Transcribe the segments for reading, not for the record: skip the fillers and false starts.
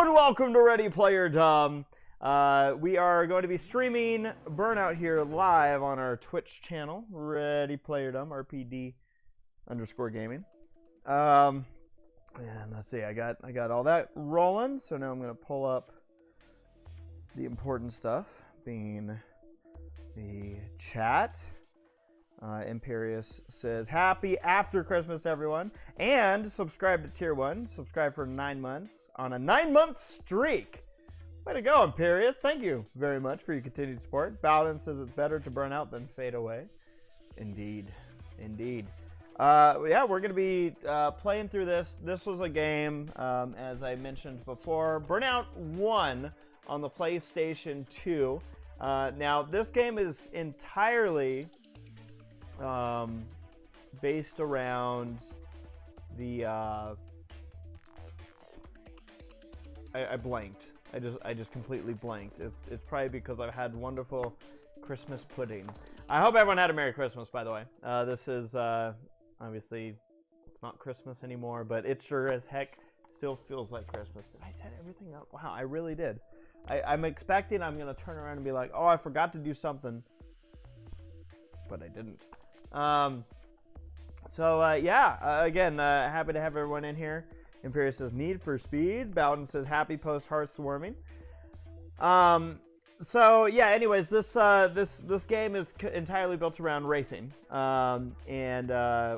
and welcome to Ready Player Dumb. We are going to be streaming Burnout here live on our Twitch channel, Ready Player Dumb, RPD_gaming. And let's see, I got all that rolling, so now I'm going to pull up the important stuff, being the chat. Imperius says, happy after Christmas to everyone, and subscribe to Tier 1. Subscribe for 9 months on a 9-month streak. Way to go, Imperius. Thank you very much for your continued support. Bowden says it's better to burn out than fade away. Indeed. Indeed. Yeah, we're going to be playing through this. This was a game, as I mentioned before, Burnout 1 on the PlayStation 2. Now, this game is entirely based around the I blanked. I just completely blanked. It's probably because I've had wonderful Christmas pudding. I hope everyone had a Merry Christmas, by the way. This is obviously it's not Christmas anymore, but it sure as heck still feels like Christmas. Did I set everything up? Wow, I really did. I'm expecting I'm gonna turn around and be like, oh, I forgot to do something, but I didn't. Again, happy to have everyone in here. Imperius says Need for Speed. Bowden says happy post hearthwarming. Anyways, this game is entirely built around racing,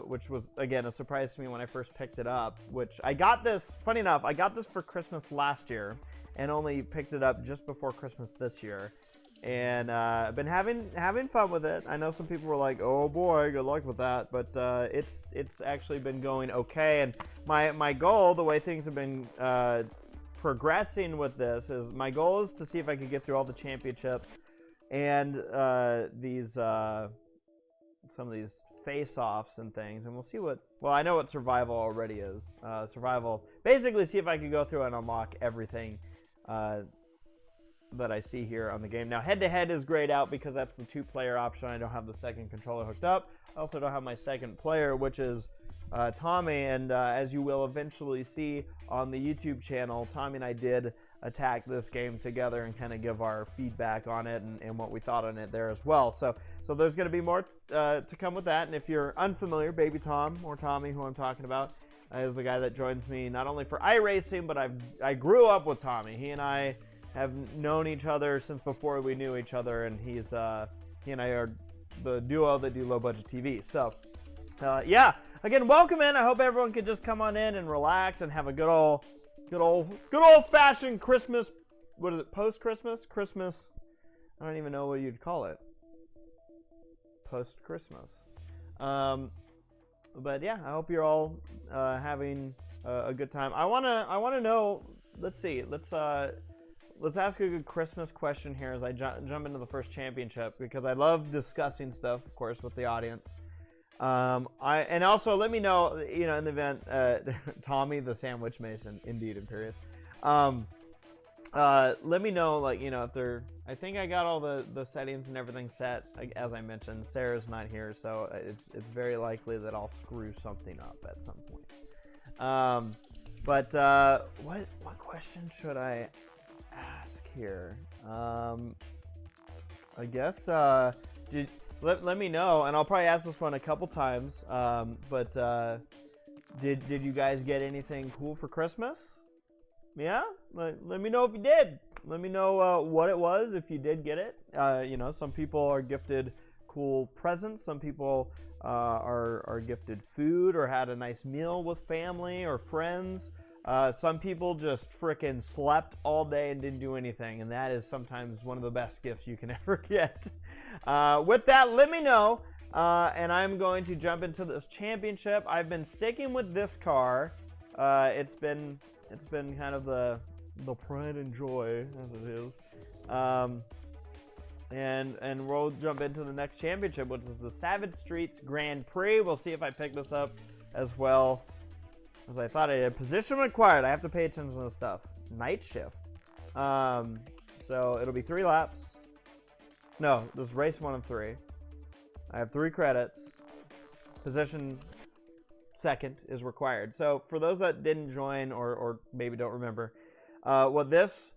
which was again a surprise to me when I first picked it up. Which I got this. Funny enough, I got this for Christmas last year, and only picked it up just before Christmas this year. And I've been having fun with it. I know some people were like, "Oh boy, good luck with that," but it's actually been going okay. And my goal, the way things have been progressing with this, is my goal is to see if I could get through all the championships and some of these face-offs and things. And we'll see what. Well, I know what survival already is. Survival, basically, see if I could go through and unlock everything that I see here on the game. Now, head-to-head is grayed out because that's the 2-player option. I don't have the second controller hooked up. I also don't have my second player, which is Tommy, and as you will eventually see on the YouTube channel, Tommy and I did attack this game together and kind of give our feedback on it and what we thought on it there as well. So there's going to be more to come with that. And if you're unfamiliar, Baby Tom, or Tommy, who I'm talking about, is the guy that joins me not only for iRacing, but I grew up with Tommy. He and I have known each other since before we knew each other, and he and I are the duo that do low budget TV. So yeah, again, welcome in. I hope everyone could just come on in and relax and have a good old fashioned Christmas. What is it? Post Christmas? I don't even know what you'd call it. Post Christmas. But yeah, I hope you're all having a good time. I wanna know. Let's see. Let's ask a good Christmas question here as I jump into the first championship, because I love discussing stuff, of course, with the audience. And also let me know, in the event, Tommy the Sandwich Mason, indeed, Imperius. Let me know, if they're. I think I got all the settings and everything set. As I mentioned, Sarah's not here, so it's very likely that I'll screw something up at some point. What question should I ask here? I guess let me know, and I'll probably ask this one a couple times. Did you guys get anything cool for Christmas? Yeah, let me know if you did. Let me know what it was if you did get it. Some people are gifted cool presents. Some people are gifted food or had a nice meal with family or friends. Some people just frickin' slept all day and didn't do anything, and that is sometimes one of the best gifts you can ever get. With that, let me know, and I'm going to jump into this championship. I've been sticking with this car. It's been kind of the pride and joy, as it is. And we'll jump into the next championship, which is the Savage Streets Grand Prix. We'll see if I pick this up as well as I thought I did. Position required. I have to pay attention to this stuff. Night shift. So it'll be 3 laps. No, this is race 1 of 3. I have 3 credits. Position second is required. So for those that didn't join or maybe don't remember, What this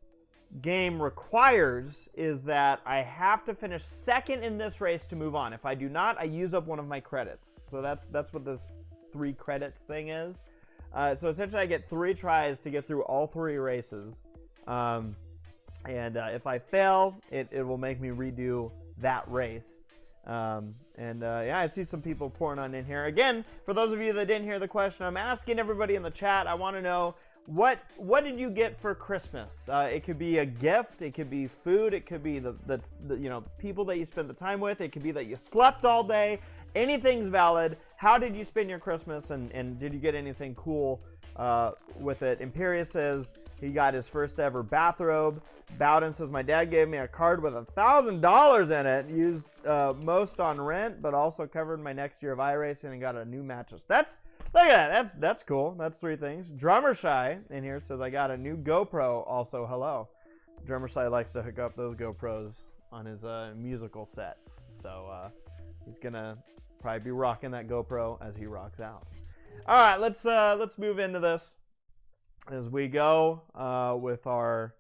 game requires is that I have to finish second in this race to move on. If I do not, I use up one of my credits. So that's what this 3 credits thing is. So essentially I get 3 tries to get through all 3 races. And if I fail, it will make me redo that race. Yeah, I see some people pouring on in here. Again, for those of you that didn't hear the question, I'm asking everybody in the chat. I want to know, what did you get for Christmas? It could be a gift, it could be food, it could be the people that you spent the time with, it could be that you slept all day. Anything's valid. How did you spend your Christmas, and did you get anything cool with it? Imperius says he got his first ever bathrobe. Bowden says, my dad gave me a card with $1,000 in it, used most on rent, but also covered my next year of iRacing and got a new mattress. Look at that. That's cool. That's 3 things. Drummer Shy in here says, I got a new GoPro. Also, hello. Drummer Shy likes to hook up those GoPros on his musical sets. So he's going to probably be rocking that GoPro as he rocks out. All right, let's move into this as we go with our,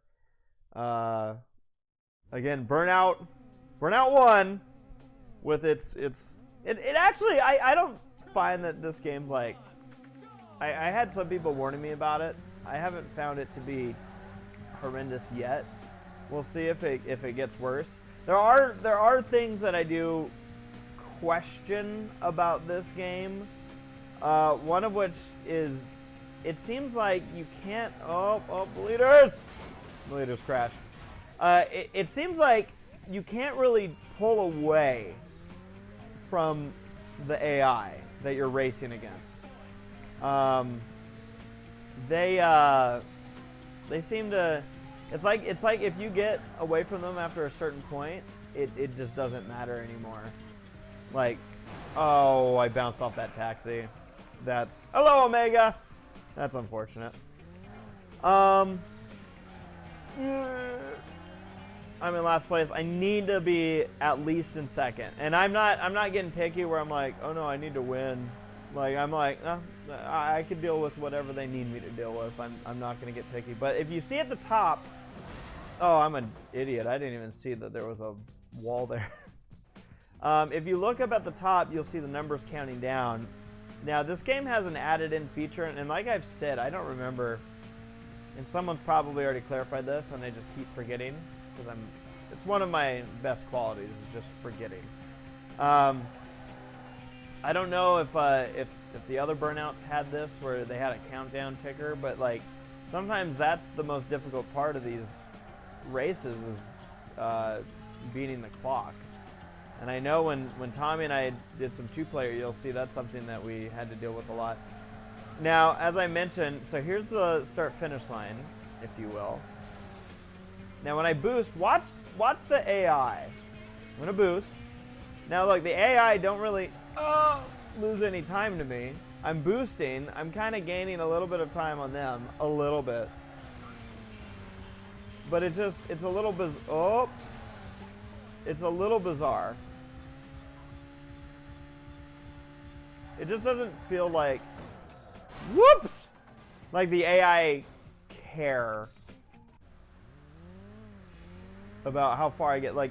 again, Burnout 1 with it actually, I don't find that this game's like, I had some people warning me about it. I haven't found it to be horrendous yet. We'll see if it gets worse. There are things that I do question about this game. One of which is, it seems like you can't, bleeders crash. It seems like you can't really pull away from the AI that you're racing against. They seem to, it's like if you get away from them after a certain point, it just doesn't matter anymore. Like, oh, I bounced off that taxi. That's, hello Omega. That's unfortunate. I'm in last place. I need to be at least in second, and I'm not getting picky where I'm like, oh no, I need to win. Like, I'm like, no, I could deal with whatever they need me to deal with. I'm not gonna get picky. But if you see at the top, oh, I'm an idiot. I didn't even see that there was a wall there. If you look up at the top, you'll see the numbers counting down. Now, this game has an added-in feature, and like I've said, I don't remember, and someone's probably already clarified this, and I just keep forgetting, because it's one of my best qualities, is just forgetting. I don't know if the other Burnouts had this, where they had a countdown ticker, but like, sometimes that's the most difficult part of these races, is beating the clock. And I know when Tommy and I did some 2-player, you'll see that's something that we had to deal with a lot. Now, as I mentioned, so here's the start-finish line, if you will. Now, when I boost, watch the AI. I'm gonna boost. Now, look, the AI don't really lose any time to me. I'm boosting. I'm kind of gaining a little bit of time on them, a little bit. But it's a little it's a little bizarre. It just doesn't feel like, whoops, like the AI care about how far I get. Like,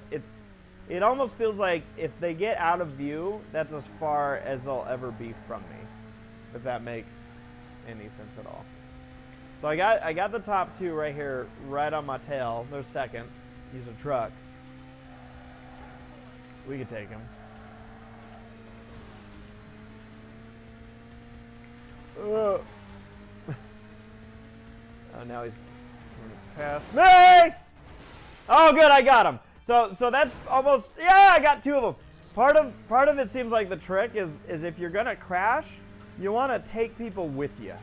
it almost feels like if they get out of view, that's as far as they'll ever be from me, if that makes any sense at all. So I got the top 2 right here, right on my tail. There's second. He's a truck. We could take him. Oh, now he's past me! Oh, good, I got him. So that's almost, yeah, I got 2 of them. Part of it seems like the trick is if you're gonna crash, you want to take people with you.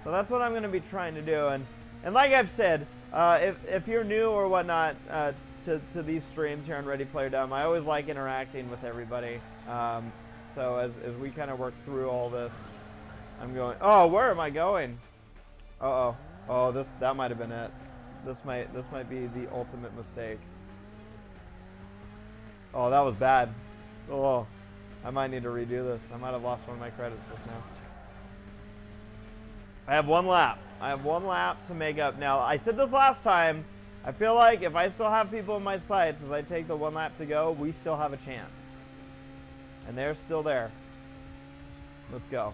So that's what I'm gonna be trying to do. And like I've said, if you're new or whatnot to these streams here on Ready Player Dumb, I always like interacting with everybody. So as we kind of work through all this, I'm going, oh, where am I going? Uh-oh. Oh, that might have been it. This might be the ultimate mistake. Oh, that was bad. Oh, I might need to redo this. I might have lost one of my credits just now. I have 1 lap. I have 1 lap to make up. Now, I said this last time. I feel like if I still have people in my sights as I take the 1 lap to go, we still have a chance. And they're still there. Let's go.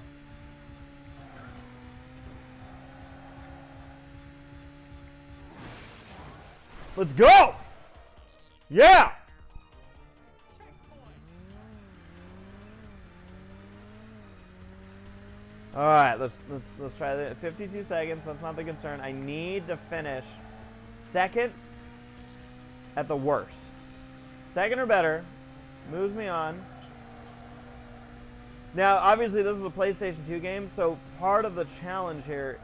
Let's go! Yeah! All right, let's try that. 52 seconds. That's not the concern. I need to finish second at the worst. Second or better moves me on. Now, obviously, this is a PlayStation 2 game, so part of the challenge here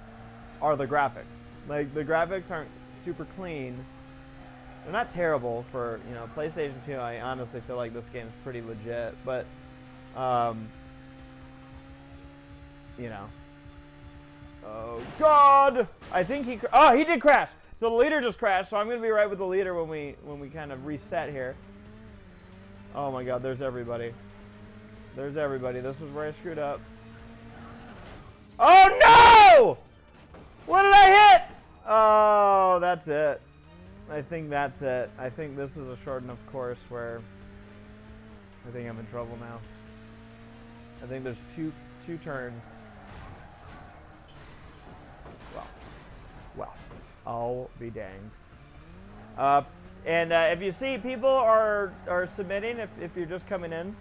are the graphics. Like, the graphics aren't super clean. They're not terrible for, you know, PlayStation 2. I honestly feel like this game is pretty legit, but you know. Oh God! I think he did crash. So the leader just crashed. So I'm gonna be right with the leader when we kind of reset here. Oh my God! There's everybody. There's everybody. This is where I screwed up. Oh no! What did I hit? Oh, that's it. I think that's it. I think this is a short enough course where I think I'm in trouble now. I think there's two turns. Well, I'll be danged. And if you see people are submitting, if you're just coming in,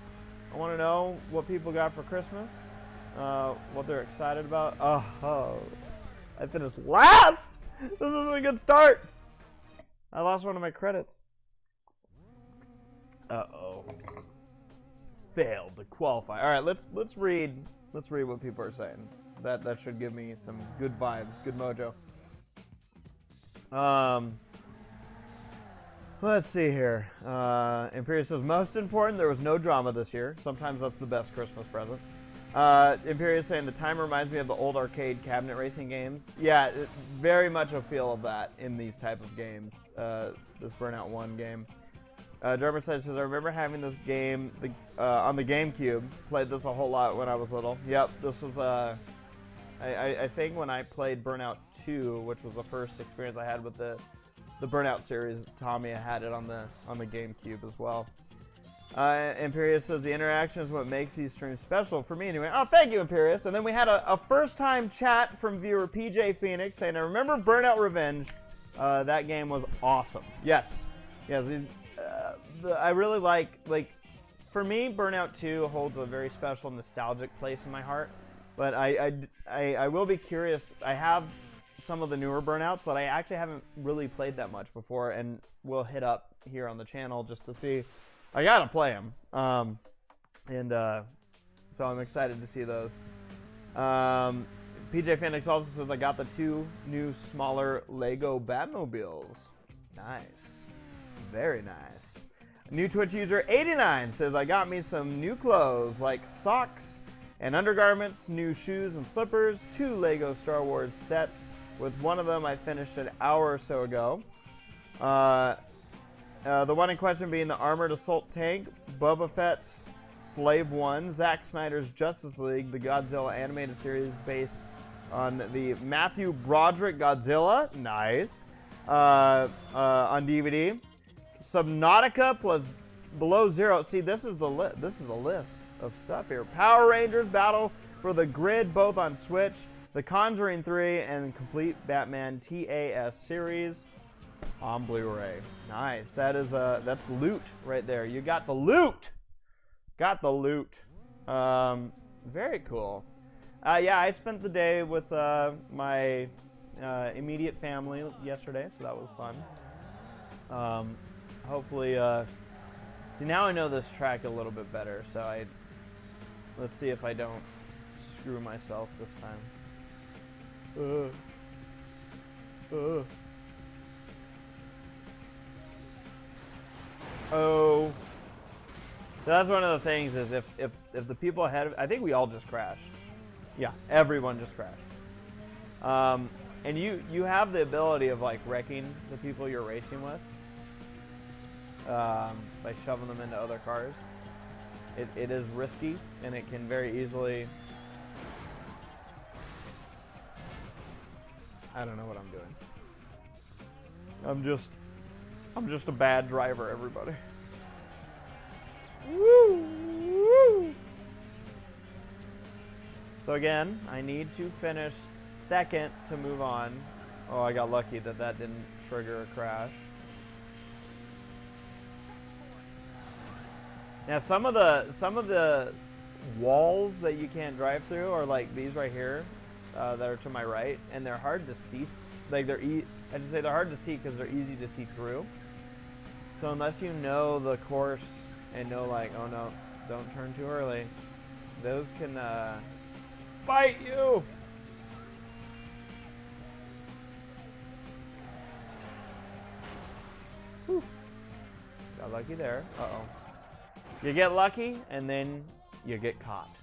I want to know what people got for Christmas, what they're excited about. Oh, I finished last. This isn't a good start. I lost one of my credits. Uh-oh. Failed to qualify. All right, let's read what people are saying. That should give me some good vibes, good mojo. Let's see here. Imperius says, most important, there was no drama this year. Sometimes that's the best Christmas present. Imperius saying, the time reminds me of the old arcade cabinet racing games. Yeah, very much a feel of that in these type of games. This Burnout 1 game. Drummer says, I remember having this game on the GameCube. Played this a whole lot when I was little. Yep, this was, I think when I played Burnout 2, which was the first experience I had with the Burnout series, Tommy had it on the GameCube as well. Imperius says, the interaction is what makes these streams special for me anyway. Oh, thank you, Imperius. And then we had a first-time chat from viewer PJ Phoenix saying, I remember Burnout Revenge. That game was awesome. Yes. Yes, I really like, for me, Burnout 2 holds a very special nostalgic place in my heart. But I will be curious. I have some of the newer Burnouts that I actually haven't really played that much before, and we'll hit up here on the channel just to see. I gotta play them, so I'm excited to see those. PJ Phoenix also says I got the 2 new smaller Lego Batmobiles. Nice, very nice. New Twitch user 89 says I got me some new clothes like socks and undergarments, new shoes and slippers, 2 Lego Star Wars sets. With one of them I finished an hour or so ago. The one in question being the Armored Assault Tank, Boba Fett's Slave 1, Zack Snyder's Justice League, the Godzilla animated series based on the Matthew Broderick Godzilla, nice, on DVD. Subnautica plus Below Zero. See, this is the list of stuff here. Power Rangers Battle for the Grid, both on Switch. The Conjuring 3 and complete Batman TAS series on Blu-ray. Nice. That's loot right there. You got the loot. Got the loot. Very cool. Yeah, I spent the day with my immediate family yesterday, so that was fun. Hopefully, see, now I know this track a little bit better, so let's see if I don't screw myself this time. Oh. So that's one of the things is if the people ahead of, I think we all just crashed. Yeah, everyone just crashed. And you have the ability of like wrecking the people you're racing with by shoving them into other cars. It is risky and it can very easily I don't know what I'm doing. I'm just a bad driver, everybody. Woo! Woo! So again, I need to finish second to move on. Oh, I got lucky that that didn't trigger a crash. Now some of the walls that you can't drive through are like these right here, that are to my right, and they're hard to see. Like I just say they're hard to see because they're easy to see through. So unless you know the course and know like, oh no, don't turn too early, those can bite you. Whew. Got lucky there. Uh-oh. You get lucky, and then you get caught.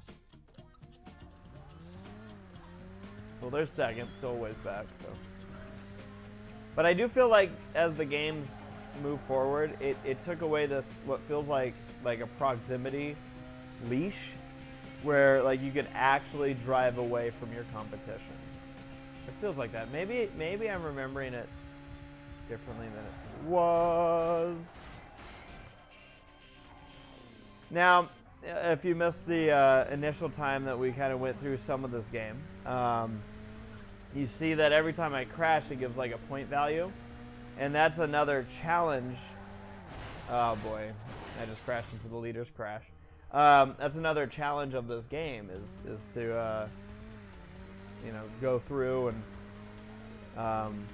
Well, there's second, still a ways back, so. But I do feel like as the games move forward, it took away this, what feels like a proximity leash, where like you could actually drive away from your competition. It feels like that. Maybe I'm remembering it differently than it was. Now, if you missed the initial time that we kind of went through some of this game, you see that every time I crash, it gives like a point value, and that's another challenge. Oh boy, I just crashed into the leader's crash. That's another challenge of this game is to you know, go through and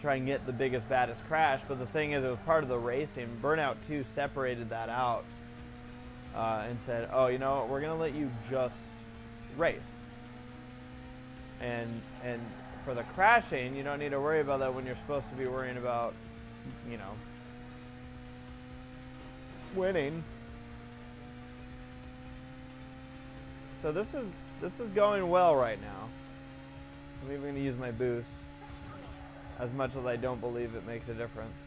try and get the biggest, baddest crash. But the thing is, it was part of the racing. Burnout 2 separated that out and said, oh, you know what, we're gonna let you just race. And for the crashing, you don't need to worry about that when you're supposed to be worrying about, you know, winning. So this is going well right now. I'm even gonna use my boost, as much as I don't believe it makes a difference.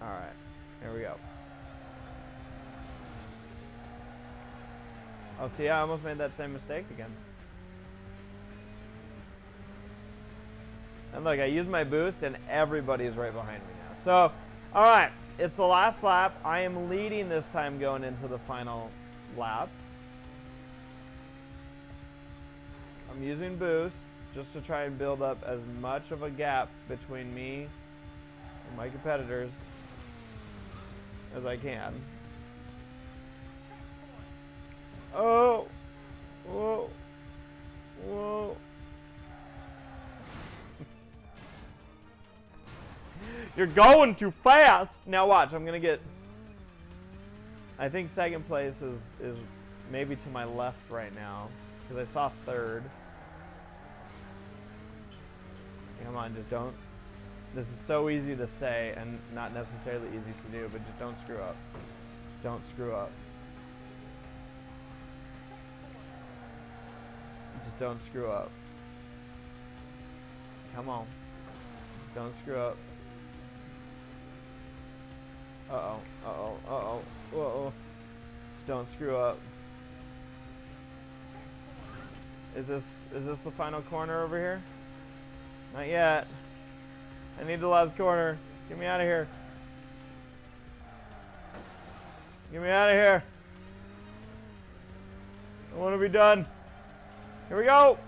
All right, here we go. Oh, see, I almost made that same mistake again. And look, I used my boost, and everybody is right behind me now. So, all right, it's the last lap. I am leading this time going into the final lap. I'm using boost just to try and build up as much of a gap between me and my competitors as I can. Oh, whoa, whoa. You're going too fast. Now watch, I'm gonna get, I think second place is maybe to my left right now, because I saw third. Come on, just don't. This is so easy to say and not necessarily easy to do, but just don't screw up. Just don't screw up. Just don't screw up. Come on. Just don't screw up. Uh-oh, uh-oh, uh-oh, uh-oh. Just don't screw up. Is this the final corner over here? Not yet. I need the last corner. Get me out of here. Get me out of here. I want to be done. Here we go.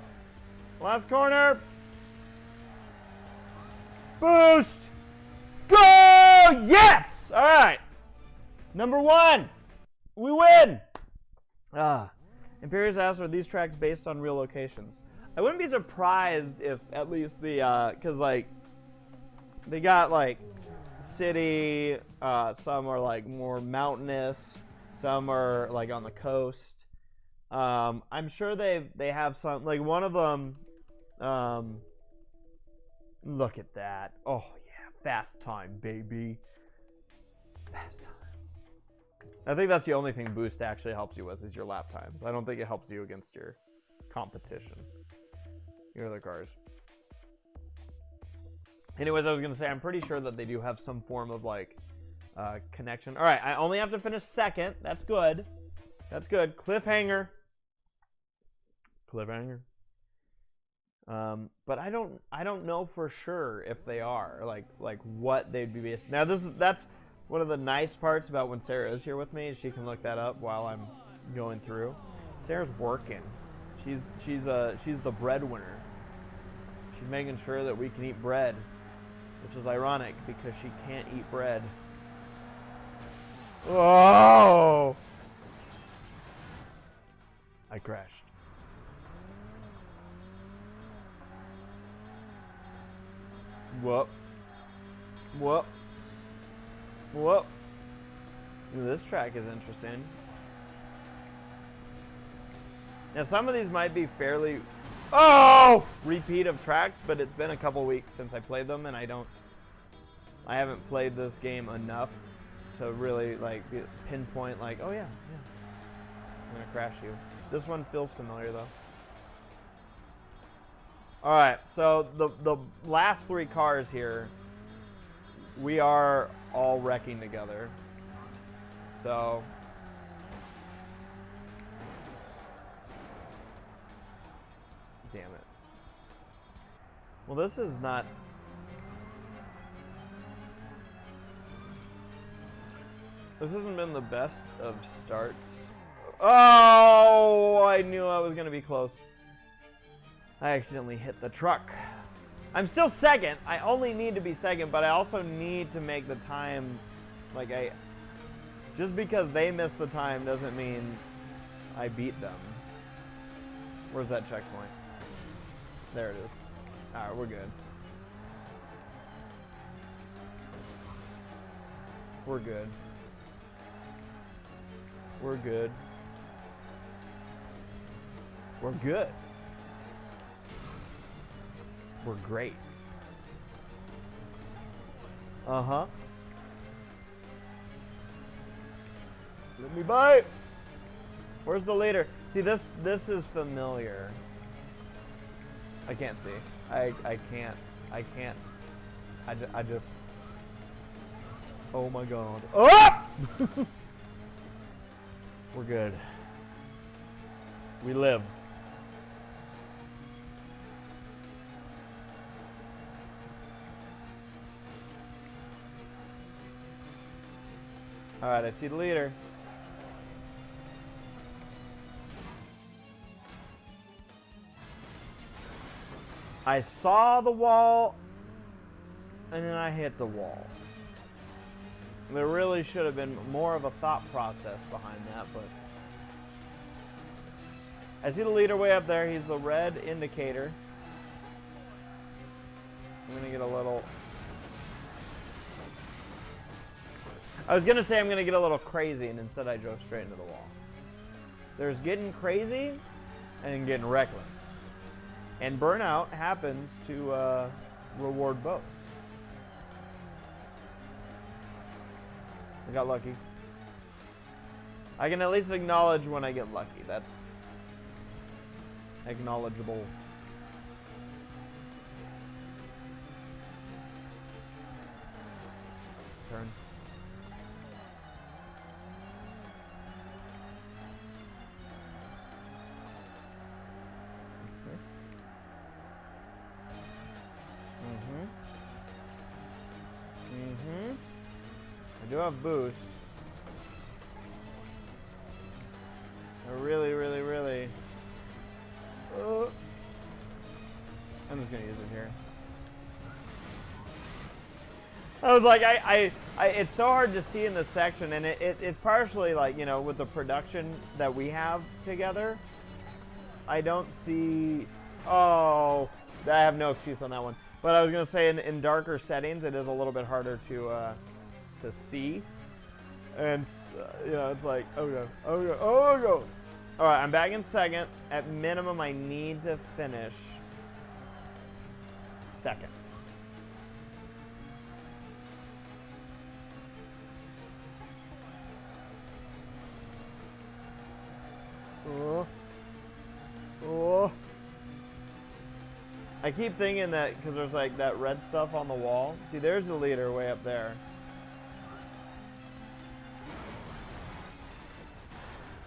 Last corner. Boost. Go! Yes! All right. Number one. We win. Imperius asked, are these tracks based on real locations? I wouldn't be surprised if at least the, because like, they got like city, some are like more mountainous, some are like on the coast. I'm sure they have some, like one of them, look at that. Oh yeah, fast time, baby. Fast time. I think that's the only thing boost actually helps you with is your lap times. I don't think it helps you against your competition, your other cars. Anyways, I was gonna say, I'm pretty sure that they do have some form of like connection. All right, I only have to finish second. That's good. That's good. Cliffhanger. Cliffhanger. But I don't know for sure if they are like what they'd be based. Now that's one of the nice parts about when Sara is here with me is she can look that up while I'm going through. Sara's working. She's the breadwinner. She's making sure that we can eat bread, which is ironic because she can't eat bread. Whoa! I crashed. Whoop. Whoop. Whoop. Ooh, this track is interesting. Now some of these might be fairly repeat of tracks, but it's been a couple weeks since I played them, and I haven't played this game enough to really like pinpoint like, oh yeah, I'm gonna crash you. This one feels familiar though. All right, so the last three cars here, we are all wrecking together. So damn it. Well, this is not. This hasn't been the best of starts. Oh, I knew I was gonna be close. I accidentally hit the truck. I'm still second. I only need to be second, but I also need to make the time. Like just because they missed the time doesn't mean I beat them. Where's that checkpoint? There it is. All right, we're good. We're good. We're good. We're good. We're great. Uh-huh. Let me bite. Where's the leader? See, this is familiar. I can't see. I can't. I just. Oh my god. Oh! We're good. We live. All right, I see the leader. I saw the wall, and then I hit the wall. There really should have been more of a thought process behind that, but I see the leader way up there. He's the red indicator. I'm gonna get a little. I was gonna say I'm gonna get a little crazy, and instead I drove straight into the wall. There's getting crazy and getting reckless. And Burnout happens to reward both. I got lucky. I can at least acknowledge when I get lucky. That's acknowledgeable. Turn. I do have boost. I really. I'm just gonna use it here. I was like, it's so hard to see in this section, and it's partially like, you know, with the production that we have together. I don't see. Oh, I have no excuse on that one. But I was gonna say in darker settings, it is a little bit harder to see, and you know, it's like, oh go. All right, I'm back in second. At minimum, I need to finish second. Oh. I keep thinking that because there's like that red stuff on the wall. See, there's the leader way up there.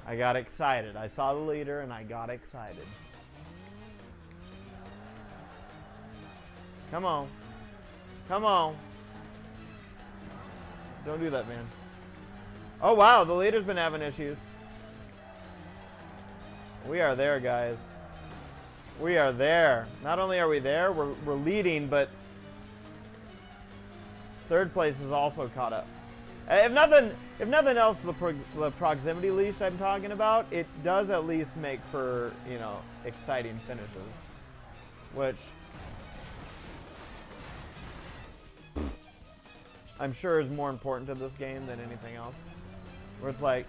I got excited. I saw the leader and I got excited. Come on. Come on. Don't do that, man. Oh, wow. The leader's been having issues. We are there, guys. We are there. Not only are we there, we're leading, but third place is also caught up. If nothing else, the proximity leash I'm talking about, it does at least make for, you know, exciting finishes, which I'm sure is more important to this game than anything else. Where it's like,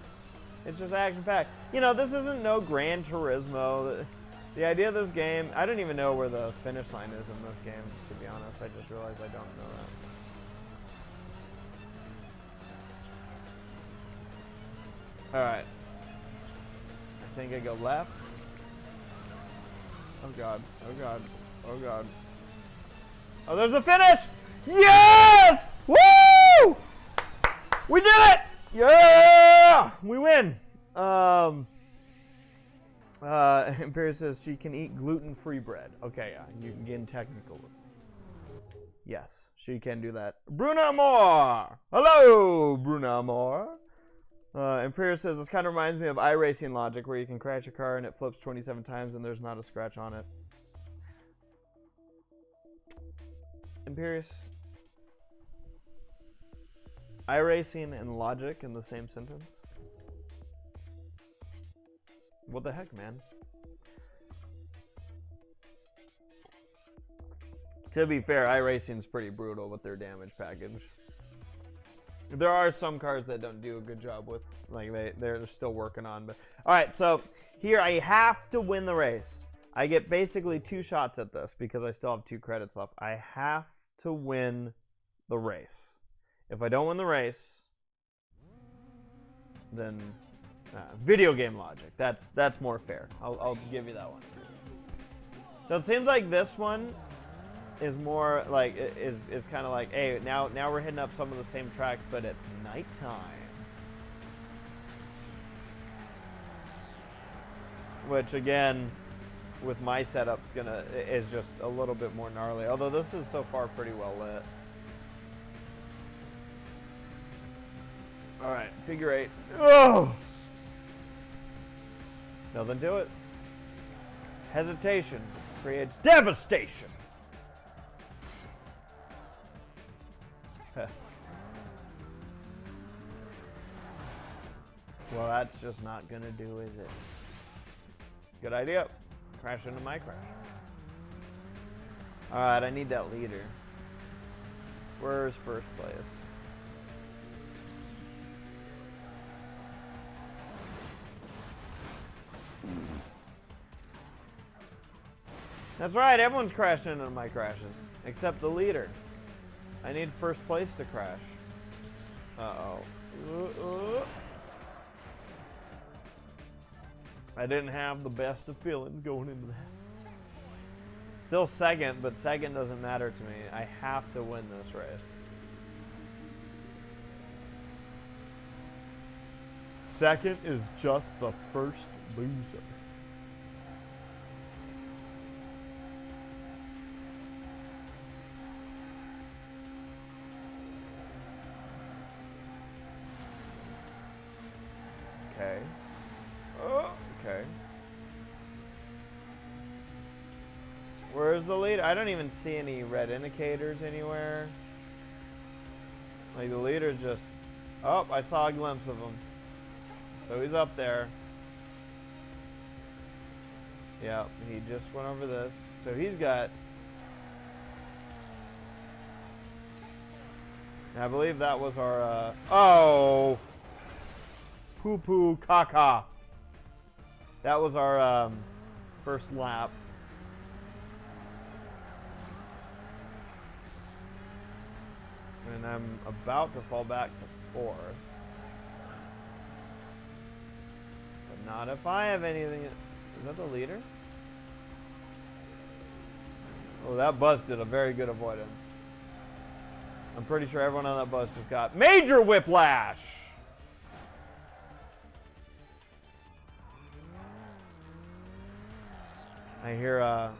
it's just action-packed. You know, this isn't no Gran Turismo. The idea of this game, I don't even know where the finish line is in this game, to be honest. I just realized I don't know that. Alright. I think I go left. Oh god, oh god, oh god. Oh, there's the finish! Yes! Woo! We did it! Yeah! We win. Imperius says she can eat gluten-free bread. Okay, yeah, you can get technical. Yes, she can do that. Bruna Moore! Hello, Bruna Moore. Imperius says this kind of reminds me of iRacing logic, where you can crash your car and it flips 27 times and there's not a scratch on it. Imperius, iRacing and logic in the same sentence? What the heck, man? To be fair, iRacing's pretty brutal with their damage package. There are some cars that don't do a good job with, like they're still working on. But all right, so here I have to win the race. I get basically 2 shots at this because I still have 2 credits left. I have to win the race. If I don't win the race, then video game logic. That's more fair. I'll give you that one. So it seems like this one is more like is kind of like, hey, now we're hitting up some of the same tracks, but it's nighttime. Which again, with my setup's is just a little bit more gnarly. Although this is so far pretty well lit. All right, figure 8. Oh! Nothing to it. Hesitation creates devastation. Well, that's just not gonna do, is it? Good idea. Crash into my crash. All right, I need that leader. Where's first place? That's right, everyone's crashing into my crashes, except the leader. I need first place to crash. Uh-oh. I didn't have the best of feelings going into that. Still second, but second doesn't matter to me. I have to win this race. Second is just the first loser. Okay. Oh, okay. Where's the leader? I don't even see any red indicators anywhere. Like the leader's just... Oh, I saw a glimpse of him. So he's up there. Yeah, he just went over this. So he's got... I believe that was our... Oh! Poo-poo caca. That was our first lap. And I'm about to fall back to 4th. But not if I have anything. Is that the leader? Oh, that bus did a very good avoidance. I'm pretty sure everyone on that bus just got major whiplash. I hear the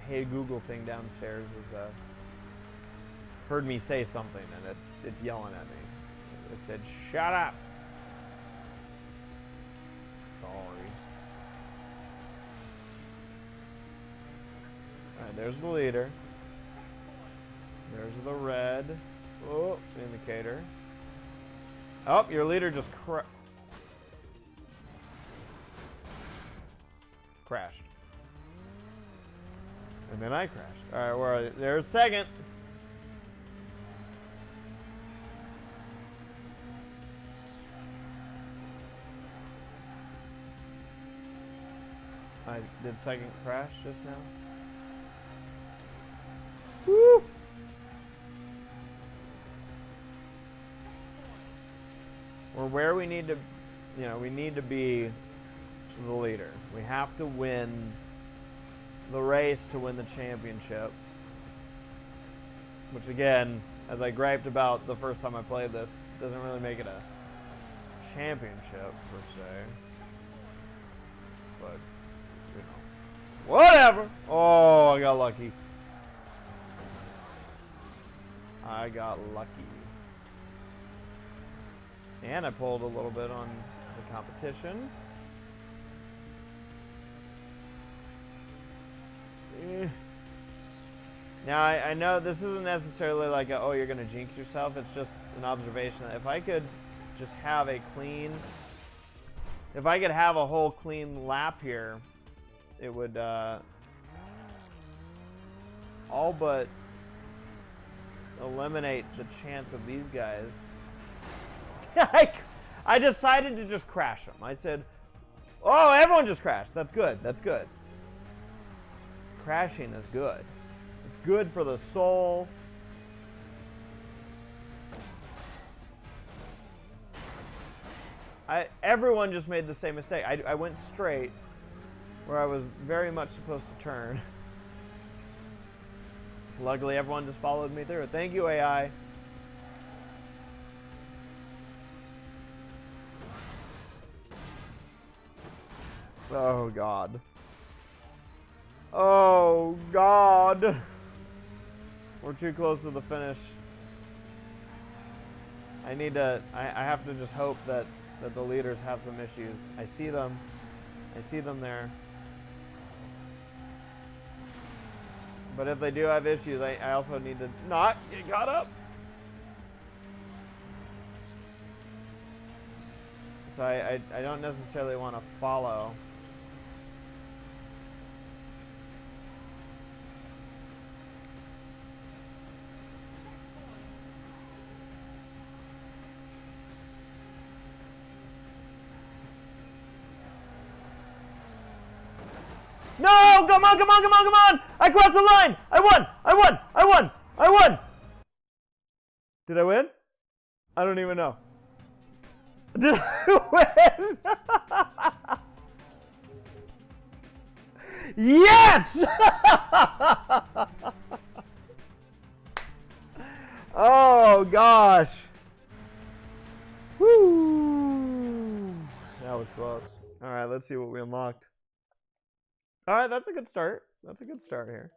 Hey Google thing downstairs is heard me say something, and it's yelling at me. It said, "Shut up." Sorry. All right, there's the leader. There's the red. Oh, indicator. Oh, your leader just crashed. And then I crashed. All right, where are they? There's second. I did second crash just now. Woo! We're where we need to, we need to be the leader. We have to win the race to win the championship. Which again, as I griped about the first time I played this, doesn't really make it a championship per se. But, whatever. Oh, I got lucky. I got lucky. And I pulled a little bit on the competition. Now, I know this isn't necessarily like a, oh, you're going to jinx yourself. It's just an observation that if I could just have a clean, if I could have a whole clean lap here, it would all but eliminate the chance of these guys. I decided to just crash them. I said, oh, everyone just crashed. That's good. That's good. Crashing is good. It's good for the soul. Everyone just made the same mistake. I went straight where I was very much supposed to turn. Luckily, everyone just followed me through. Thank you, AI. Oh, God. Oh, God. We're too close to the finish. I have to just hope that the leaders have some issues. I see them. I see them there. But if they do have issues, I also need to not get caught up. So I don't necessarily want to follow. No! Come on, come on, come on, come on! I crossed the line! I won! I won! I won! I won! Did I win? I don't even know. Did I win? Yes! Oh, gosh. Woo! That was close. All right, let's see what we unlocked. All right, that's a good start. That's a good start here.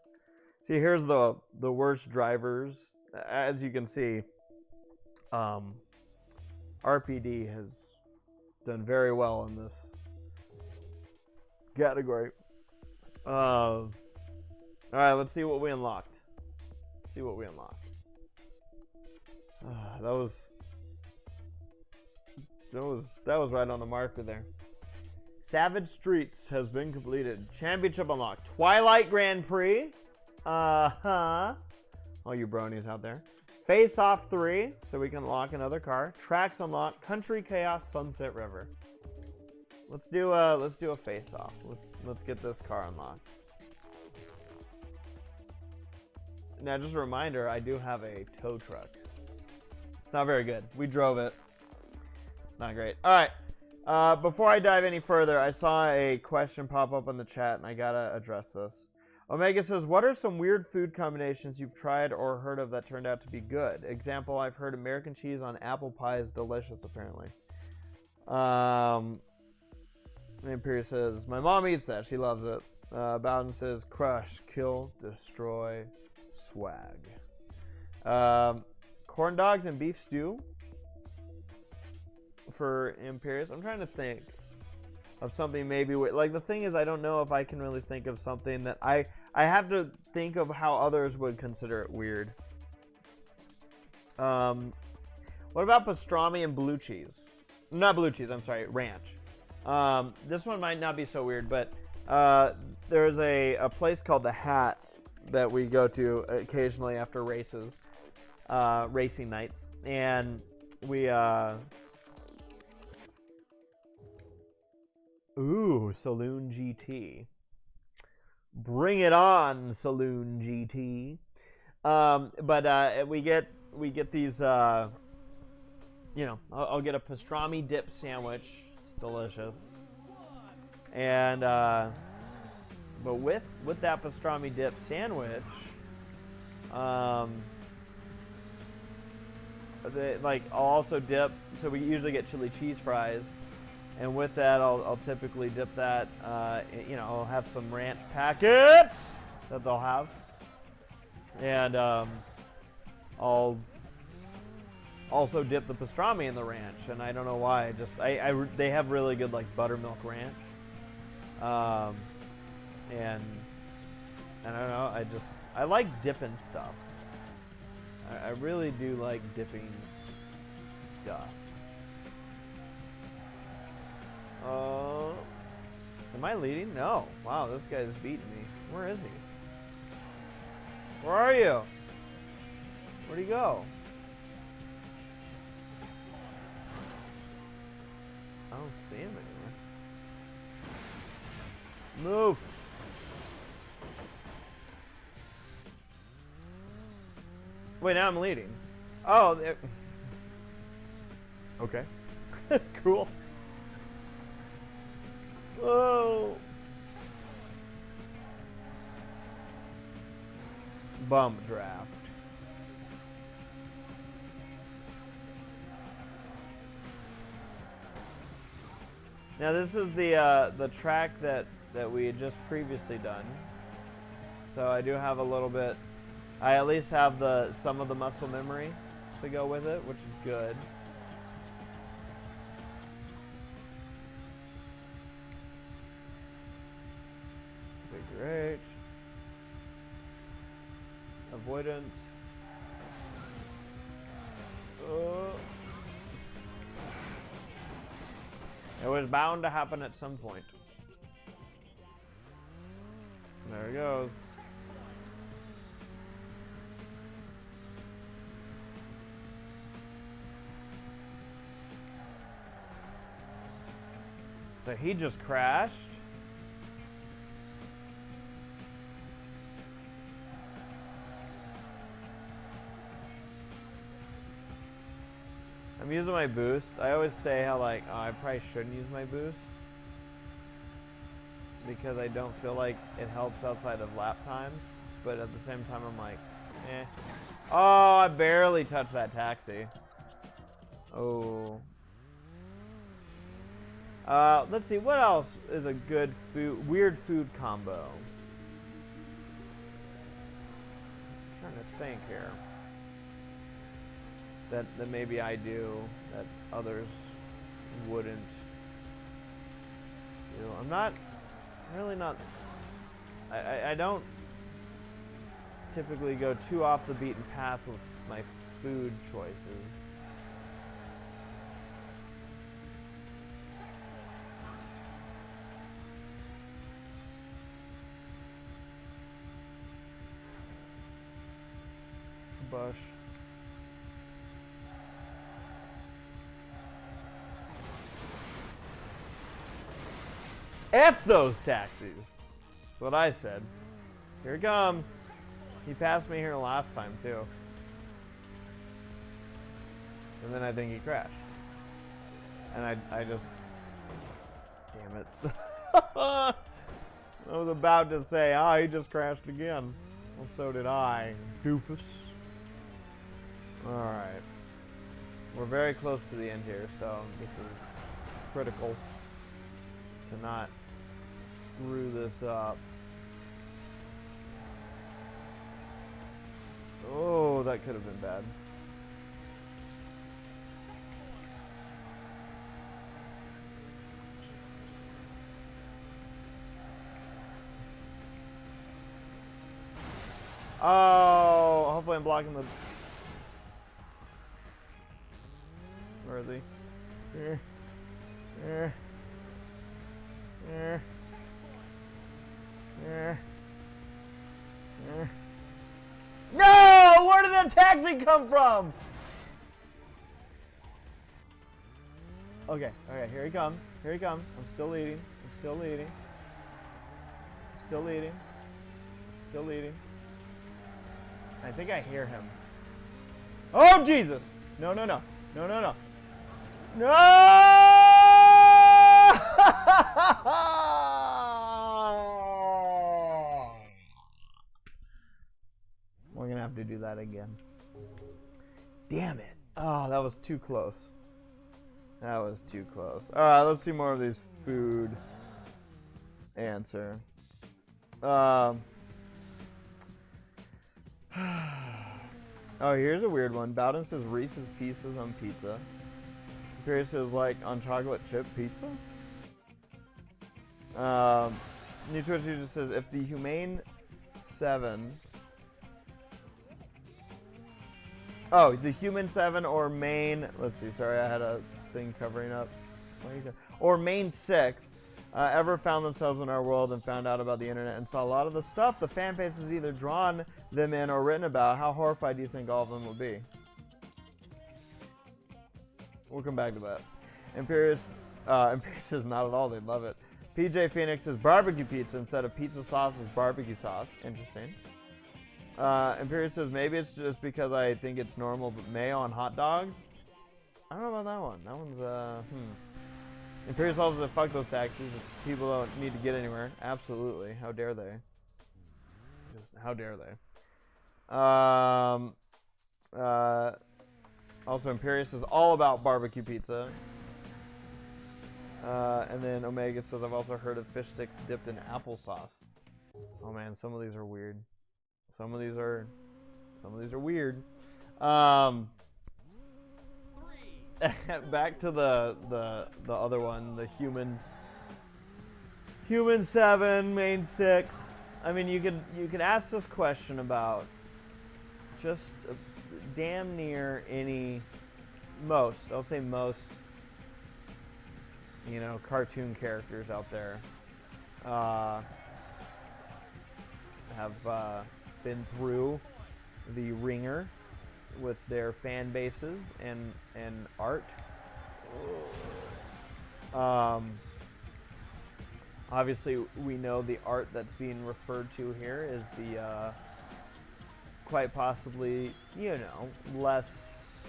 See, here's the worst drivers. As you can see, RPD has done very well in this category. All right, let's see what we unlocked. Let's see what we unlocked. That was right on the marker there. Savage Streets has been completed. Championship unlocked. Twilight Grand Prix. All you bronies out there. Face Off 3, so we can unlock another car. Tracks unlocked. Country Chaos Sunset River. Let's do a face off. Let's get this car unlocked. Now, just a reminder, I do have a tow truck. It's not very good. We drove it. It's not great. All right. Before I dive any further, I saw a question pop up in the chat, and I gotta address this. Omega says, what are some weird food combinations you've tried or heard of that turned out to be good? Example, I've heard American cheese on apple pie is delicious, apparently. Imperial says, my mom eats that. She loves it. Bowden says crush, kill, destroy, swag. Corn dogs and beef stew for Imperius. I'm trying to think of something maybe like the thing is I don't know if I can really think of something that I have to think of how others would consider it weird. What about pastrami and blue cheese? Not blue cheese, I'm sorry, ranch. This one might not be so weird, but there's a place called The Hat that we go to occasionally after races, racing nights, and we ooh, Saloon GT. Bring it on, Saloon GT. But we get these you know, I'll get a pastrami dip sandwich. It's delicious. And but with that pastrami dip sandwich, like I'll also dip. So we usually get chili cheese fries, and with that I'll typically dip that. You know, I'll have some ranch packets that they'll have, and I'll also dip the pastrami in the ranch, and I don't know why. They have really good like buttermilk ranch, and I don't know. I like dipping stuff. I really do like dipping stuff. Am I leading? No. Wow, this guy's beating me. Where is he? Where are you? Where'd he go? I don't see him anywhere. Move! Wait, now I'm leading. Oh, okay. Cool. Whoa! Bump draft. Now this is the track that we had just previously done. So I do have a little bit. I at least have some of the muscle memory to go with it, which is good. Okay, great. Avoidance. It was bound to happen at some point. There he goes. So he just crashed. I'm using my boost. I always say how like, oh, I probably shouldn't use my boost because I don't feel like it helps outside of lap times. But at the same time, I'm like, eh. Oh, I barely touched that taxi. Oh. Let's see, what else is a good weird food combo? I'm trying to think here. That maybe I do, that others wouldn't do. I'm really not, I don't typically go too off the beaten path with my food choices. Bush. F those taxis. That's what I said. Here it comes. He passed me here last time too. And then I think he crashed. And I just... Damn it. I was about to say, he just crashed again. Well, so did I, doofus. Alright. We're very close to the end here, so this is critical to not screw this up. Oh, that could have been bad. Oh, hopefully I'm blocking the... Where is he? No! Where did that taxi come from? Okay, here he comes. Here he comes. I'm still leading. I'm still leading. I'm still leading. I'm still leading. I think I hear him. Oh, Jesus! No, no, no. No, no, no. No! We're going to have to do that again. Damn it. Oh, that was too close. That was too close. All right, let's see more of these food answer. Oh, here's a weird one. Bowden says Reese's Pieces on pizza. Imperius says like on chocolate chip pizza. New Twitch user says if the Humane 7. Oh, the Human 7 or Main. Let's see. Sorry, I had a thing covering up. Or Main 6 ever found themselves in our world and found out about the internet and saw a lot of the stuff the fan base has either drawn them in or written about, how horrified do you think all of them will be? We'll come back to that. Imperius says not at all, they love it. PJ Phoenix says barbecue pizza instead of pizza sauce is barbecue sauce. Interesting. Imperius says maybe it's just because I think it's normal, but mayo on hot dogs? I don't know about that one. That one's, Imperius also said fuck those taxis. People don't need to get anywhere. Absolutely. How dare they? Just how dare they? Also, Imperius is all about barbecue pizza. And then Omega says, I've also heard of fish sticks dipped in applesauce. Oh man, some of these are weird. Some of these are weird. Back to the other one, the human 7, main 6. I mean, you could ask this question about just damn near I'll say most, cartoon characters out there have been through the ringer with their fan bases and art. Obviously, we know the art that's being referred to here is the quite possibly, less.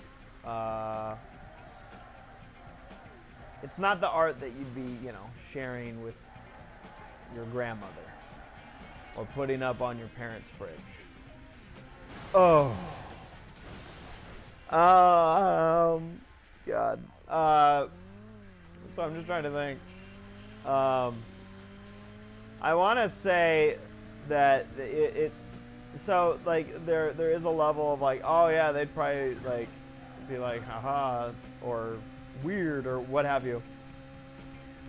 It's not the art that you'd be, sharing with your grandmother or putting up on your parents' fridge. Oh. God. So I'm just trying to think. I want to say that so like there is a level of like, oh yeah, they'd probably like be like haha or weird or what have you.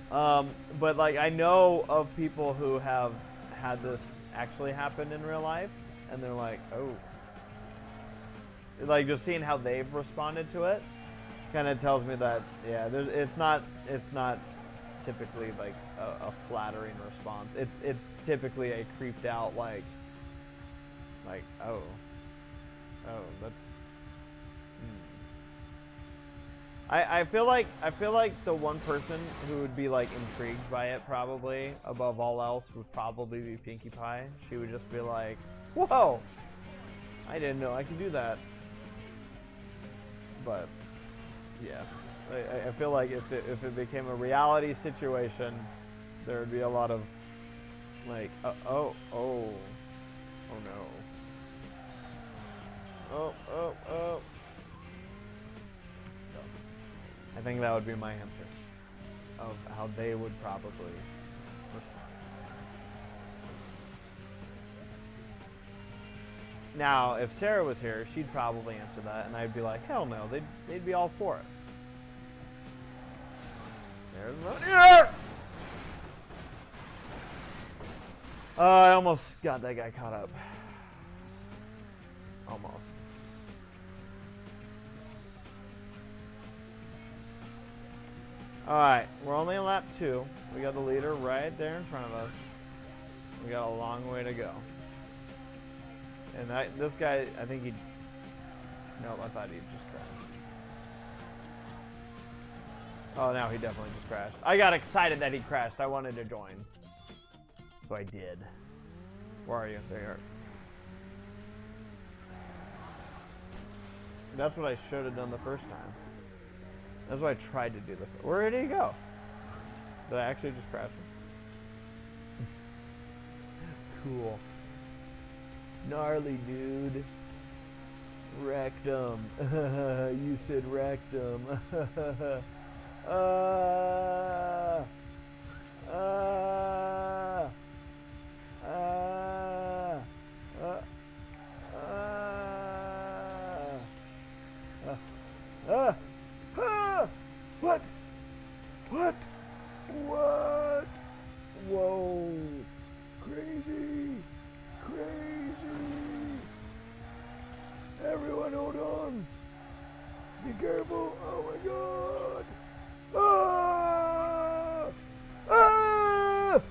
But like I know of people who have had this actually happen in real life and they're like, oh. Like just seeing how they've responded to it kind of tells me that it's not typically like a flattering response. It's typically a creeped out like oh that's I feel like the one person who would be like intrigued by it probably above all else would probably be Pinkie Pie. She would just be like, whoa, I didn't know I could do that. But yeah, I feel like if it became a reality situation, there would be a lot of like, oh no, oh. So I think that would be my answer of how they would probably respond. Now, if Sara was here, she'd probably answer that, and I'd be like, hell no, they'd be all for it. Sara's not here! I almost got that guy caught up. Almost. Alright, we're only on lap 2. We got the leader right there in front of us. We got a long way to go. And this guy, I think he'd... Nope, I thought he'd just crash. Oh, no, he definitely just crashed. I got excited that he crashed. I wanted to join. So I did. Where are you? There you are. That's what I should have done the first time. That's what I tried to do. Where did he go? Did I actually just crash him? Cool. Gnarly, dude. Wrecked him. You said wrecked him. What? What? What? Whoa. Crazy. Crazy. Everyone hold on. Be careful. Oh my god. Ah! Ah!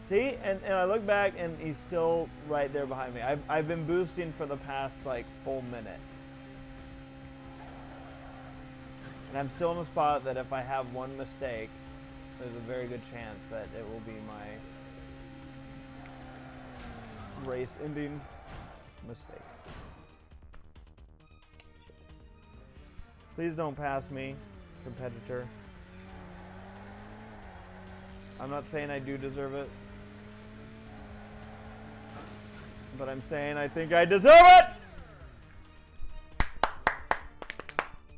See? And I look back and he's still right there behind me. I've been boosting for the past like full minute. And I'm still in a spot that if I have one mistake, there's a very good chance that it will be my race-ending mistake. Please don't pass me, competitor. I'm not saying I do deserve it, but I'm saying I think I deserve it!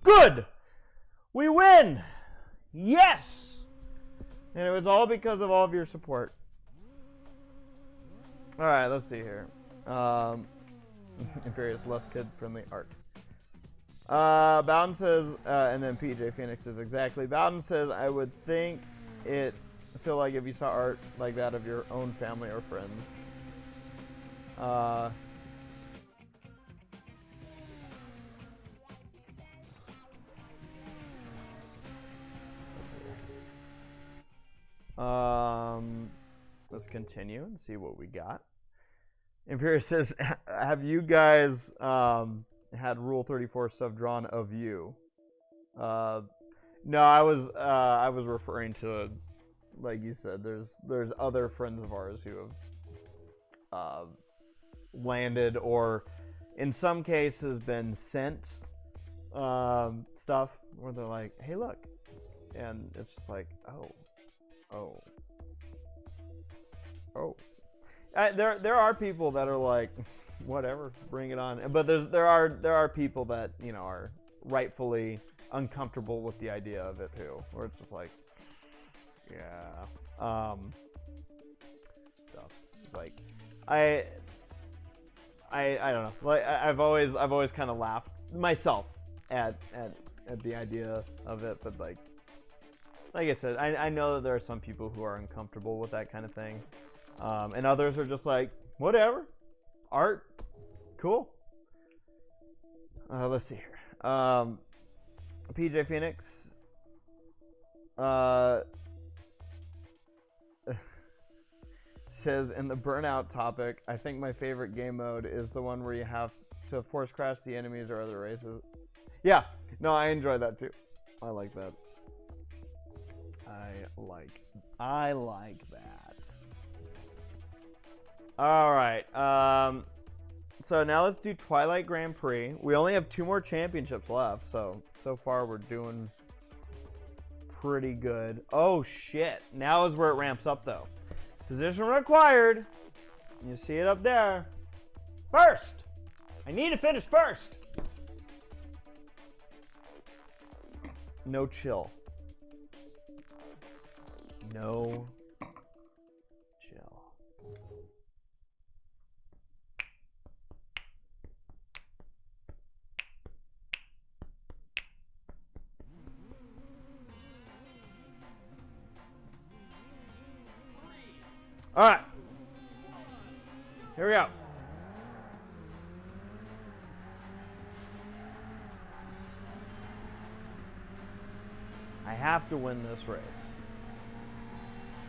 Good! We win! Yes! And it was all because of all of your support. Alright, let's see here. Imperious less kid-friendly art. Bowden says, and then PJ Phoenix says exactly. Bowden says, I would think it feel like if you saw art like that of your own family or friends. Let's continue and see what we got. Imperious says, have you guys had Rule 34 stuff drawn of you? No, I was referring to, like you said, there's other friends of ours who have landed or in some cases been sent stuff where they're like, hey look, and it's just like, oh. There are people that are like, whatever, bring it on. But there are people that, you know, are rightfully uncomfortable with the idea of it too, where it's just like, yeah. So it's like, I don't know. Like I've always kind of laughed myself at the idea of it, but like I said, I know that there are some people who are uncomfortable with that kind of thing. And others are just like, whatever. Art. Cool. Let's see here. PJ Phoenix. Says in the Burnout topic, I think my favorite game mode is the one where you have to force crash the enemies or other races. Yeah. No, I enjoy that too. I like that. I like that. All right. So now let's do Twilight Grand Prix. We only have 2 more championships left, so far we're doing pretty good. Oh shit! Now is where it ramps up though. Position required. You see it up there. First. I need to finish first. No chill. No chill. All right. Here we go. I have to win this race.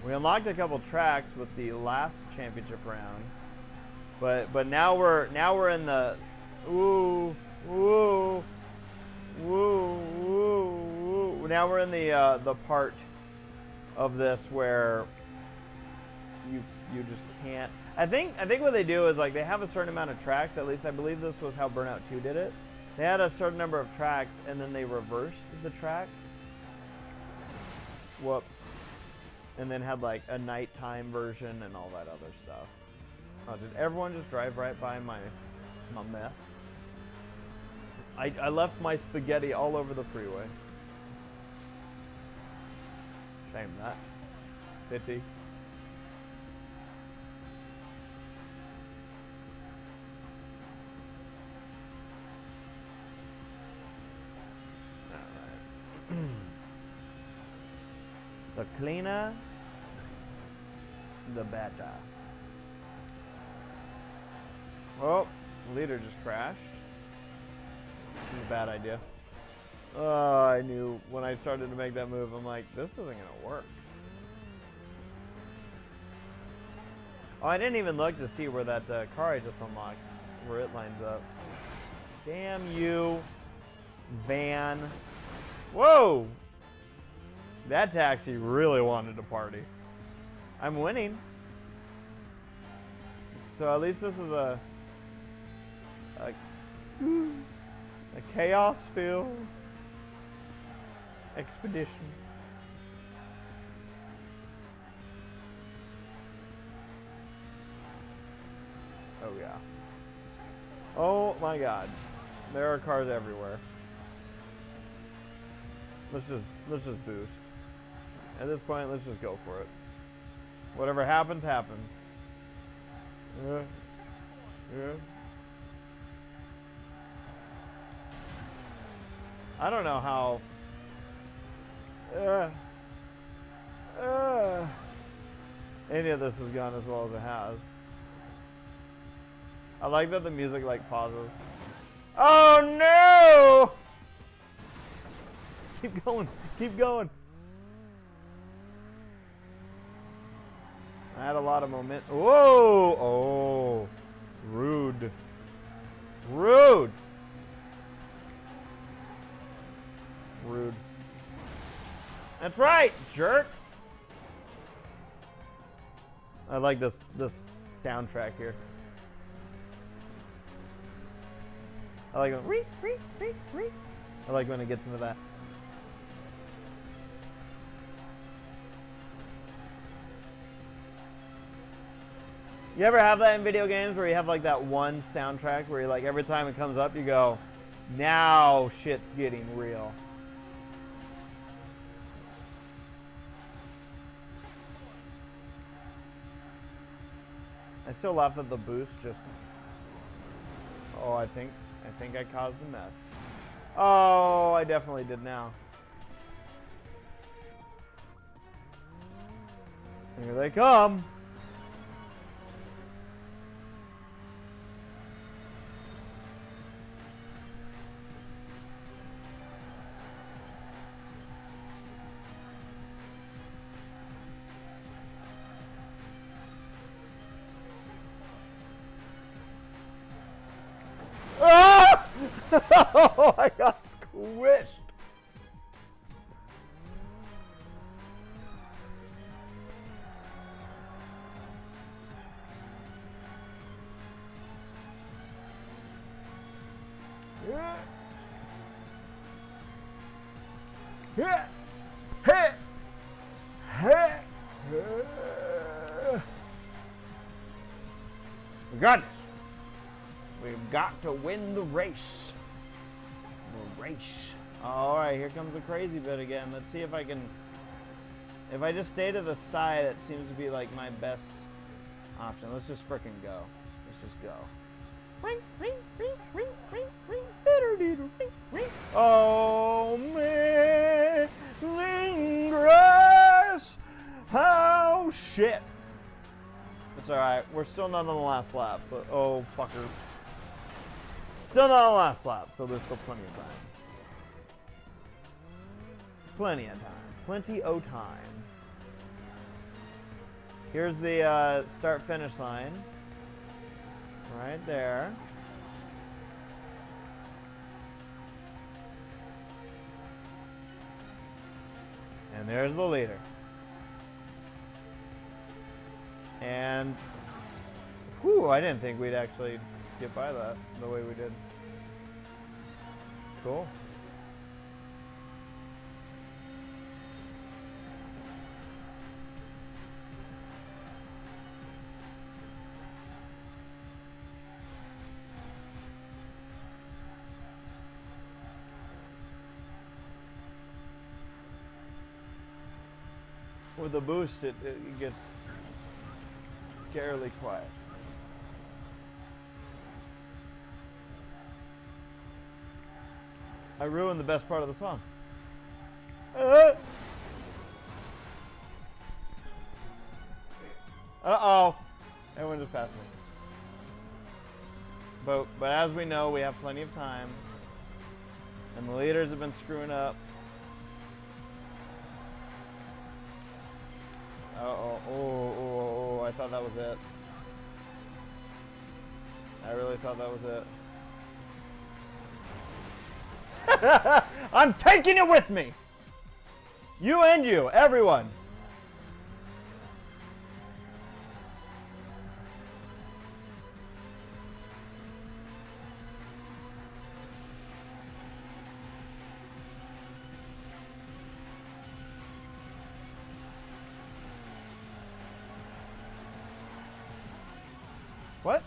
We unlocked a couple tracks with the last championship round, but now we're in the woo. Now we're in the part of this where you just can't. I think what they do is like they have a certain amount of tracks. At least I believe this was how Burnout 2 did it. They had a certain number of tracks and then they reversed the tracks. Whoops. And then had like a nighttime version and all that other stuff. Oh, did everyone just drive right by my mess? I left my spaghetti all over the freeway. Shame that. Pity. Alright. The cleaner, the better. Oh, the leader just crashed. This is a bad idea. Oh, I knew when I started to make that move, I'm like, this isn't gonna work. Oh, I didn't even look to see where that car I just unlocked, where it lines up. Damn you, van. Whoa! That taxi really wanted to party. I'm winning. So at least this is a chaos-filled expedition. Oh yeah. Oh my God. There are cars everywhere. Let's just boost. At this point, let's just go for it. Whatever happens, happens. Yeah. I don't know how. Any of this has gone as well as it has. I like that the music like pauses. Oh no! Keep going. Keep going. I had a lot of momentum. Whoa! Oh, rude. Rude. Rude. That's right, jerk. I like this soundtrack here. I like when I like when it gets into that. You ever have that in video games where you have like that one soundtrack where you like every time it comes up you go, now shit's getting real. I still laugh at the boost just. Oh, I think I caused a mess. Oh, I definitely did now. Here they come. Oh, I got squished. We got this. We've got to win the race. The race. All right, here comes the crazy bit again. Let's see if I can. If I just stay to the side, it seems to be like my best option. Let's just frickin' go. Let's just go. Ring, ring, ring, ring, ring, ring, ring, ring. Oh, amazing grace. How shit. It's alright. We're still not on the last lap. So, oh, fucker. Still not on the last lap, so there's still plenty of time. Plenty of time. Plenty o' time. Here's the start-finish line. Right there. And there's the leader. And, whew, I didn't think we'd actually get by that the way we did. Cool. With the boost, it gets scarily quiet. I ruined the best part of the song. Uh-oh. Everyone just passed me. But as we know, we have plenty of time. And the leaders have been screwing up. Oh, I thought that was it. I really thought that was it. I'm taking it with me! You and you, everyone! What?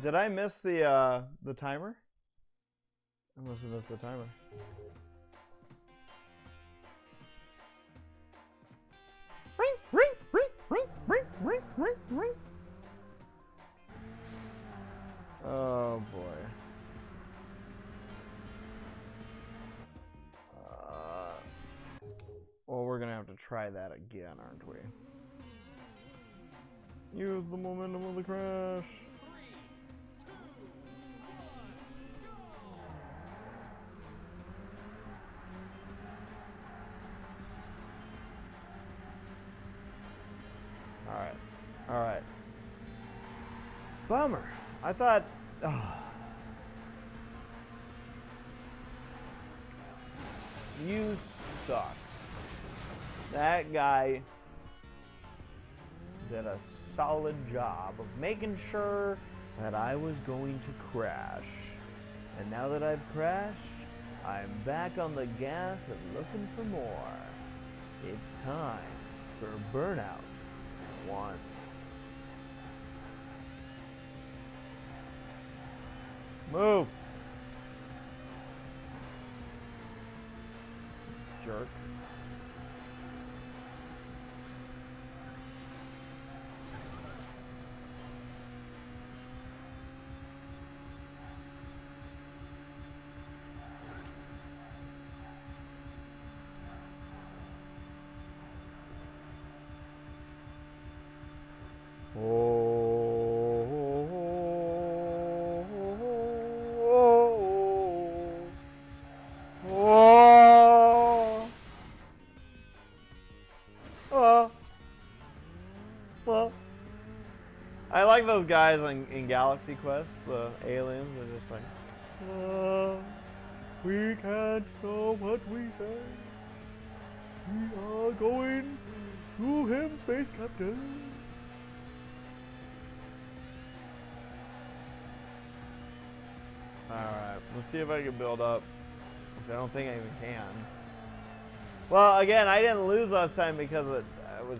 Did I miss the timer? I must have missed the timer. Ring, ring, ring, ring, ring, ring, ring, ring. Oh boy. Well, we're gonna have to try that again, aren't we? Use the momentum of the crash. Alright. Bummer. I thought... Oh. You suck. That guy did a solid job of making sure that I was going to crash. And now that I've crashed, I'm back on the gas and looking for more. It's time for Burnout 1. Move! Jerk. I like those guys in Galaxy Quest, the aliens. They're just like, we can't know what we say. We are going to him, Space Captain. Alright, let's see if I can build up, which I don't think I even can. Well, again, I didn't lose last time because I was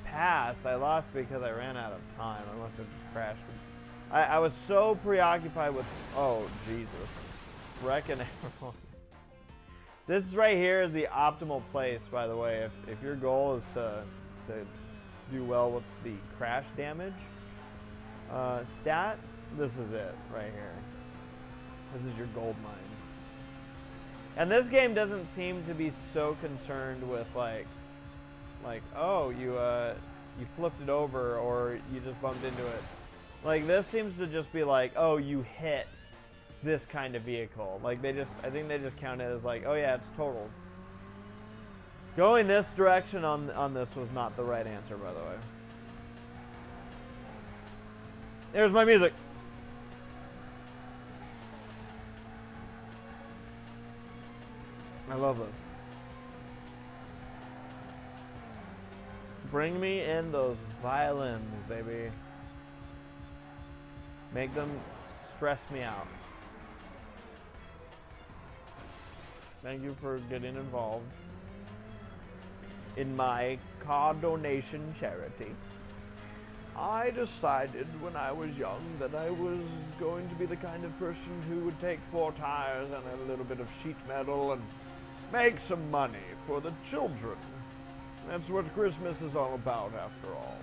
past. I lost because I ran out of time. I must have just crashed. I was so preoccupied with, oh, Jesus. Wrecking everyone. This right here is the optimal place, by the way. If your goal is to do well with the crash damage stat, this is it right here. This is your gold mine. And this game doesn't seem to be so concerned with, like, Like, oh, you flipped it over, or you just bumped into it. Like, this seems to just be like, oh, you hit this kind of vehicle. Like, I think they just count it as like, oh yeah, it's totaled. Going this direction on this was not the right answer, by the way. There's my music. I love this. Bring me in those violins, baby. Make them stress me out. Thank you for getting involved in my car donation charity. I decided when I was young that I was going to be the kind of person who would take 4 tires and a little bit of sheet metal and make some money for the children. That's what Christmas is all about, after all.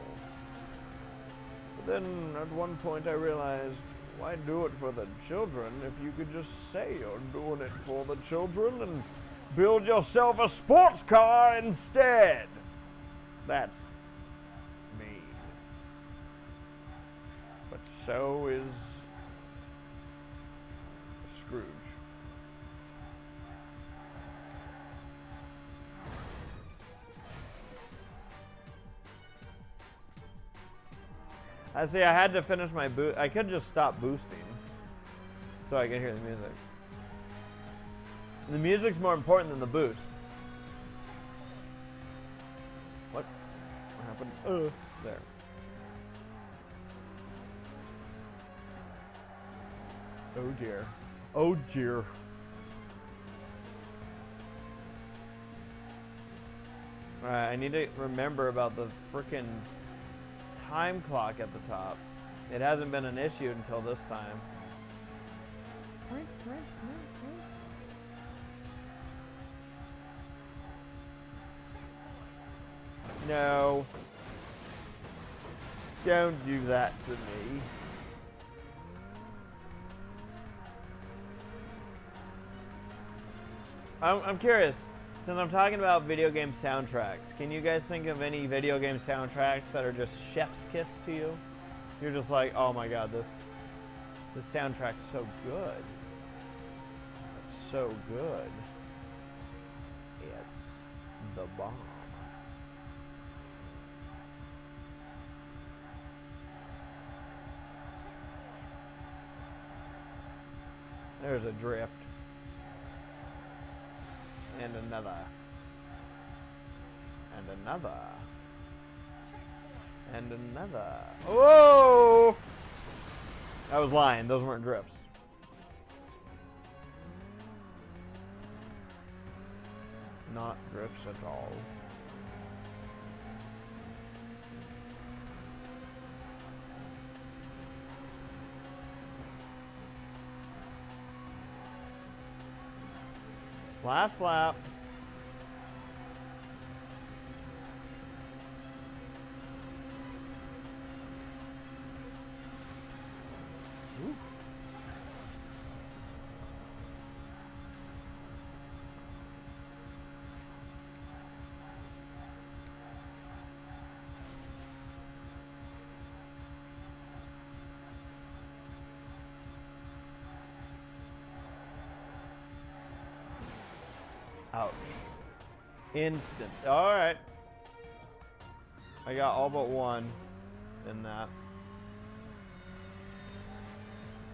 But then, at one point, I realized, why do it for the children if you could just say you're doing it for the children and build yourself a sports car instead? That's mean. But so is Scrooge. I see, I had to finish my boost. I could just stop boosting so I can hear the music. The music's more important than the boost. What happened? There. Oh dear. Oh dear. Alright, I need to remember about the frickin' time clock at the top. It hasn't been an issue until this time. No. Don't do that to me. I'm curious, since I'm talking about video game soundtracks, can you guys think of any video game soundtracks that are just chef's kiss to you? You're just like, oh my god, this soundtrack's so good. It's so good. It's the bomb. There's a drift. And another. And another. And another. Whoa! I was lying. Those weren't drifts. Not drifts at all. Last lap. Ooh. Ouch. Instant. Alright. I got all but one in that.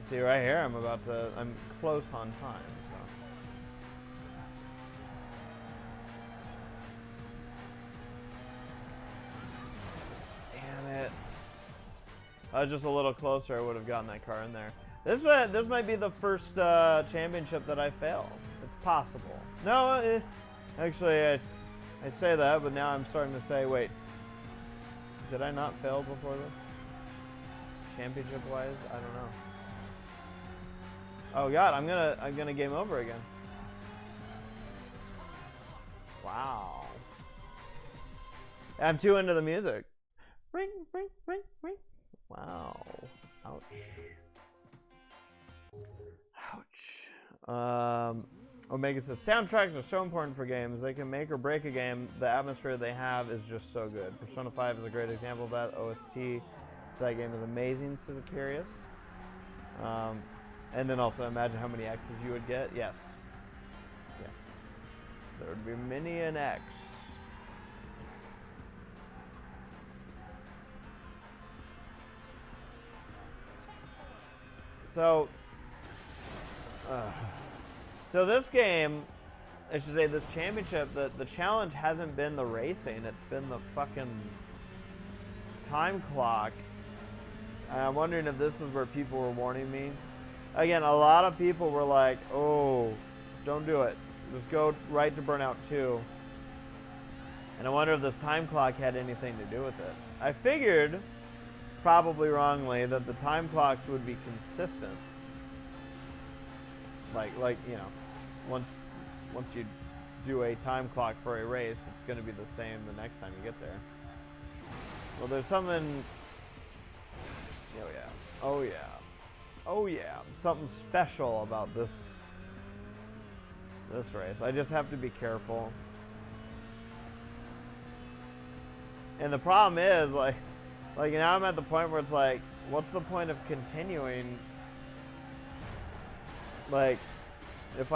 See right here, I'm close on time, so. Damn it. I was just a little closer, I would have gotten that car in there. This might be the first championship that I fail. It's possible. No, actually, I say that, but now I'm starting to say, wait, did I not fail before this? Championship-wise, I don't know. Oh God, I'm gonna game over again. Wow. I'm too into the music. Ring, ring, ring, ring. Wow. Ouch. Ouch. Omega says, soundtracks are so important for games. They can make or break a game. The atmosphere they have is just so good. Persona 5 is a great example of that. OST, that game is amazing, says Imperius. And then also imagine how many X's you would get. Yes. Yes. There would be many an X. So this game, I should say this championship, the challenge hasn't been the racing, it's been the fucking time clock. And I'm wondering if this is where people were warning me. Again, a lot of people were like, oh, don't do it. Just go right to Burnout 2. And I wonder if this time clock had anything to do with it. I figured, probably wrongly, that the time clocks would be consistent. Like you know, once you do a time clock for a race, it's going to be the same the next time you get there. Well, there's something. Oh yeah. Oh yeah. Oh yeah. Something special about this race. I just have to be careful. And the problem is like now I'm at the point where it's like, what's the point of continuing? Like, if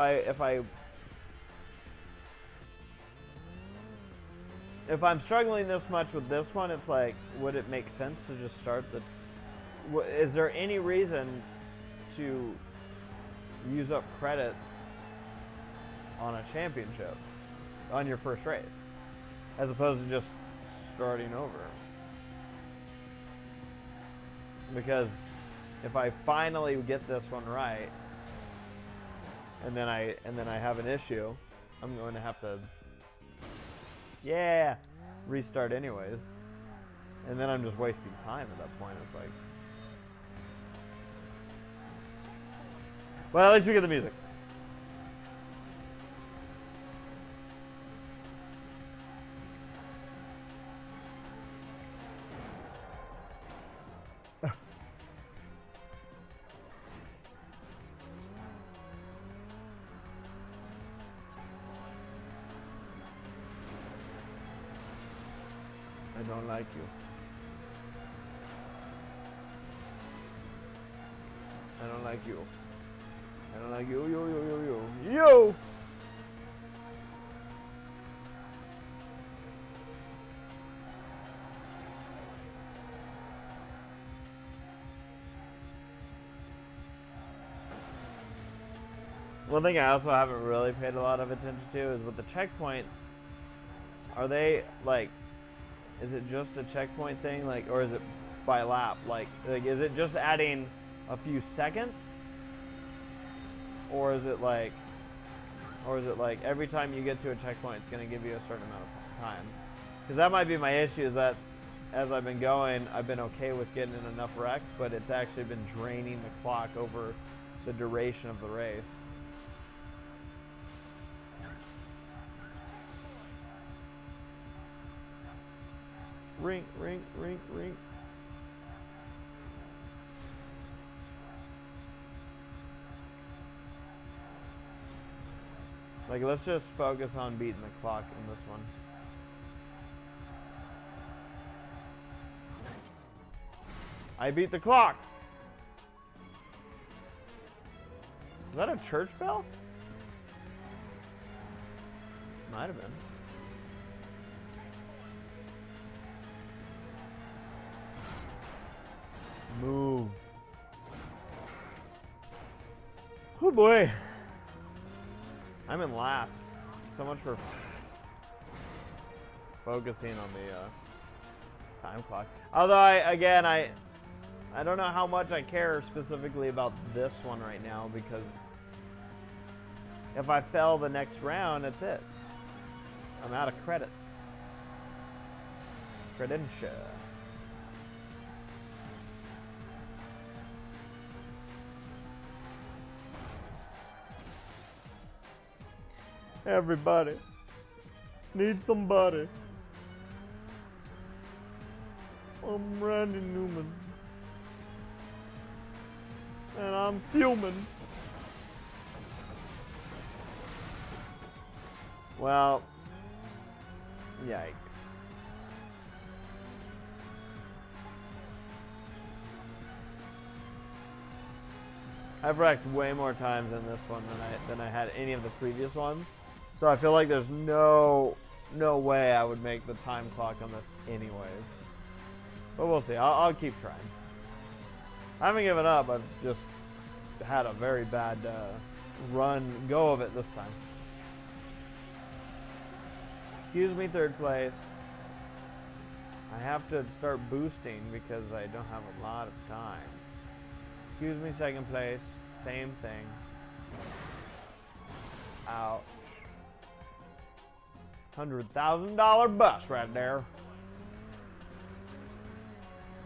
I'm struggling this much with this one, it's like, would it make sense to just start the? Is there any reason to use up credits on a championship on your first race, as opposed to just starting over? Because if I finally get this one right, and then I have an issue, I'm going to have to restart anyways. And then I'm just wasting time at that point. It's like, well, at least we get the music. I don't like you. I don't like you. I don't like you. Yo! One thing I also haven't really paid a lot of attention to is with the checkpoints. Are they like? Is it just a checkpoint thing, like, or is it by lap? Like, is it just adding a few seconds, or is it like every time you get to a checkpoint, it's gonna give you a certain amount of time? Because that might be my issue. Is that as I've been going, I've been okay with getting in enough wrecks, but it's actually been draining the clock over the duration of the race. Ring, ring, ring, ring. Like, let's just focus on beating the clock in this one. I beat the clock. Is that a church bell? Might have been. Move. Oh boy. I'm in last. So much for focusing on the time clock. Although I don't know how much I care specifically about this one right now, because if I fail the next round, that's it. I'm out of credits. Credential. Everybody needs somebody. I'm Randy Newman, and I'm fuming. Well, yikes. I've wrecked way more times in this one than I had any of the previous ones. So I feel like there's no way I would make the time clock on this anyways. But we'll see. I'll keep trying. I haven't given up. I've just had a very bad go of it this time. Excuse me, third place. I have to start boosting because I don't have a lot of time. Excuse me, second place. Same thing. Ouch. $100,000 bus right there.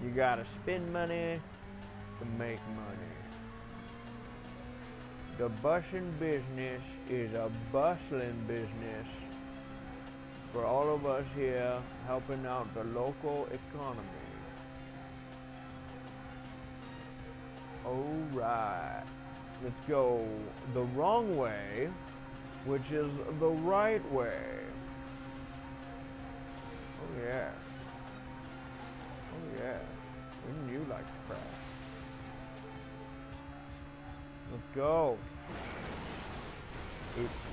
You gotta spend money to make money. The busing business is a bustling business for all of us here helping out the local economy. Alright, let's go the wrong way, which is the right way. Oh yes. Oh yes. Wouldn't you like to crash? Let's go. Oops.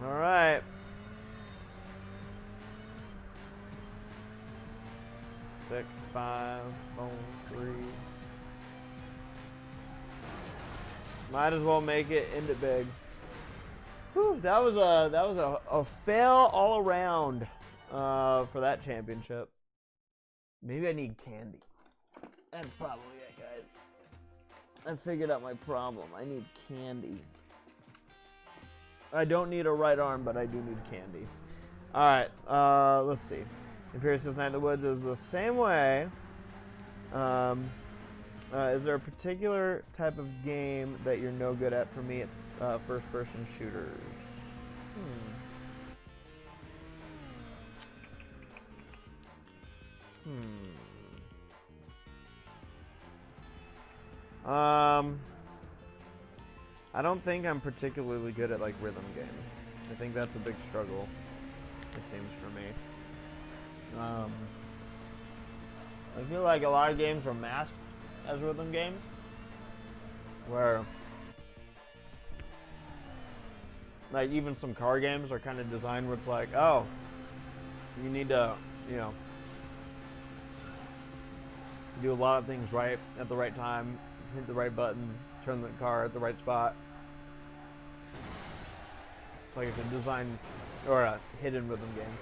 Alright. 6, 5, 4, 3. Might as well make it, end it big. Whew, that was a fail all around for that championship. Maybe I need candy. That's probably it, guys. I figured out my problem. I need candy. I don't need a right arm, but I do need candy. Alright, let's see. Imperius' Night in the Woods is the same way. Is there a particular type of game that you're no good at? For me, it's first-person shooters. I don't think I'm particularly good at like rhythm games. I think that's a big struggle, it seems, for me. I feel like a lot of games are masked as rhythm games, where like even some car games are kind of designed where it's like, oh, you need to, you know, do a lot of things right at the right time, hit the right button, turn the car at the right spot. It's like it's a design or a hidden rhythm game.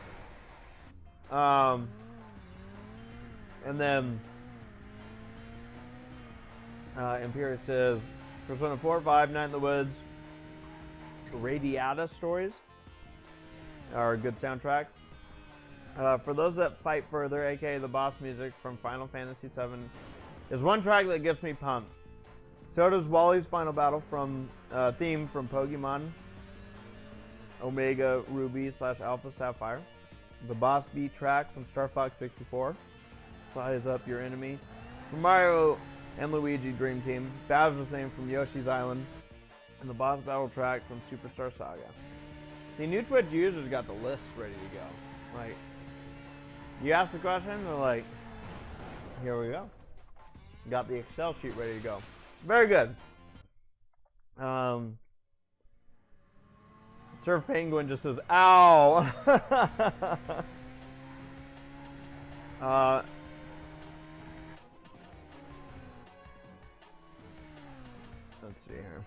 And then Imperius says Persona 4, 5, Night in the Woods, Radiata stories are good soundtracks. For those that fight further, aka the boss music from Final Fantasy VII, is one track that gets me pumped. So does Wally's final battle from theme from Pokemon Omega Ruby / Alpha Sapphire. The boss beat track from Star Fox 64. Size up your enemy. From Mario and Luigi Dream Team. Bowser's theme from Yoshi's Island. And the boss battle track from Superstar Saga. See, new Twitch users got the list ready to go. Like, you ask the question, they're like, here we go. Got the Excel sheet ready to go. Very good. Surf Penguin just says, ow! Let's see here.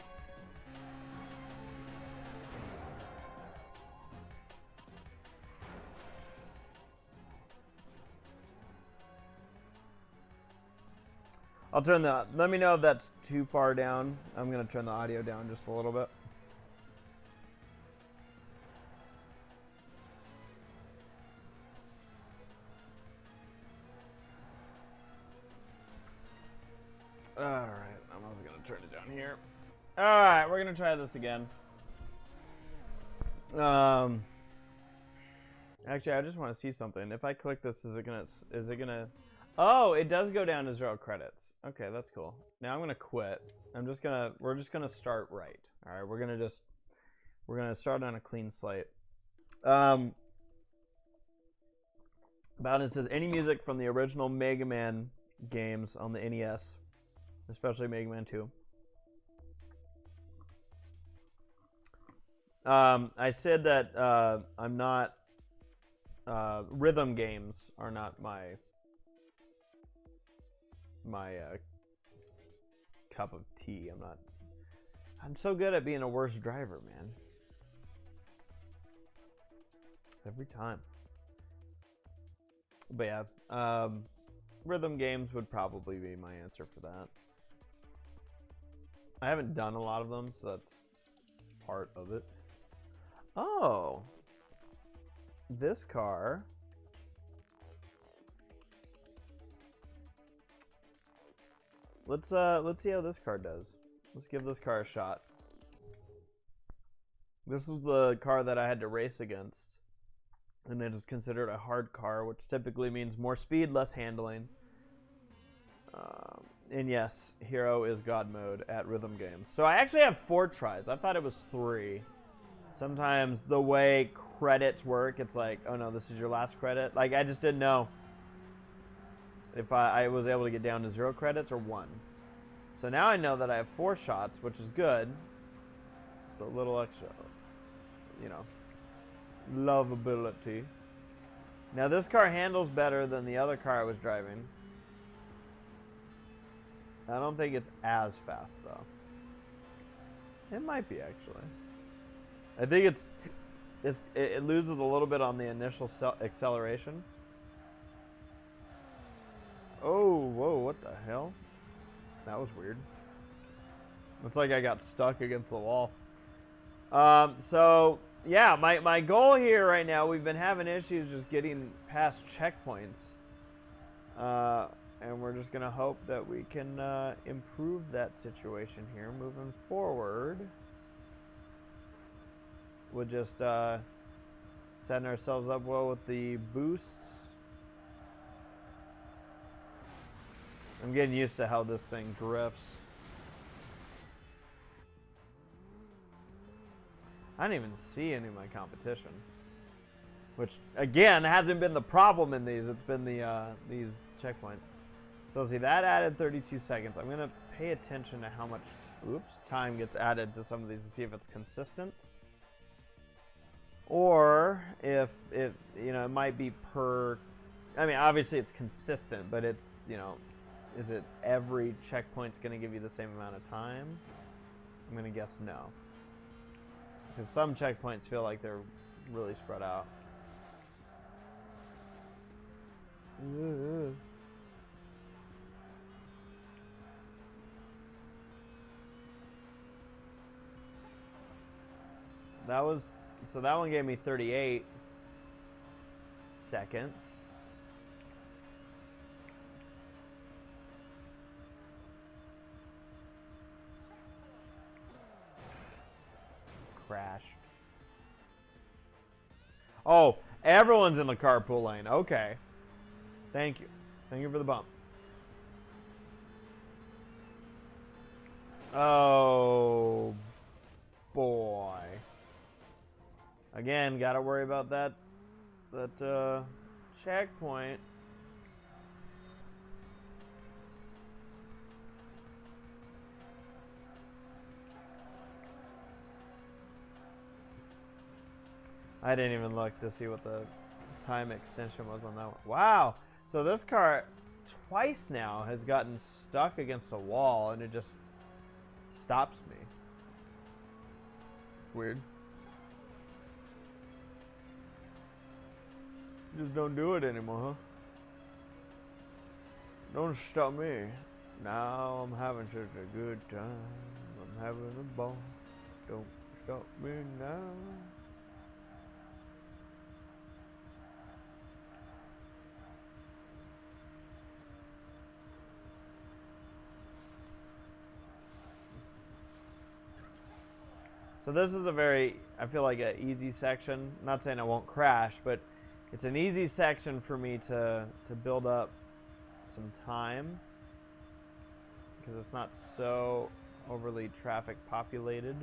I'll turn the, let me know if that's too far down. I'm going to turn the audio down just a little bit. Alright, I'm also going to turn it down here. Alright, we're going to try this again. Actually, I just want to see something. If I click this, is it gonna, Oh, it does go down to 0 credits. Okay, that's cool. Now I'm gonna quit. We're just gonna start right. All right, we're gonna start on a clean slate. About it says any music from the original Mega Man games on the NES, especially Mega Man 2. I said that I'm not. Rhythm games are not my cup of tea. I'm so good at being a worse driver, man. Every time. But yeah, rhythm games would probably be my answer for that. I haven't done a lot of them, so that's part of it. Oh, this car. Let's see how this car does. Let's give this car a shot. This is the car that I had to race against, and it is considered a hard car, which typically means more speed, less handling. And yes, Hero is God mode at rhythm games. So I actually have 4 tries. I thought it was 3. Sometimes the way credits work, it's like, oh no, this is your last credit. Like, I just didn't know if I was able to get down to 0 credits or 1. So now I know that I have 4 shots, which is good. It's a little extra, you know, lovability. Now this car handles better than the other car I was driving. I don't think it's as fast though. It might be actually. I think it loses a little bit on the initial acceleration. Oh, whoa, what the hell? That was weird. Looks like I got stuck against the wall. So, yeah, my goal here right now, we've been having issues just getting past checkpoints. And we're just going to hope that we can improve that situation here moving forward. We'll just setting ourselves up well with the boosts. I'm getting used to how this thing drifts. I didn't even see any of my competition, which again hasn't been the problem in these. It's been the these checkpoints. So let's see, that added 32 seconds. I'm gonna pay attention to how much time gets added to some of these to see if it's consistent, or if it it might be per. I mean, obviously it's consistent, but it's is it every checkpoint's gonna give you the same amount of time? I'm gonna guess no. Because some checkpoints feel like they're really spread out. That one gave me 38 seconds. Crash. Oh, everyone's in the carpool lane. Okay. Thank you. Thank you for the bump. Oh, boy. Again, gotta worry about that checkpoint. I didn't even look to see what the time extension was on that one. Wow. So this car twice now has gotten stuck against a wall and it just stops me. It's weird. Just don't do it anymore, huh? Don't stop me. Now I'm having such a good time. I'm having a ball. Don't stop me now. So this is I feel like an easy section. I'm not saying I won't crash, but it's an easy section for me to build up some time because it's not so overly traffic populated.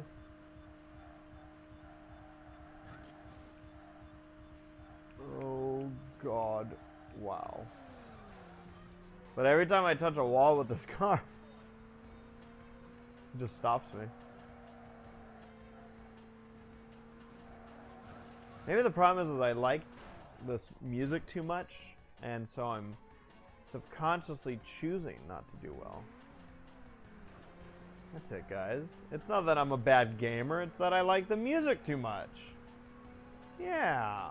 Oh God, wow. But every time I touch a wall with this car, it just stops me. Maybe the problem is I like this music too much, and so I'm subconsciously choosing not to do well. That's it, guys. It's not that I'm a bad gamer, it's that I like the music too much. Yeah.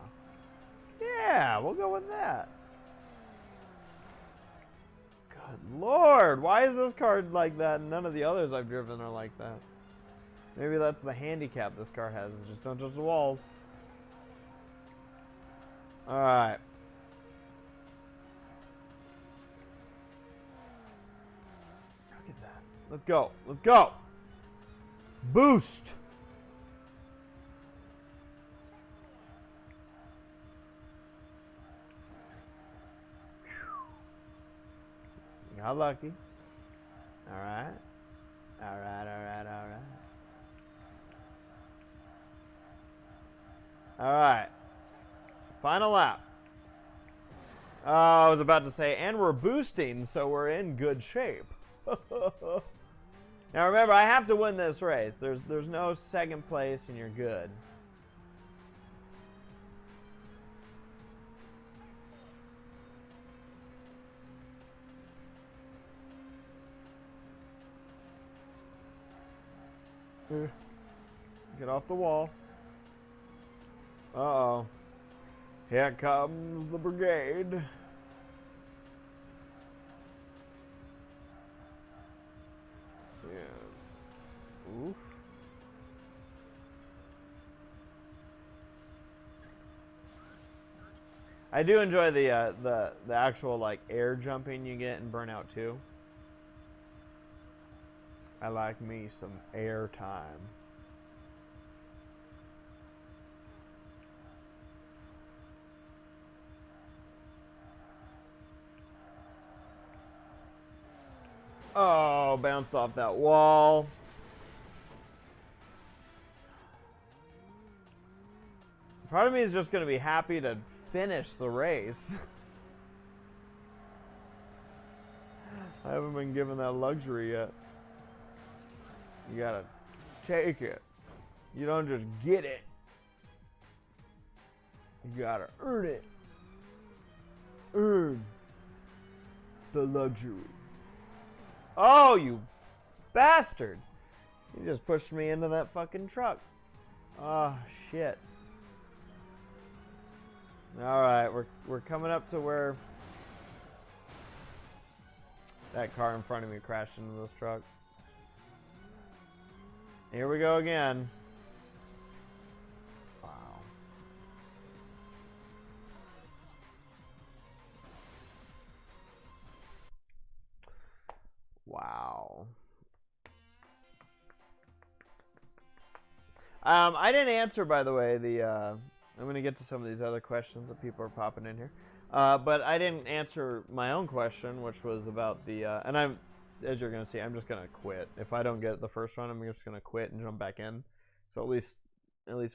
Yeah, we'll go with that. Good Lord, why is this car like that and none of the others I've driven are like that? Maybe that's the handicap this car has, is just don't touch the walls. Alright. Look at that. Let's go. Let's go. Boost. Got lucky. Alright. Alright. Alright. Final lap. Oh, I was about to say, and we're boosting, so we're in good shape. Now remember, I have to win this race. There's no second place and you're good. Get off the wall. Uh-oh. Here comes the brigade. Yeah. Oof. I do enjoy the actual like air jumping you get in Burnout 2. I like me some air time. Oh, bounced off that wall. Part of me is just going to be happy to finish the race. I haven't been given that luxury yet. You gotta take it. You don't just get it. You gotta earn it. Earn the luxury. Oh, you bastard. You just pushed me into that fucking truck. Oh, shit. Alright, we're coming up to where that car in front of me crashed into this truck. Here we go again. Wow. Wow. I didn't answer, by the way, I'm going to get to some of these other questions that people are popping in here. But I didn't answer my own question, which was about the, and as you're going to see, I'm just going to quit. If I don't get the first one, I'm just going to quit and jump back in. So at least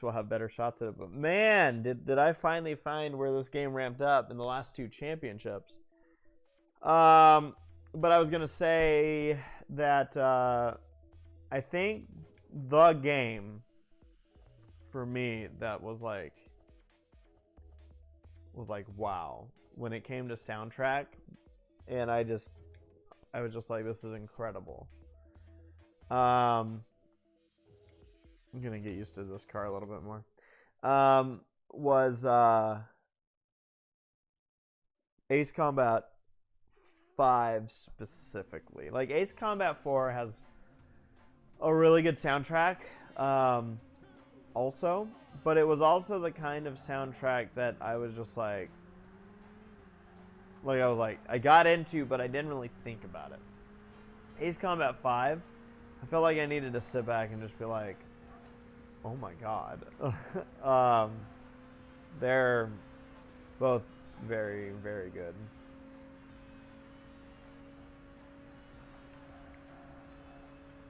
we'll have better shots at it. But man, did I finally find where this game ramped up in the last two championships. But I was going to say that I think the game for me that was like wow when it came to soundtrack, and I was just like, this is incredible. I'm gonna get used to this car a little bit more. Was Ace Combat 5 specifically. Like Ace Combat 4 has a really good soundtrack also, but it was also the kind of soundtrack that I was just like I got into, but I didn't really think about it. Ace Combat 5, I felt like I needed to sit back and just be like, oh my god. They're both very, very good.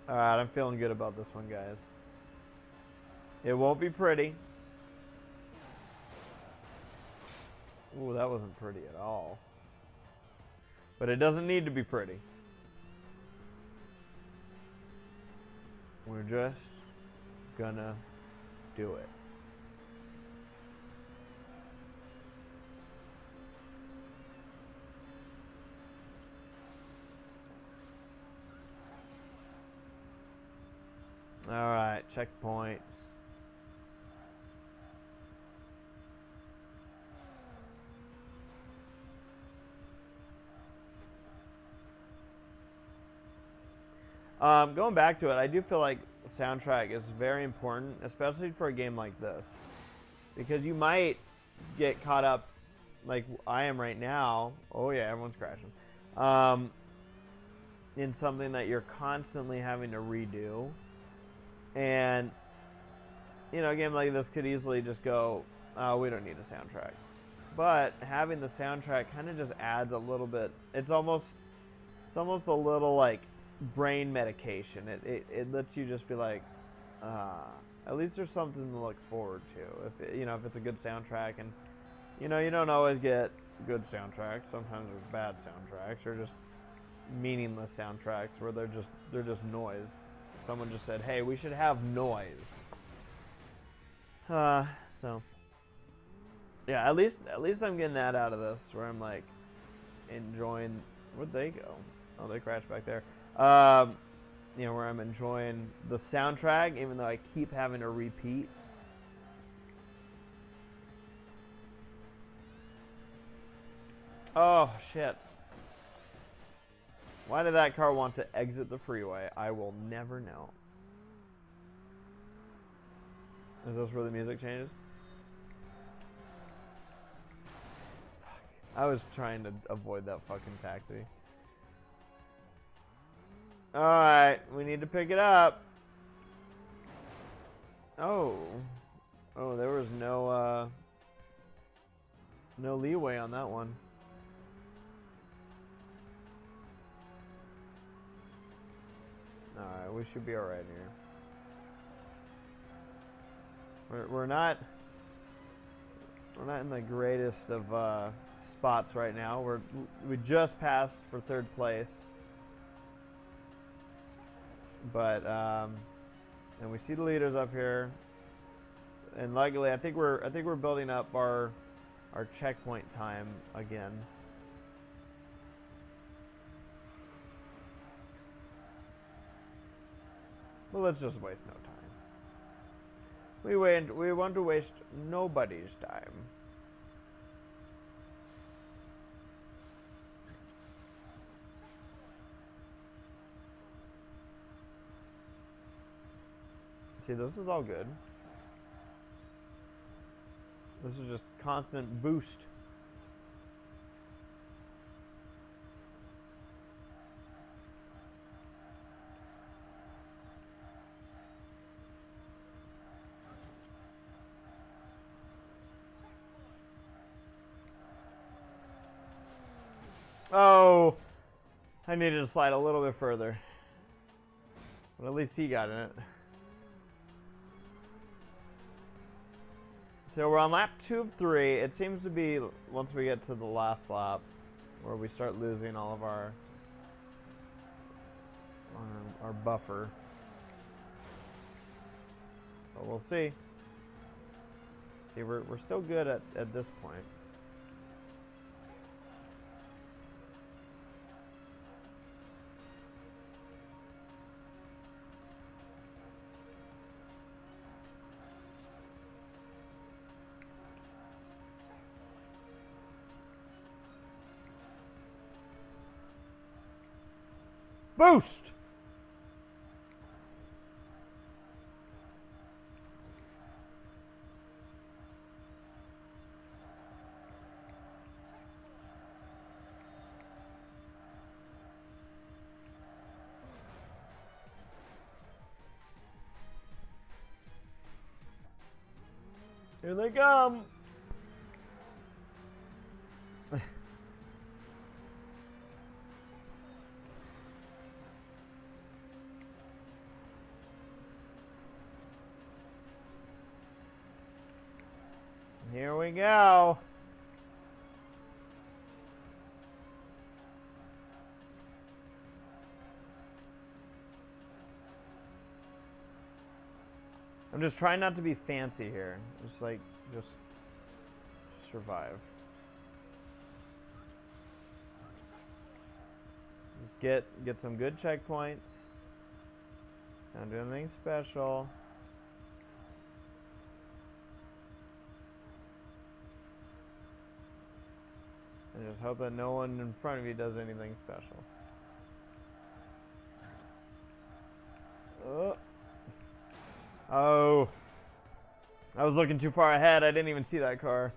Alright, I'm feeling good about this one, guys. It won't be pretty. Ooh, that wasn't pretty at all. But it doesn't need to be pretty. We're just gonna do it. Alright, checkpoints. Going back to it, I do feel like the soundtrack is very important, especially for a game like this. Because you might get caught up, like I am right now. Oh yeah, everyone's crashing. In something that you're constantly having to redo. And, you know, a game like this could easily just go, oh, we don't need a soundtrack. But having the soundtrack kind of just adds a little bit. It's almost a little like brain medication. It lets you just be like, at least there's something to look forward to. If it's a good soundtrack, and you don't always get good soundtracks. Sometimes there's bad soundtracks or just meaningless soundtracks where they're just noise. Someone just said, "Hey, we should have noise." So yeah, at least I'm getting that out of this, where I'm like enjoying. Where'd they go? Oh, they crashed back there. Where I'm enjoying the soundtrack, even though I keep having to repeat. Oh shit. Why did that car want to exit the freeway? I will never know. Is this where the music changes? Fuck. I was trying to avoid that fucking taxi. Alright, we need to pick it up. Oh, there was no leeway on that one. Alright, we should be alright here. We're not in the greatest of spots right now. We just passed for third place. But and we see the leaders up here, and luckily I think we're building up our checkpoint time again. Well, let's just waste no time. We want to waste nobody's time. See, this is all good. This is just constant boost. Oh, I needed to slide a little bit further. But at least he got in it. So we're on lap 2 of 3. It seems to be once we get to the last lap where we start losing all of our buffer. But we'll see. See, we're still good at this point. Boost! Here they come! Here we go. I'm just trying not to be fancy here. Just like, just survive. Just get some good checkpoints. Don't do anything special. And just hope that no one in front of you does anything special. Oh. I was looking too far ahead. I didn't even see that car.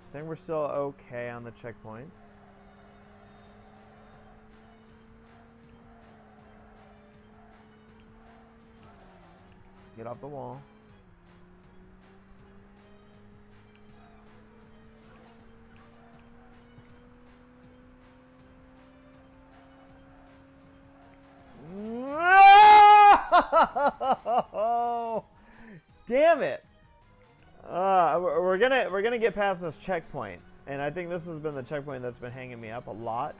I think we're still okay on the checkpoints. Get off the wall. Damn it! We're gonna get past this checkpoint, and I think this has been the checkpoint that's been hanging me up a lot.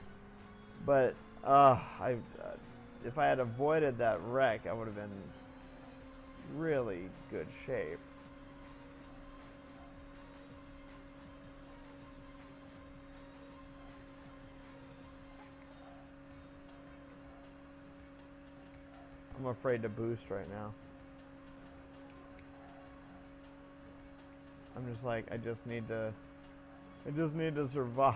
But if I had avoided that wreck, I would have been really good shape. I'm afraid to boost right now. I'm just like, I just need to survive.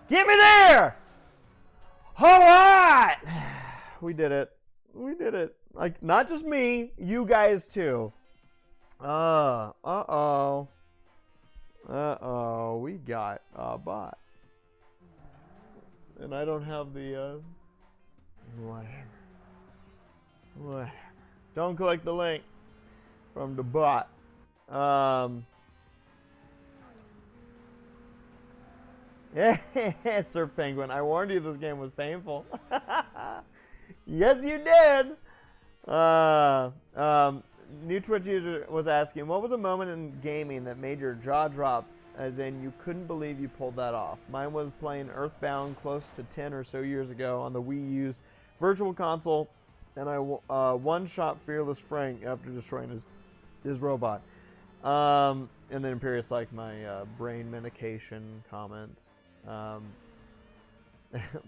Get me there! Alright! We did it. We did it. Like, not just me, you guys too. Uh-oh. We got a bot. And I don't have the, whatever. Don't click the link from the bot. Yeah, Surf Penguin. I warned you this game was painful. Yes, you did. New Twitch user was asking, what was a moment in gaming that made your jaw drop, as in you couldn't believe you pulled that off? Mine was playing Earthbound close to 10 or so years ago on the Wii U's Virtual Console, and I one-shot Fearless Frank after destroying his robot. And then Imperious liked my brain medication comments.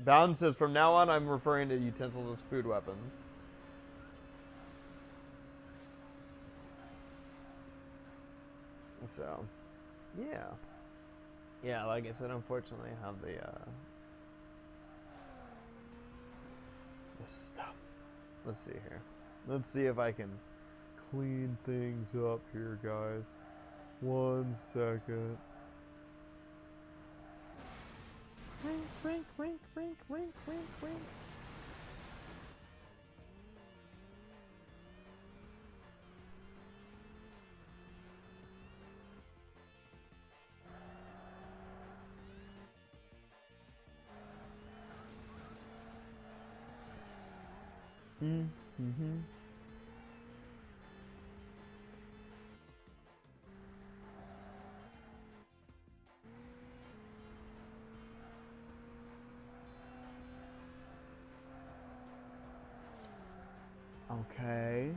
Bowden says, from now on, I'm referring to utensils as food weapons. So, yeah. Yeah, like I said, unfortunately, I have the stuff. Let's see here. Let's see if I can clean things up here, guys. 1 second. Wink, wink, wink, wink, wink, wink, wink. Mm-hmm. Okay.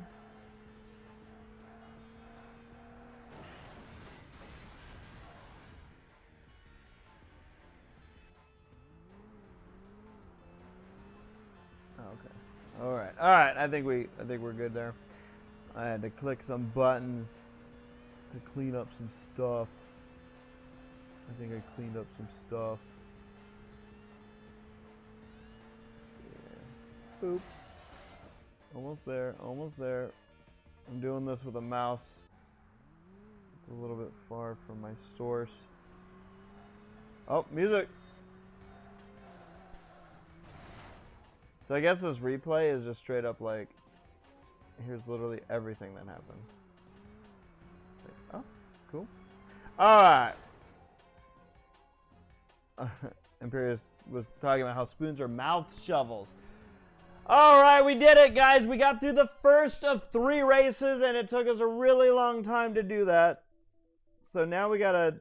Okay. All right. All right. I think we're good there. I had to click some buttons to clean up some stuff. I think I cleaned up some stuff. Boop. Almost there, almost there. I'm doing this with a mouse. It's a little bit far from my source. Oh, music! So I guess this replay is just straight up like, here's literally everything that happened. Oh, cool. Alright. Imperius was talking about how spoons are mouth shovels. All right, we did it, guys. We got through the first of 3 races, and it took us a really long time to do that. So now we gotta...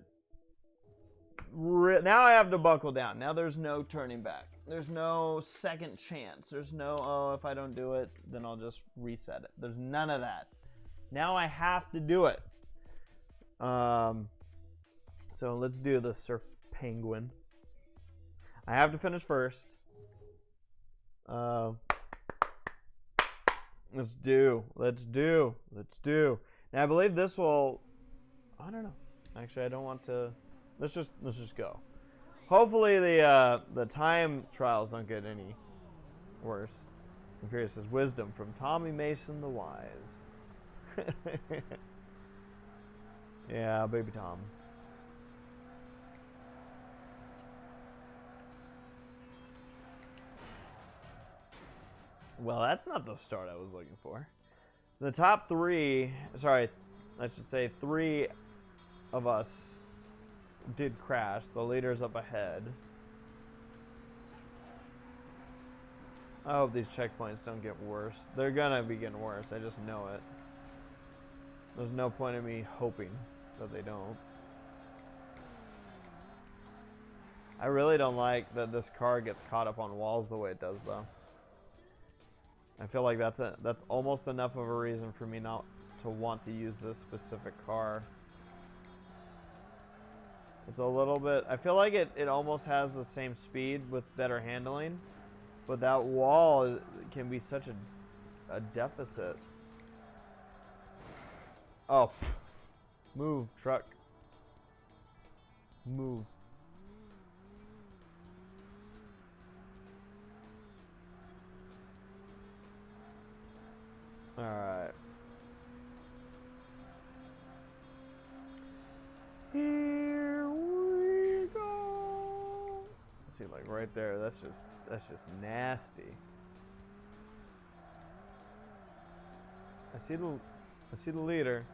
now I have to buckle down. Now there's no turning back. There's no second chance. There's no, oh, if I don't do it, then I'll just reset it. There's none of that. Now I have to do it. So let's do the Surf Penguin. I have to finish first. Let's do. Now I believe this will. I don't know. Actually, I don't want to. Let's just go. Hopefully the time trials don't get any worse. Imperius says wisdom from Tommy Mason the Wise. Yeah, baby Tom. Well, that's not the start I was looking for. The top 3, sorry, I should say 3 of us did crash. The leader's up ahead. I hope these checkpoints don't get worse. They're gonna be getting worse. I just know it. There's no point in me hoping that they don't. I really don't like that this car gets caught up on walls the way it does, though. I feel like that's almost enough of a reason for me not to want to use this specific car. It's a little bit... I feel like it almost has the same speed with better handling, but that wall can be such a deficit. Oh, move, truck. Move. All right. Here we go. See, like right there, that's just nasty. I see the leader.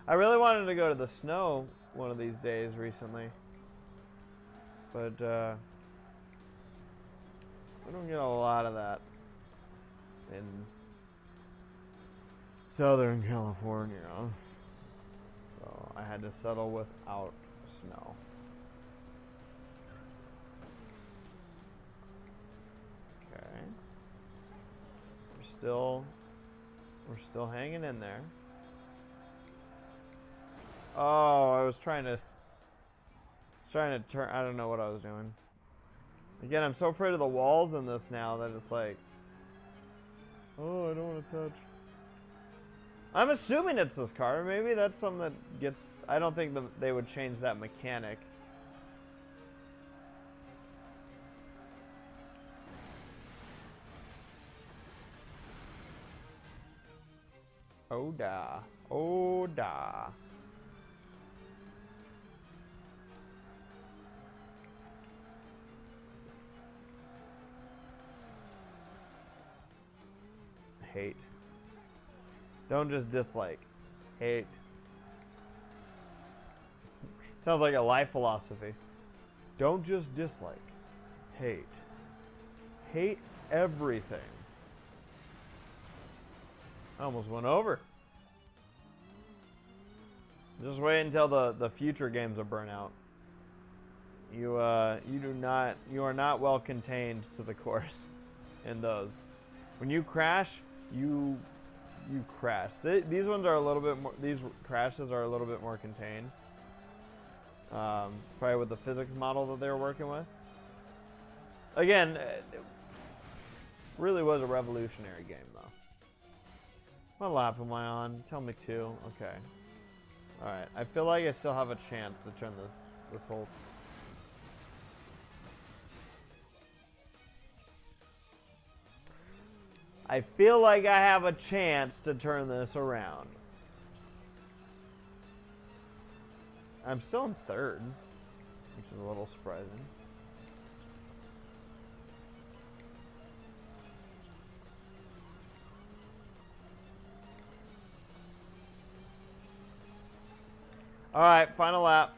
I really wanted to go to the snow one of these days recently, but we don't get a lot of that in Southern California, so I had to settle without snow. Okay, we're still hanging in there. Oh, I was trying to turn. I don't know what I was doing. Again, I'm so afraid of the walls in this now that it's like, oh, I don't want to touch. I'm assuming it's this car. Maybe that's something that gets... I don't think they would change that mechanic. Oh da. Oh da. Hate. Don't just dislike. Hate. Sounds like a life philosophy. Don't just dislike. Hate. Hate everything. I almost went over. Just wait until the future games of Burnout. You are not well contained to the course in those. When you crash, you crash. These ones are a little bit more. These crashes are a little bit more contained. Probably with the physics model that they were working with. Again, it really was a revolutionary game, though. What lap am I on? Tell me 2. Okay. All right. I feel like I still have a chance to turn this whole. I feel like I have a chance to turn this around. I'm still in 3rd, which is a little surprising. All right, final lap.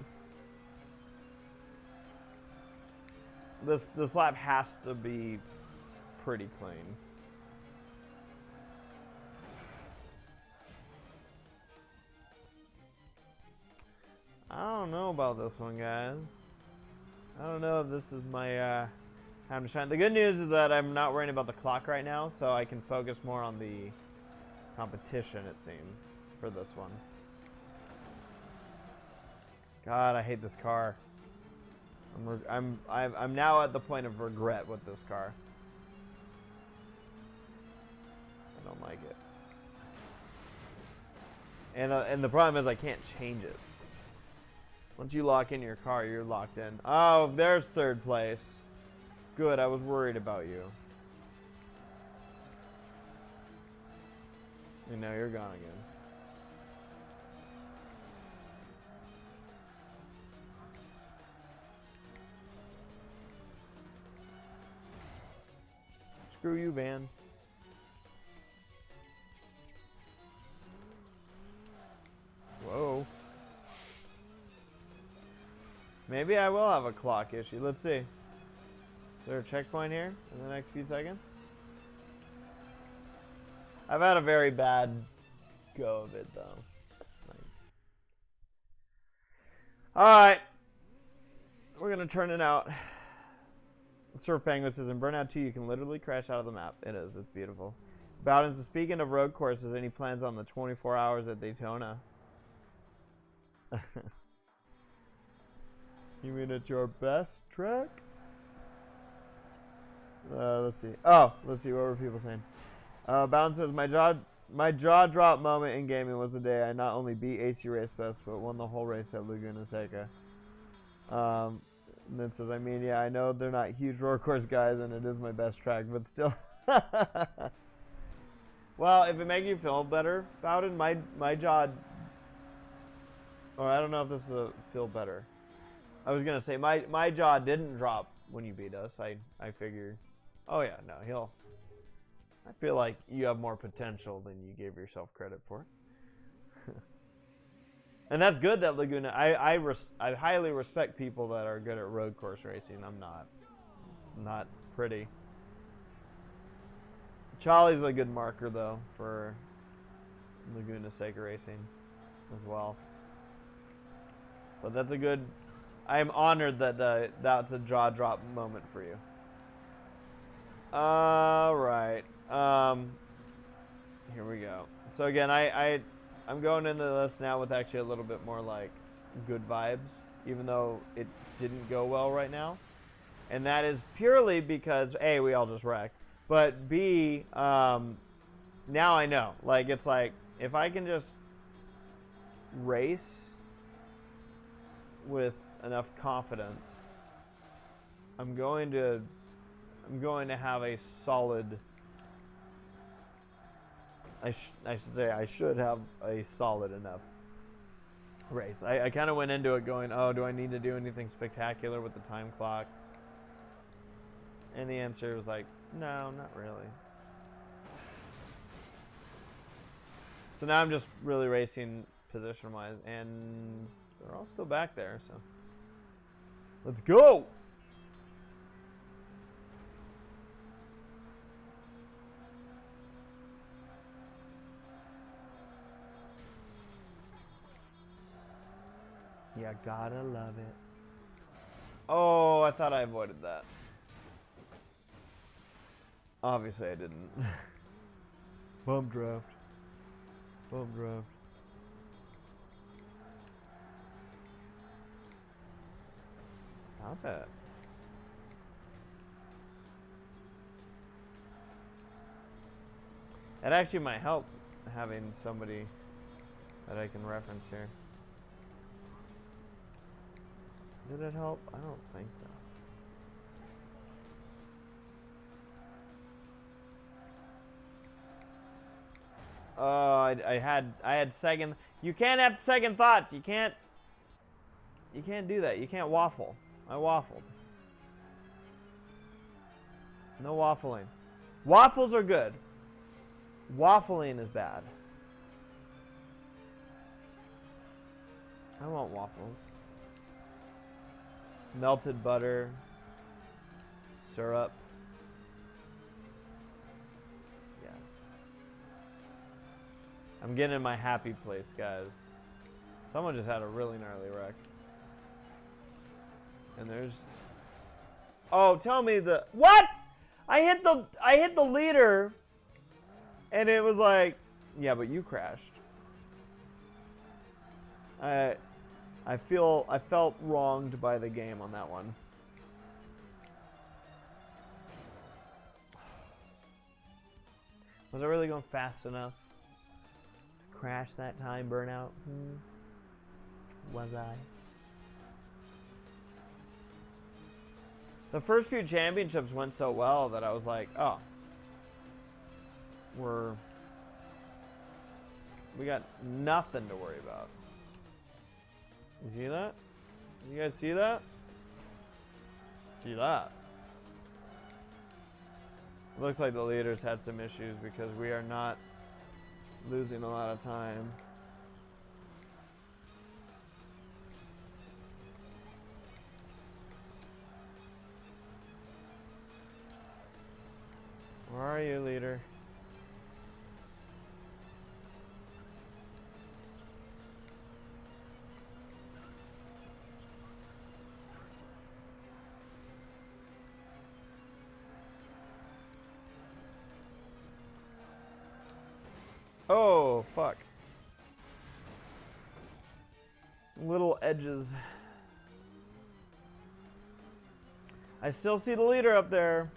this lap has to be pretty clean. I don't know about this one, guys. I don't know if this is my time to shine. The good news is that I'm not worrying about the clock right now, so I can focus more on the competition, it seems, for this one. God, I hate this car. I'm now at the point of regret with this car. I don't like it. And the problem is I can't change it. Once you lock in your car, you're locked in. Oh, there's third place. Good, I was worried about you. And now you're gone again. Screw you, Van. Whoa. Maybe I will have a clock issue. Let's see. Is there a checkpoint here in the next few seconds? I've had a very bad go of it, though. Alright. We're going to turn it out. Surf Penguin says, in Burnout 2, you can literally crash out of the map. It is. It's beautiful. Bowden says, speaking of road courses, any plans on the 24 hours at Daytona? You mean it's your best track? Let's see. Oh, let's see. What were people saying? Bowden says, my jaw drop moment in gaming was the day I not only beat AC Race Best, but won the whole race at Laguna Seca. And then says, I mean, yeah, I know they're not huge road course guys, and it is my best track, but still. Well, if it makes you feel better, Bowden, my jaw, or I don't know if this is a feel better. I was gonna say my jaw didn't drop when you beat us. I figure, oh yeah, no, I feel like you have more potential than you gave yourself credit for. And that's good that Laguna. I highly respect people that are good at road course racing. I'm not. It's not pretty. Charlie's a good marker though for Laguna Seca racing as well. But that's a good. I am honored that that's a jaw drop moment for you. All right. Here we go. So again, I'm going into this now with actually a little bit more like good vibes, even though it didn't go well right now. And that is purely because A, we all just wrecked, but B, now I know. Like, it's like, if I can just race with enough confidence, I'm going to have a solid, I should say I should have a solid enough race. I kind of went into it going, oh, do I need to do anything spectacular with the time clocks? And the answer was like, no, not really. So now I'm just really racing position-wise, and they're all still back there, so let's go! You gotta love it. Oh, I thought I avoided that. Obviously I didn't. Bump draft. Bump draft. Stop it. It actually might help having somebody that I can reference here. Did it help? I don't think so. Oh, I had second. You can't have second thoughts. You can't do that. You can't waffle. I waffled. No waffling. Waffles are good. Waffling is bad. I want waffles. Melted butter. syrup. Yes. I'm getting in my happy place, guys. Someone just had a really gnarly wreck. And there's... Oh, tell me the... What? I hit the leader, and it was like, yeah, but you crashed. I felt wronged by the game on that one. Was I really going fast enough to crash that time, Burnout? Was I? The first few championships went so well that I was like, oh, we got nothing to worry about. You see that? You guys see that? See that? It looks like the leaders had some issues because we are not losing a lot of time. Where are you, leader? Oh, fuck. Little edges. I still see the leader up there.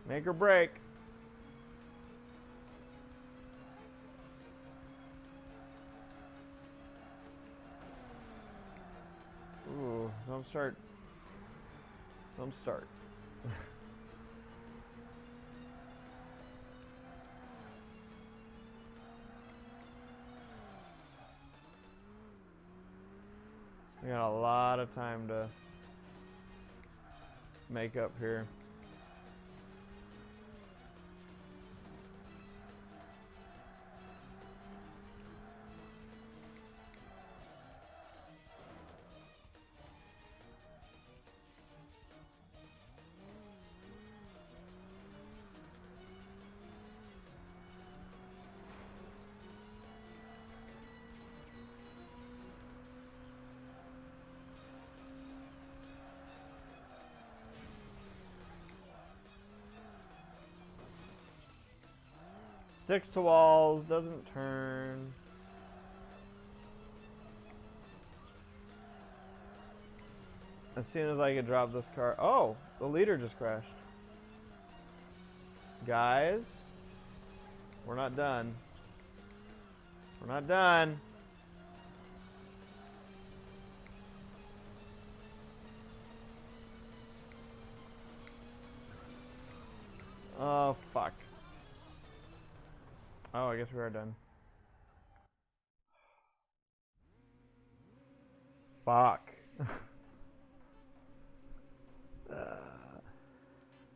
Make or break. Ooh, don't start. Don't start. We got a lot of time to make up here. Sticks to walls, doesn't turn. As soon as I could drop this car. Oh, the leader just crashed. Guys, we're not done. We're not done. Oh, fuck. Oh, I guess we are done. Fuck.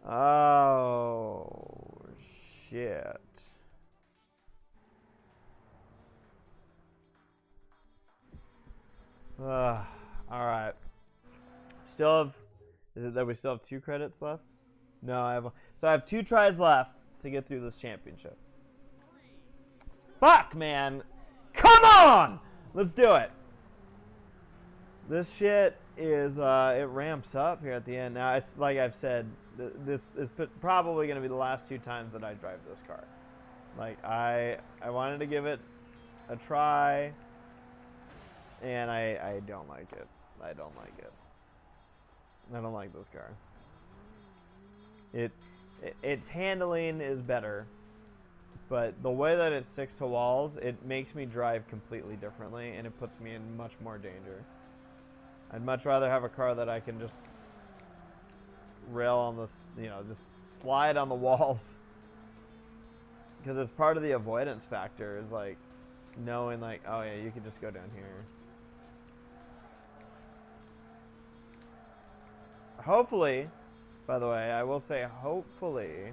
Oh, shit. All right. Still have... Is it that we still have 2 credits left? No, I have... So I have 2 tries left to get through this championship. Fuck, man. Come on! Let's do it. This shit is, it ramps up here at the end. Now, it's, like I've said, this is probably going to be the last 2 times that I drive this car. Like, I wanted to give it a try, and I don't like it. I don't like it. I don't like this car. Its handling is better. But the way that it sticks to walls, it makes me drive completely differently, and it puts me in much more danger. I'd much rather have a car that I can just rail on this, you know, just slide on the walls. Because it's part of the avoidance factor, is like knowing like, oh yeah, you can just go down here. Hopefully, by the way, I will say hopefully,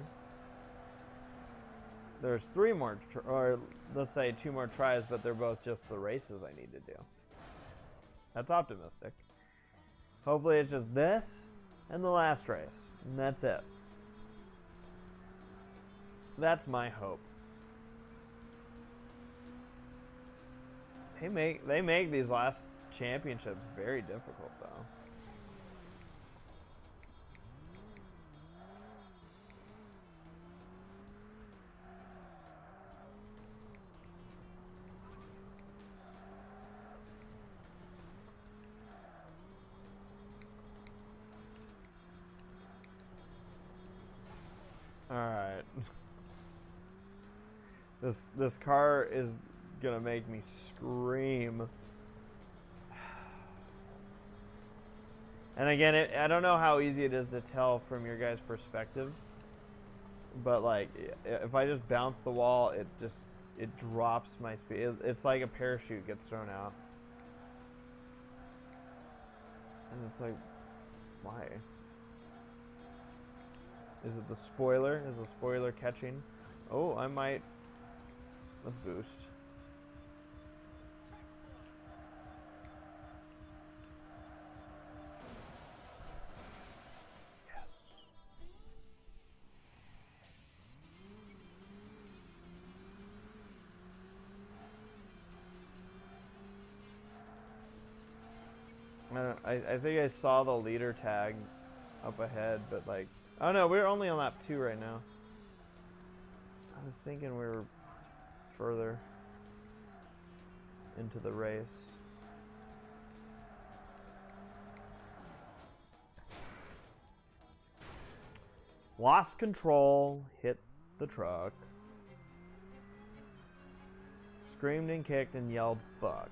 there's 3 more, or let's say 2 more tries, but they're both just the races I need to do. That's optimistic. Hopefully it's just this, And the last race. And that's it. That's my hope. They make these last championships very difficult, though. All right. This car is gonna make me scream. And again, I don't know how easy it is to tell from your guys' perspective, but like if I just bounce the wall, it drops my speed. It's like a parachute gets thrown out, and it's like, why? Is it the spoiler? Is the spoiler catching? Oh, I might. Let's boost. Yes. I think I saw the leader tag up ahead, but like, oh no, we're only on lap 2 right now. I was thinking we were further into the race. Lost control, hit the truck. Screamed and kicked and yelled, fuck.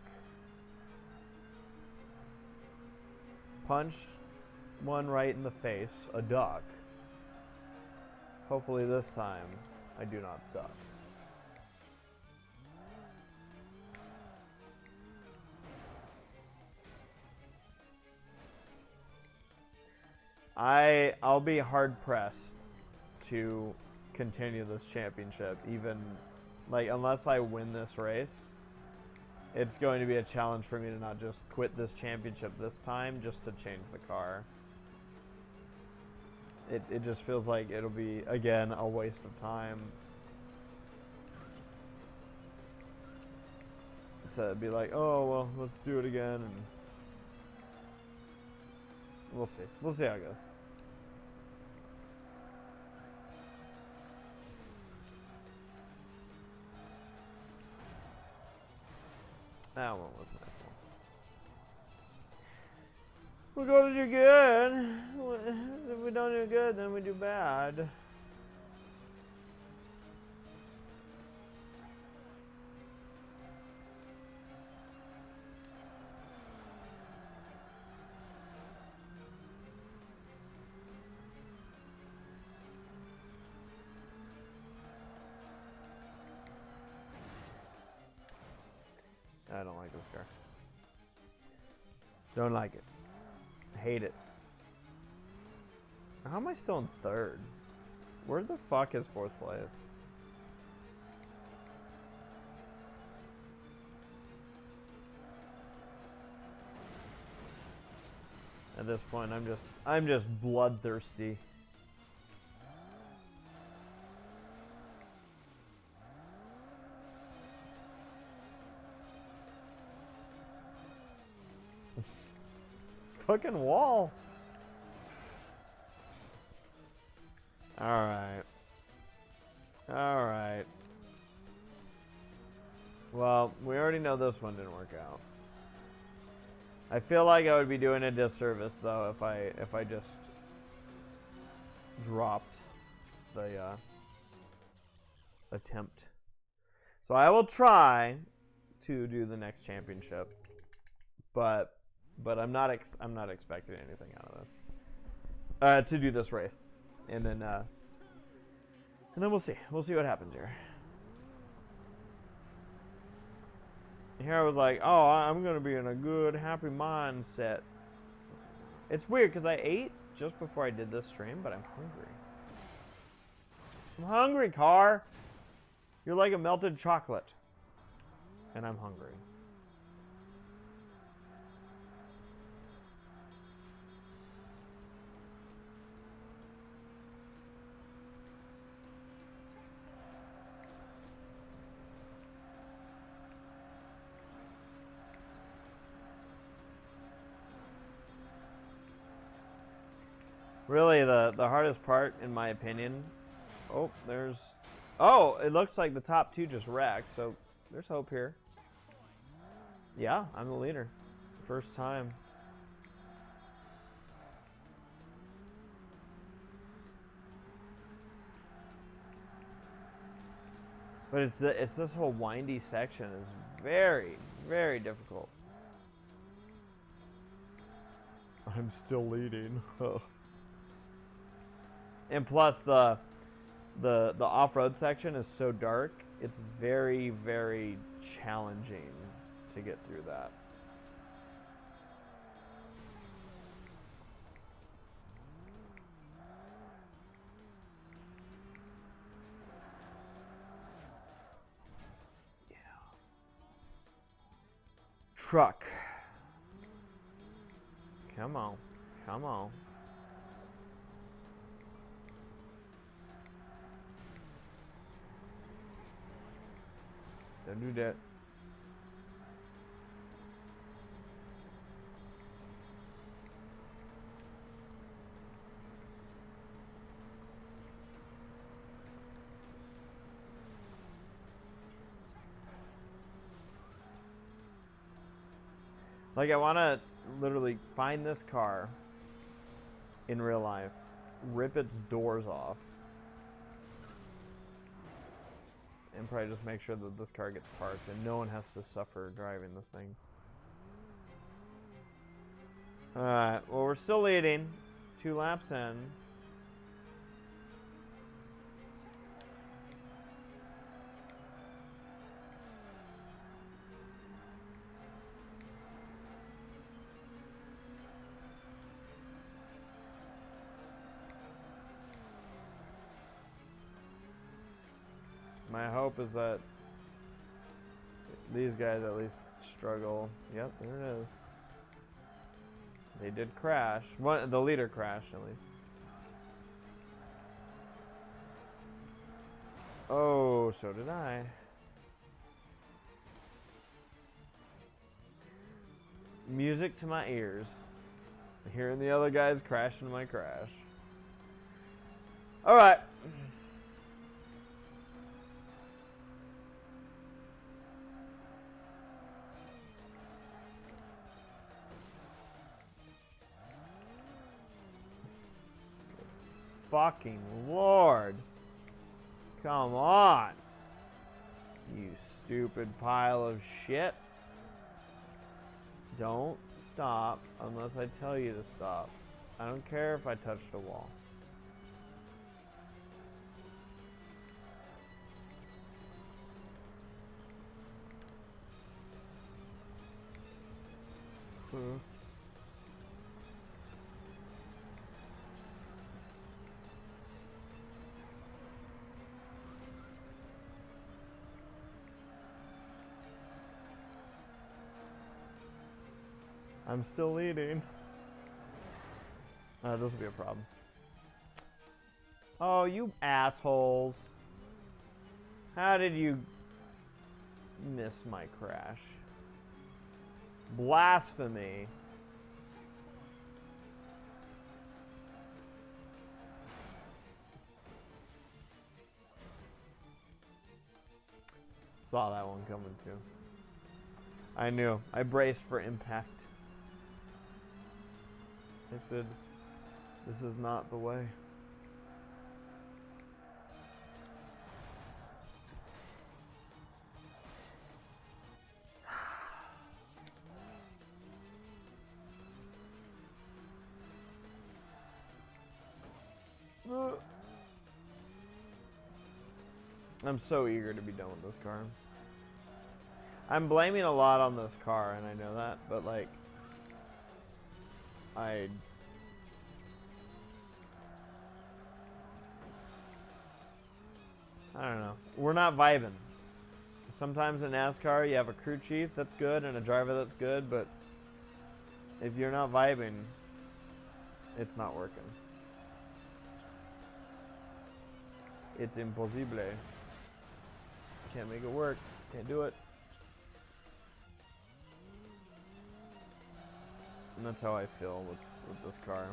Punched one right in the face, a duck. Hopefully this time, I do not suck. I'll be hard pressed to continue this championship, even like unless I win this race. It's going to be a challenge for me to not just quit this championship this time just to change the car. It just feels like it'll be, again, a waste of time to be like, oh, well, let's do it again, and we'll see. We'll see how it goes. That one was my fault. We're going to do good. If we don't do good, then we do bad. I don't like this car. Don't like it. Hate it. How am I still in third? Where the fuck is fourth place? At this point, I'm just bloodthirsty. Fucking wall. Alright. Alright. Well, we already know this one didn't work out. I feel like I would be doing a disservice though if I just dropped the attempt. So I will try to do the next championship, but I'm not expecting anything out of this. To do this race, and then we'll see what happens here. Here I was like, oh, I'm gonna be in a good, happy mindset. It's weird because I ate just before I did this stream, but I'm hungry. I'm hungry, car. You're like a melted chocolate, and I'm hungry. Really, the hardest part, in my opinion. Oh, there's. Oh, it looks like the top two just wrecked. So there's hope here. Yeah, I'm the leader. First time. But it's this whole windy section is very, very difficult. I'm still leading. And plus the off-road section is so dark, it's very, very challenging to get through that. Yeah. Truck. Come on. Come on. Don't do that. Like, I want to literally find this car in real life, rip its doors off, and probably just make sure that this car gets parked and no one has to suffer driving this thing. Alright, well, we're still leading. 2 laps in. My hope is that these guys at least struggle. Yep, there it is. They did crash. The leader crashed at least. Oh, so did I. Music to my ears. Hearing the other guys crash into my crash. All right. Fucking Lord. Come on. You stupid pile of shit. Don't stop unless I tell you to stop. I don't care if I touch the wall. I'm still leading. This will be a problem. Oh, you assholes. How did you miss my crash? Blasphemy. Saw that one coming too. I knew. I braced for impact. I said, this is not the way. I'm so eager to be done with this car. I'm blaming a lot on this car, and I know that, but like, I don't know. We're not vibing. Sometimes in NASCAR, you have a crew chief that's good and a driver that's good, but if you're not vibing, it's not working. It's impossible. Can't make it work. Can't do it. And that's how I feel with this car.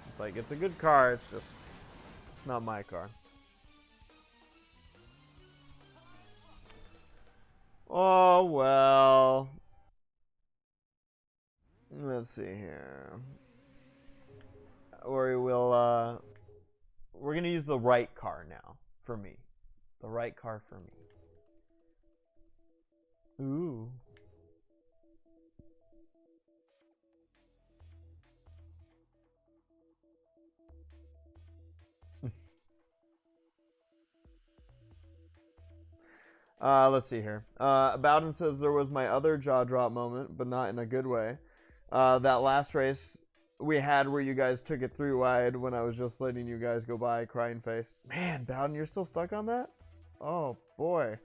It's like, it's a good car, it's just, it's not my car. Oh, well. Let's see here. Or we're going to use the right car now for me. The right car for me. Ooh. Let's see here. Bowden says there was my other jaw drop moment, but not in a good way. That last race we had where you guys took it 3 wide when I was just letting you guys go by, crying face. Man, Bowden, you're still stuck on that? Oh, boy.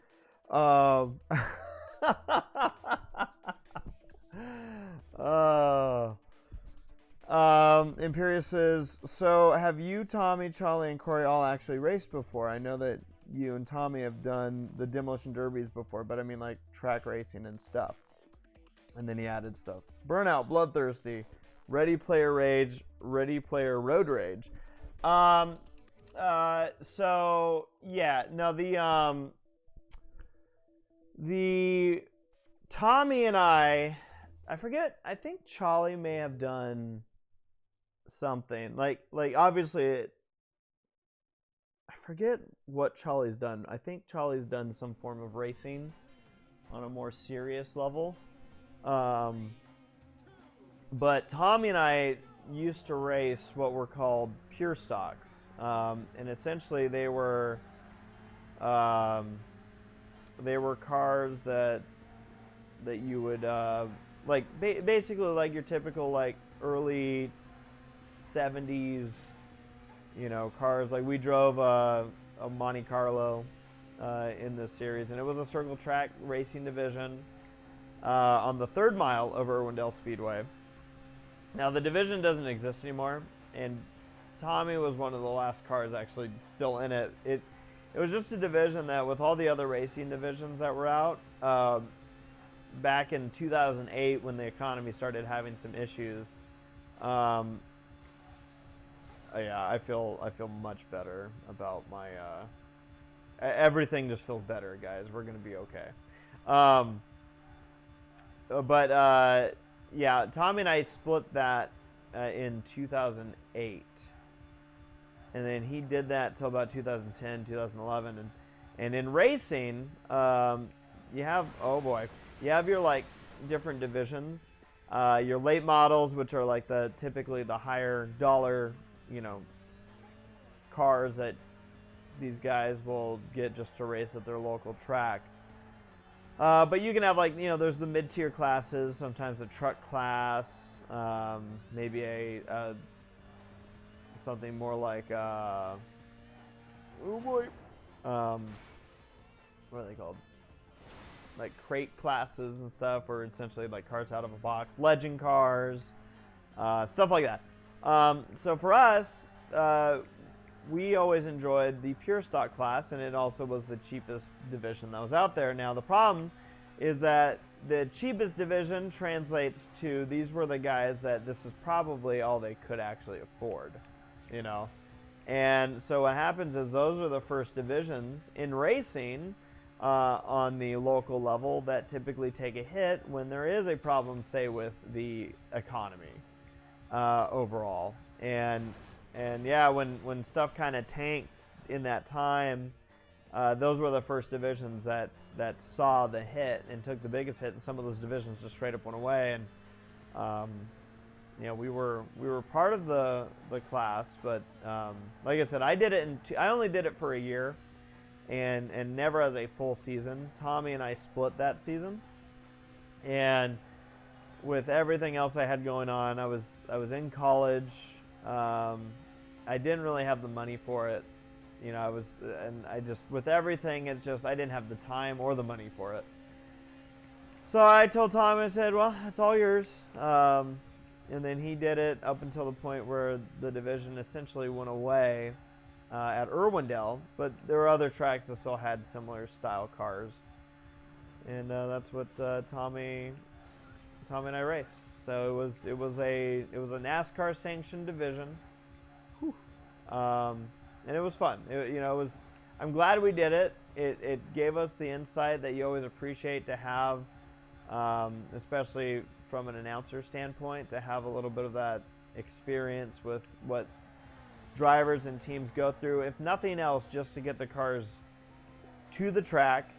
Imperius says, so have you, Tommy, Charlie, and Corey all actually raced before? I know that you and Tommy have done the demolition derbies before, but I mean like track racing and stuff. And then he added stuff. Burnout, Bloodthirsty, Ready Player Rage, Ready Player Road Rage. So yeah, no, the Tommy and I forget, I think Charlie may have done something. Like obviously I forget what Charlie's done. I think Charlie's done some form of racing on a more serious level. But Tommy and I used to race what were called pure stocks. And essentially they were cars that you would like basically like your typical like early 70s, you know, cars. Like we drove a Monte Carlo in this series, and it was a circle track racing division on the 3rd mile of Irwindale Speedway. Now the division doesn't exist anymore, and Tommy was one of the last cars actually still in it. It was just a division that, with all the other racing divisions that were out, back in 2008 when the economy started having some issues, yeah, I feel much better about my everything just feels better, guys. We're gonna be okay. Yeah, Tommy and I split that in 2008, and then he did that till about 2010, 2011, and in racing, you have, oh boy, you have your like different divisions, your late models, which are like typically the higher dollar, you know, cars that these guys will get just to race at their local track. But you can have, like, you know, there's the mid-tier classes, sometimes a truck class, maybe a something more like, oh boy, what are they called? Like crate classes and stuff, or essentially like cars out of a box, legend cars, stuff like that. So for us, we always enjoyed the pure stock class, and it also was the cheapest division that was out there. Now the problem is that the cheapest division translates to, these were the guys that this is probably all they could actually afford, you know. And so what happens is those are the first divisions in racing on the local level that typically take a hit when there is a problem, say, with the economy overall. And yeah, when stuff kind of tanked in that time, those were the first divisions that saw the hit and took the biggest hit, and some of those divisions just straight up went away. And you know, we were part of the class, but like I said, I did it I only did it for a year, and never as a full season. Tommy and I split that season, and with everything else I had going on, I was in college. I didn't really have the money for it, you know. I just with everything, it just, I didn't have the time or the money for it. So I told Tom, I said, well, it's all yours. And then he did it up until the point where the division essentially went away at Irwindale, but there were other tracks that still had similar style cars, and that's what Tommy and I raced. So it was a NASCAR sanctioned division. And it was fun. I'm glad we did it. It gave us the insight that you always appreciate to have, especially from an announcer standpoint, to have a little bit of that experience with what drivers and teams go through, if nothing else, just to get the cars to the track,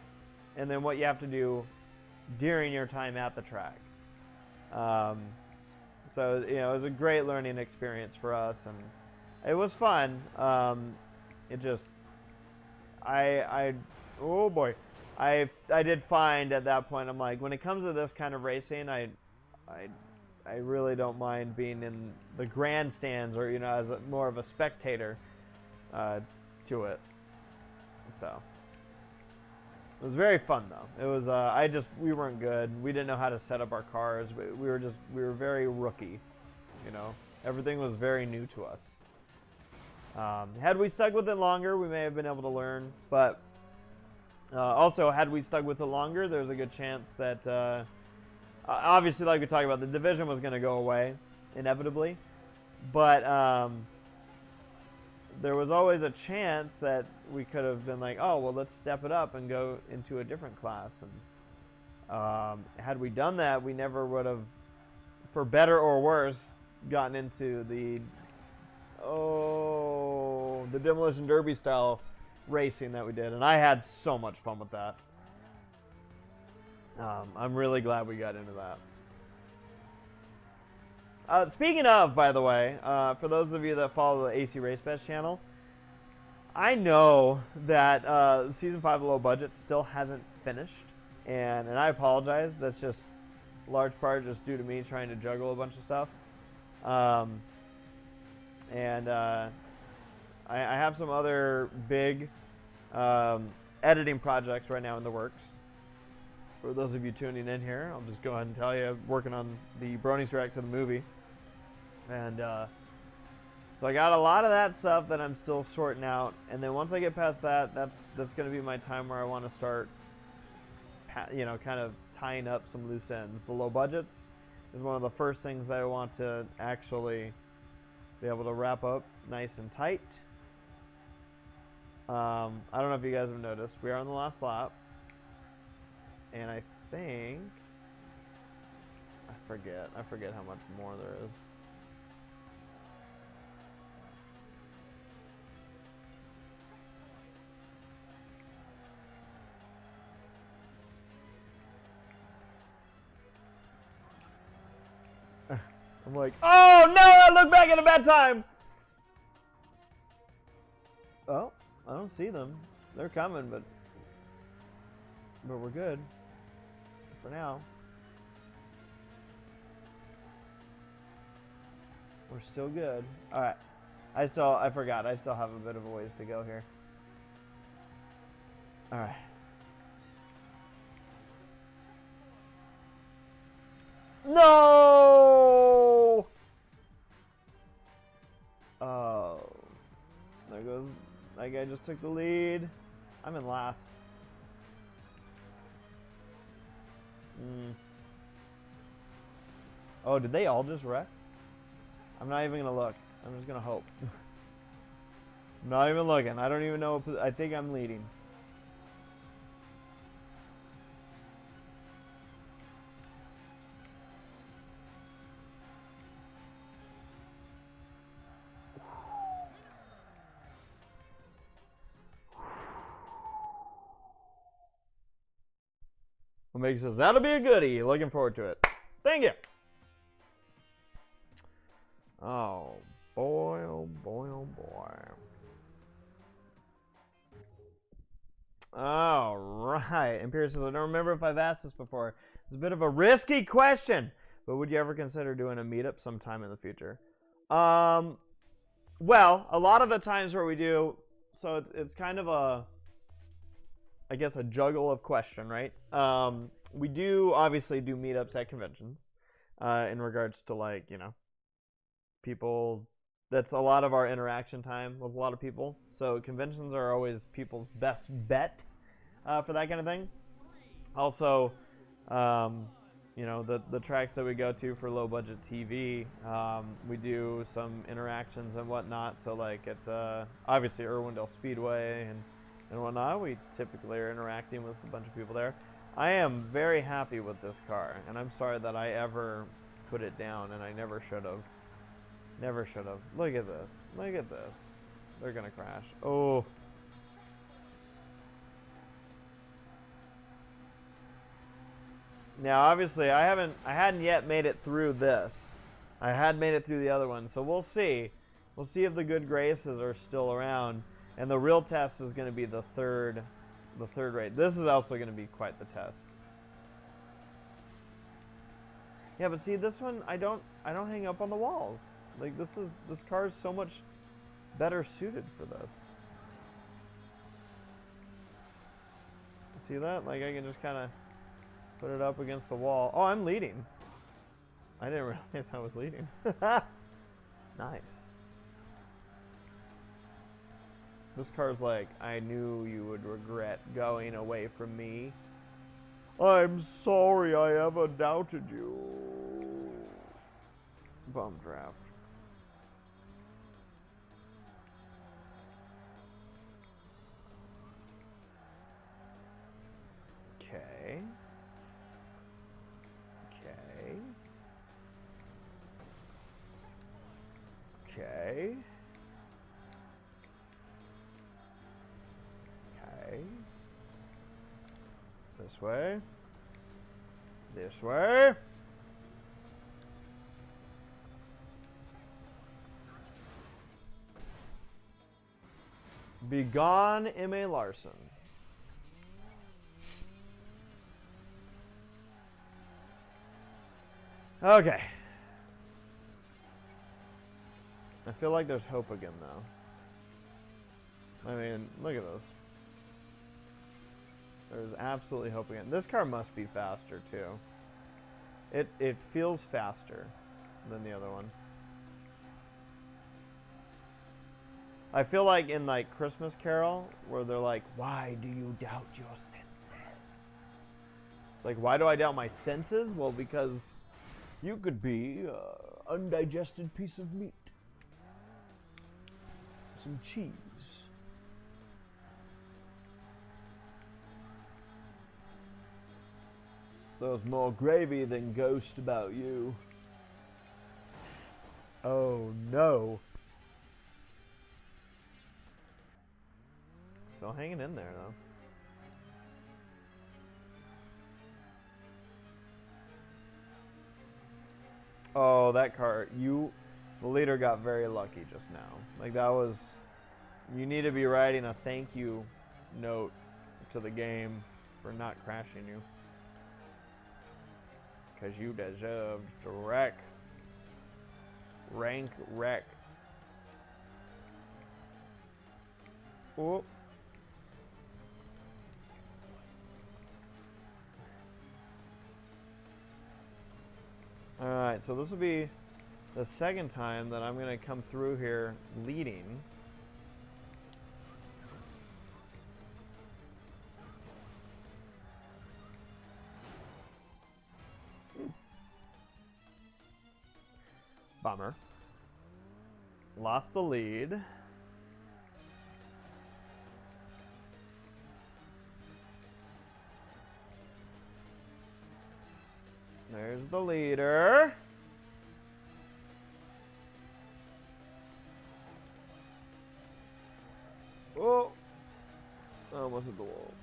and then what you have to do during your time at the track. So it was a great learning experience for us, and it was fun. It just, oh boy, I did find at that point, I'm like, when it comes to this kind of racing, I really don't mind being in the grandstands or as more of a spectator to it. So it was very fun though. It was we weren't good. We didn't know how to set up our cars. We were very rookie. Everything was very new to us. Had we stuck with it longer, we may have been able to learn. But also, had we stuck with it longer, there's a good chance that obviously, like we talked about, the division was going to go away inevitably. But there was always a chance that we could have been like, oh, well, let's step it up and go into a different class. And had we done that, we never would have, for better or worse, gotten into the Demolition Derby style racing that we did. And I had so much fun with that. I'm really glad we got into that. Speaking of, by the way, for those of you that follow the AC Race Best channel, I know that Season 5 Low Budget still hasn't finished, and I apologize. That's just large part just due to me trying to juggle a bunch of stuff. I have some other big editing projects right now in the works. For those of you tuning in here, I'll just go ahead and tell you, I'm working on the Bronies React to the movie. And so I got a lot of that stuff that I'm still sorting out. And then once I get past that, that's going to be my time where I want to start, kind of tying up some loose ends. The low budgets is one of the first things I want to actually be able to wrap up nice and tight. I don't know if you guys have noticed, we are on the last lap. And I think, I forget how much more there is. I'm like, oh no, I look back at a bad time. Oh, I don't see them. They're coming, but we're good for now. We're still good. All right. I forgot. I still have a bit of a ways to go here. All right. No! Oh. There goes. That guy just took the lead. I'm in last. Oh, did they all just wreck? I'm not even gonna look. I'm just gonna hope. I'm not even looking. I don't even know. I think I'm leading. Omega says, that'll be a goodie. Looking forward to it. Thank you. Oh, boy, oh, boy, oh, boy. All right. Imperius says, I don't remember if I've asked this before. It's a bit of a risky question, but would you ever consider doing a meetup sometime in the future? Well, a lot of the times where we do, so it's kind of a, I guess, a juggle of question, right? We do obviously do meetups at conventions in regards to, like, people. That's a lot of our interaction time with a lot of people. So conventions are always people's best bet for that kind of thing. Also, you know, the tracks that we go to for low budget TV, we do some interactions and whatnot. So like at obviously Irwindale Speedway and whatnot, we typically are interacting with a bunch of people there. I am very happy with this car, and I'm sorry that I ever put it down, and I never should have. Never should have. Look at this. Look at this. They're gonna crash. Oh. Now, obviously, I hadn't yet made it through this. I had made it through the other one, so we'll see. We'll see if the good graces are still around, and the real test is going to be the third race. This is also going to be quite the test. Yeah, but see, this one I don't hang up on the walls. Like this car is so much better suited for this. See that? Like I can just kind of put it up against the wall. Oh, I'm leading. I didn't realize I was leading. Nice. This car's like, I knew you would regret going away from me. I'm sorry I ever doubted you. Bum draft. Okay. Okay. Okay. Okay. This way. This way. Begone, M.A. Larson. Okay. I feel like there's hope again, though. I mean, look at this. There's absolutely hope again. This car must be faster, too. It feels faster than the other one. I feel like in, like, Christmas Carol, where they're like, why do you doubt your senses? It's like, why do I doubt my senses? Well, because you could be an undigested piece of meat. Some cheese. There's more gravy than ghost about you. Oh no. Still hanging in there though. Oh, that car. The leader got very lucky just now. Like that was, you need to be writing a thank you note to the game for not crashing you. Because you deserved to wreck. Rank wreck. Oh. Alright, so this will be the second time that I'm going to come through here leading. Bummer. Lost the lead. There's the leader. Oh, I almost hit the wall.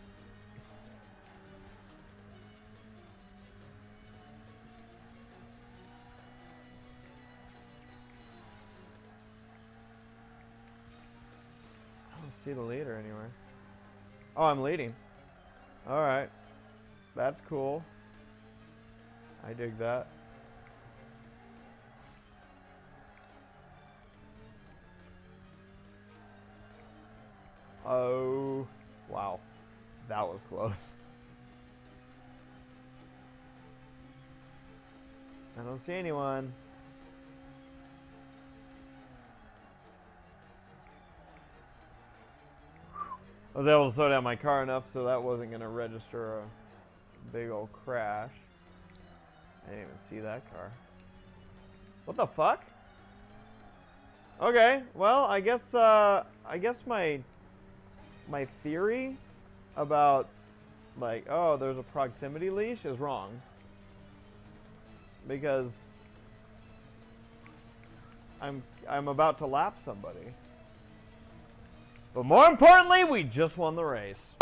I don't see the leader anywhere. Oh, I'm leading. All right, that's cool. I dig that. Oh, wow. That was close. I don't see anyone. I was able to slow down my car enough so that wasn't going to register a big old crash. I didn't even see that car. What the fuck? Okay, well, I guess my theory about, like, oh, there's a proximity leash is wrong. Because I'm about to lap somebody. But more importantly, we just won the race.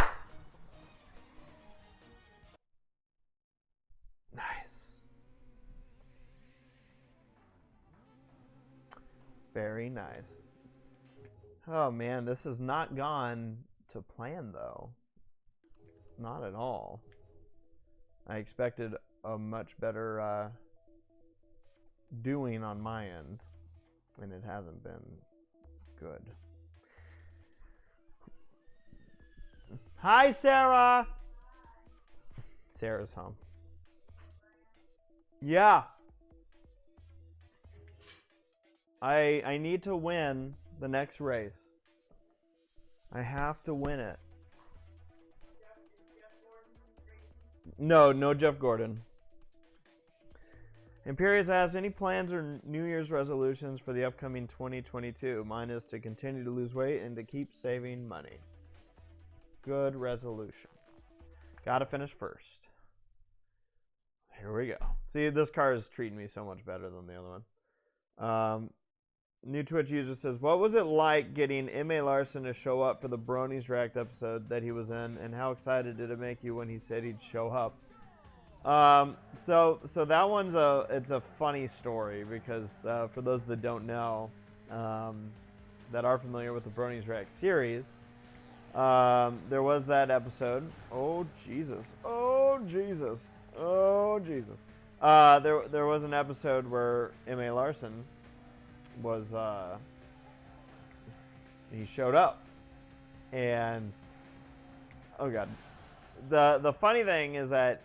Nice. Very nice. Oh man, this has not gone to plan though. Not at all. I expected a much better doing on my end, and it hasn't been good. Hi, Sara. Sarah's home. Yeah. I need to win the next race. I have to win it. No Jeff Gordon. Imperius asks, any plans or New Year's resolutions for the upcoming 2022? Mine is to continue to lose weight and to keep saving money. Good resolutions. Gotta finish first. Here we go. See, this car is treating me so much better than the other one. New Twitch user says, what was it like getting M.A. Larson to show up for the Bronies React episode that he was in, and how excited did it make you when he said he'd show up? So that one's it's a funny story because for those that don't know, that are familiar with the Bronies React series, there was that episode. Oh Jesus! Oh Jesus! Oh Jesus! There was an episode where M.A. Larson was he showed up, and oh god, the funny thing is that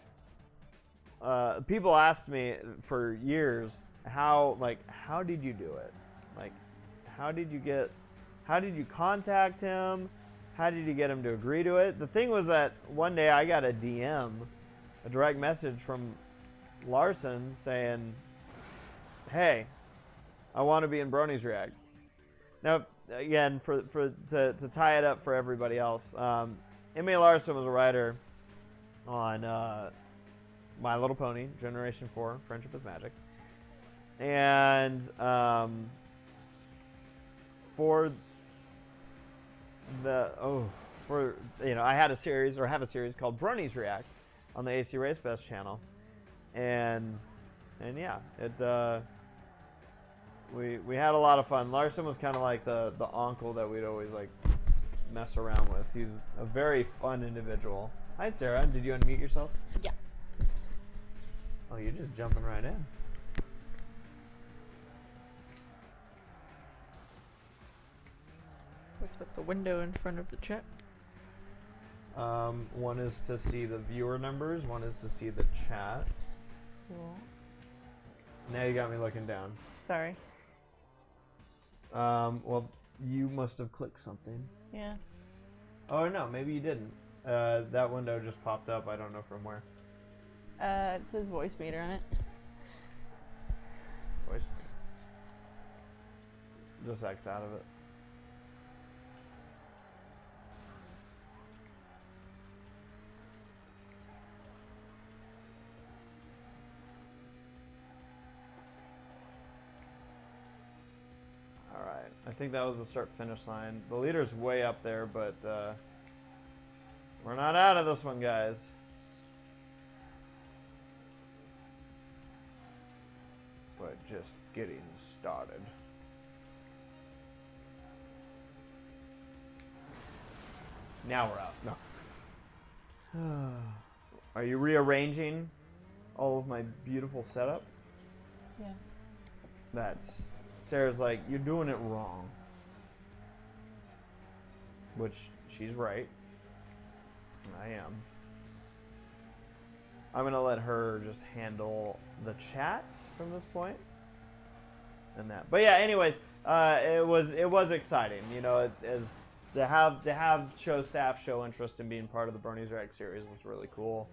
people asked me for years how did you do it, like how did you contact him, how did you get him to agree to it? The thing was that one day I got a DM, a direct message from Larson saying, hey, I want to be in Bronies React. Now, again, to tie it up for everybody else, M.A. Larson was a writer on My Little Pony, Generation 4, Friendship is Magic. And I had a series, or have a series called Bronies React on the AC Race Best channel. And yeah, we had a lot of fun. Larson was kind of like the uncle that we'd always like mess around with. He's a very fun individual. Hi, Sarah. Did you unmute yourself? Yeah. Oh, you're just jumping right in. What's with the window in front of the chat? One is to see the viewer numbers. One is to see the chat. Cool. Now you got me looking down. Sorry. Well, you must have clicked something. Yeah. Oh, no, maybe you didn't. That window just popped up. I don't know from where. It says voice meter on it. Voice meter. Just X out of it. I think that was the start-finish line. The leader's way up there, but we're not out of this one, guys. We're just getting started. Now we're out. No. Are you rearranging all of my beautiful setup? Yeah. That's... Sarah's like, you're doing it wrong. Which, she's right. I am. I'm going to let her just handle the chat from this point. And that. But yeah, anyways, it was exciting. You know, to have show staff show interest in being part of the Bronies React series was really cool.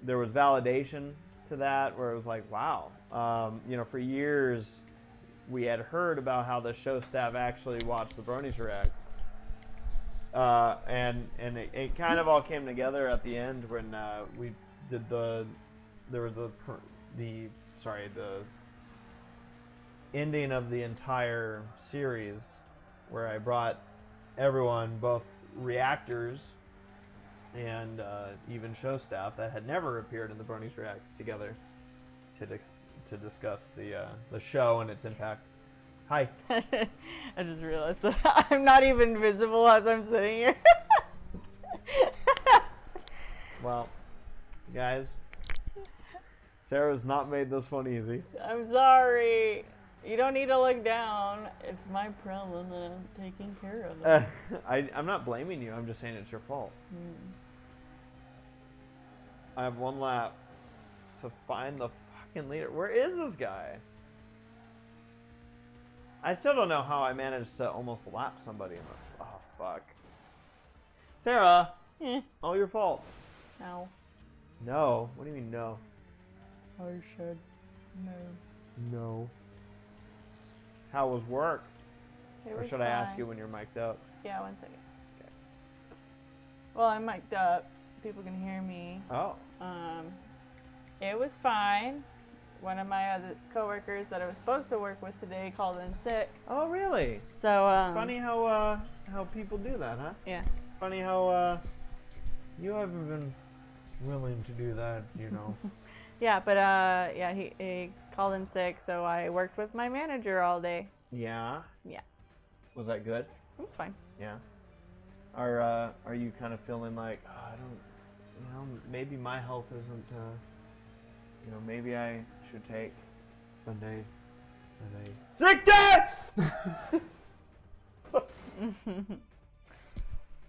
there was validation to that where it was like, wow, for years we had heard about how the show staff actually watched the Bronies react. And it kind of all came together at the end when we did the ending of the entire series where I brought everyone, both reactors and even show staff that had never appeared in the Bronies Reacts together to discuss the show and its impact. Hi. I just realized that I'm not even visible as I'm sitting here. Well, guys, Sarah's not made this one easy. I'm sorry. You don't need to look down. It's my problem that I'm taking care of it. I'm not blaming you. I'm just saying it's your fault. I have one lap to find the fucking leader. Where is this guy? I still don't know how I managed to almost lap somebody. Oh, fuck. Sarah! All your fault. No. No? What do you mean no? I said no. No. How was work? Or should I ask you fine. when you're mic'd up? Yeah, 1 second. Okay. Well, I'm mic'd up. People can hear me. Oh. It was fine. One of my other coworkers that I was supposed to work with today called in sick. Oh, really? So, funny how people do that, huh? Yeah. Funny how you haven't been willing to do that, you know. Yeah, but yeah, he called in sick, so I worked with my manager all day. Yeah. Yeah. Was that good? It was fine. Yeah. Are you kind of feeling like, oh, I don't, maybe my health isn't, maybe I should take Sunday as a sick day?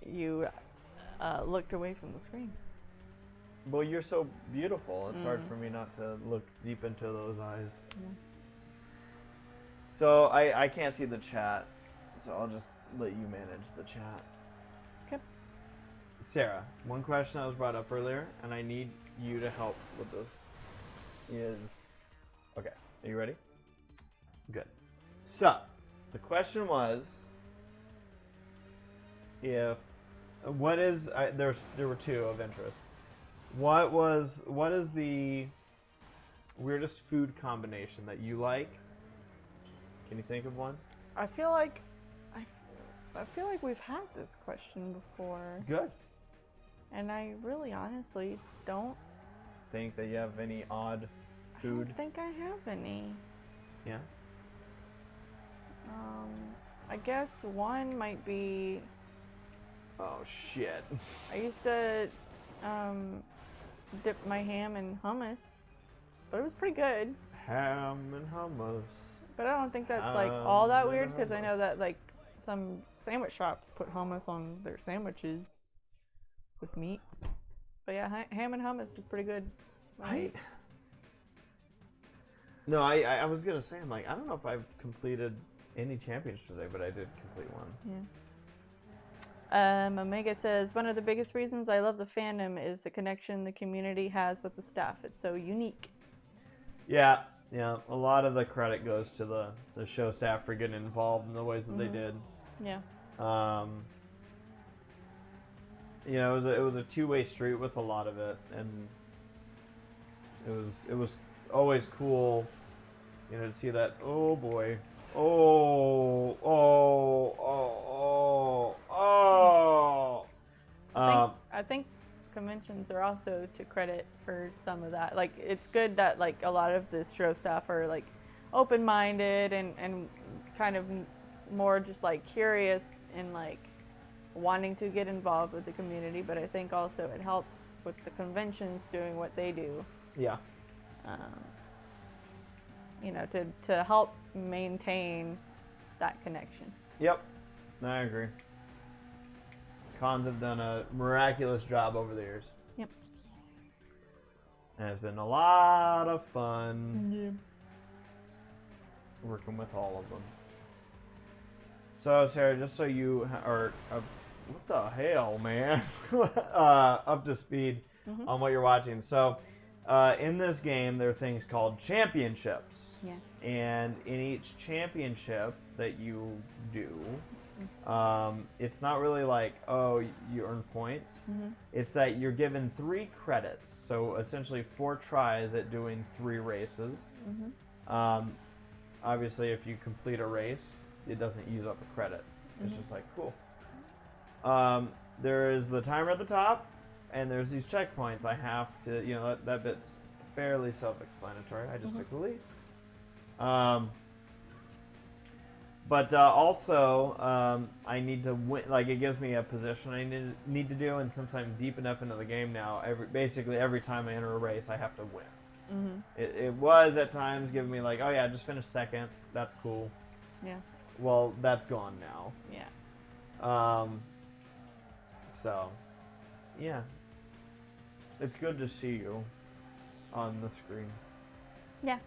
You looked away from the screen. Well, you're so beautiful. It's hard for me not to look deep into those eyes. Yeah. So I can't see the chat, so I'll just let you manage the chat. Okay. Sarah, one question that was brought up earlier, and I need you to help with this, is... Okay, are you ready? Good. So, the question was, there were two of interest. What is the weirdest food combination that you like? Can you think of one? I feel like we've had this question before. Good. And I really honestly don't think that you have any odd food? I don't think I have any. Yeah. I guess one might be... Oh, shit. I used to dip my ham in hummus, but it was pretty good. Ham and hummus. But I don't think that's like all that weird, because I know hummus. that like some sandwich shops put hummus on their sandwiches with meats. But yeah, ham and hummus is pretty good. I was gonna say, I'm like, I don't know if I've completed any championships today, but I did complete one. Yeah. Omega says, one of the biggest reasons I love the fandom is the connection the community has with the staff. It's so unique. Yeah, a lot of the credit goes to the show staff for getting involved in the ways that they did. Yeah. It was a two-way street with a lot of it, and it was always cool, to see that. Oh boy, I think conventions are also to credit for some of that. Like, it's good that like a lot of the show staff are like open-minded and kind of more just like curious and like wanting to get involved with the community, but I think also it helps with the conventions doing what they do. Yeah. To help maintain that connection. Yep, I agree. Cons have done a miraculous job over the years. Yep. And it's been a lot of fun working with all of them. So, Sarah, just so you are, what the hell, man? Up to speed. on what you're watching. So, in this game, there are things called championships. Yeah. And in each championship that you do, it's not really like, oh, you earn points. It's that you're given 3 credits. So essentially 4 tries at doing 3 races. Obviously, if you complete a race, it doesn't use up a credit. It's just like, cool. There is the timer at the top, and there's these checkpoints. I have to, that bit's fairly self-explanatory. I just took the lead. But also, I need to win. Like, it gives me a position I need to do, and since I'm deep enough into the game now, basically every time I enter a race, I have to win. It was at times giving me like, oh yeah, just finish second. That's cool. Yeah. Well, that's gone now. Yeah. So, yeah. It's good to see you on the screen. Yeah.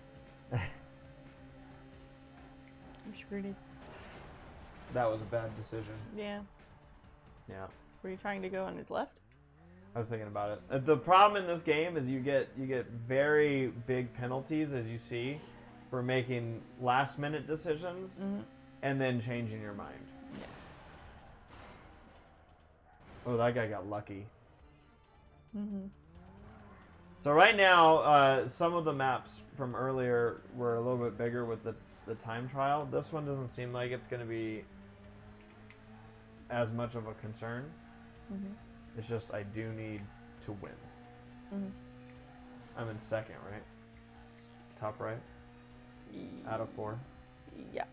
I'm screwed. That was a bad decision. Yeah. Yeah. Were you trying to go on his left? I was thinking about it. The problem in this game is you get very big penalties, as you see, for making last-minute decisions and then changing your mind. Yeah. Oh, that guy got lucky. So right now, some of the maps from earlier were a little bit bigger with the time trial. This one doesn't seem like it's going to be as much of a concern. It's just I do need to win. I'm in second, right? Top right? Out of 4? Yeah.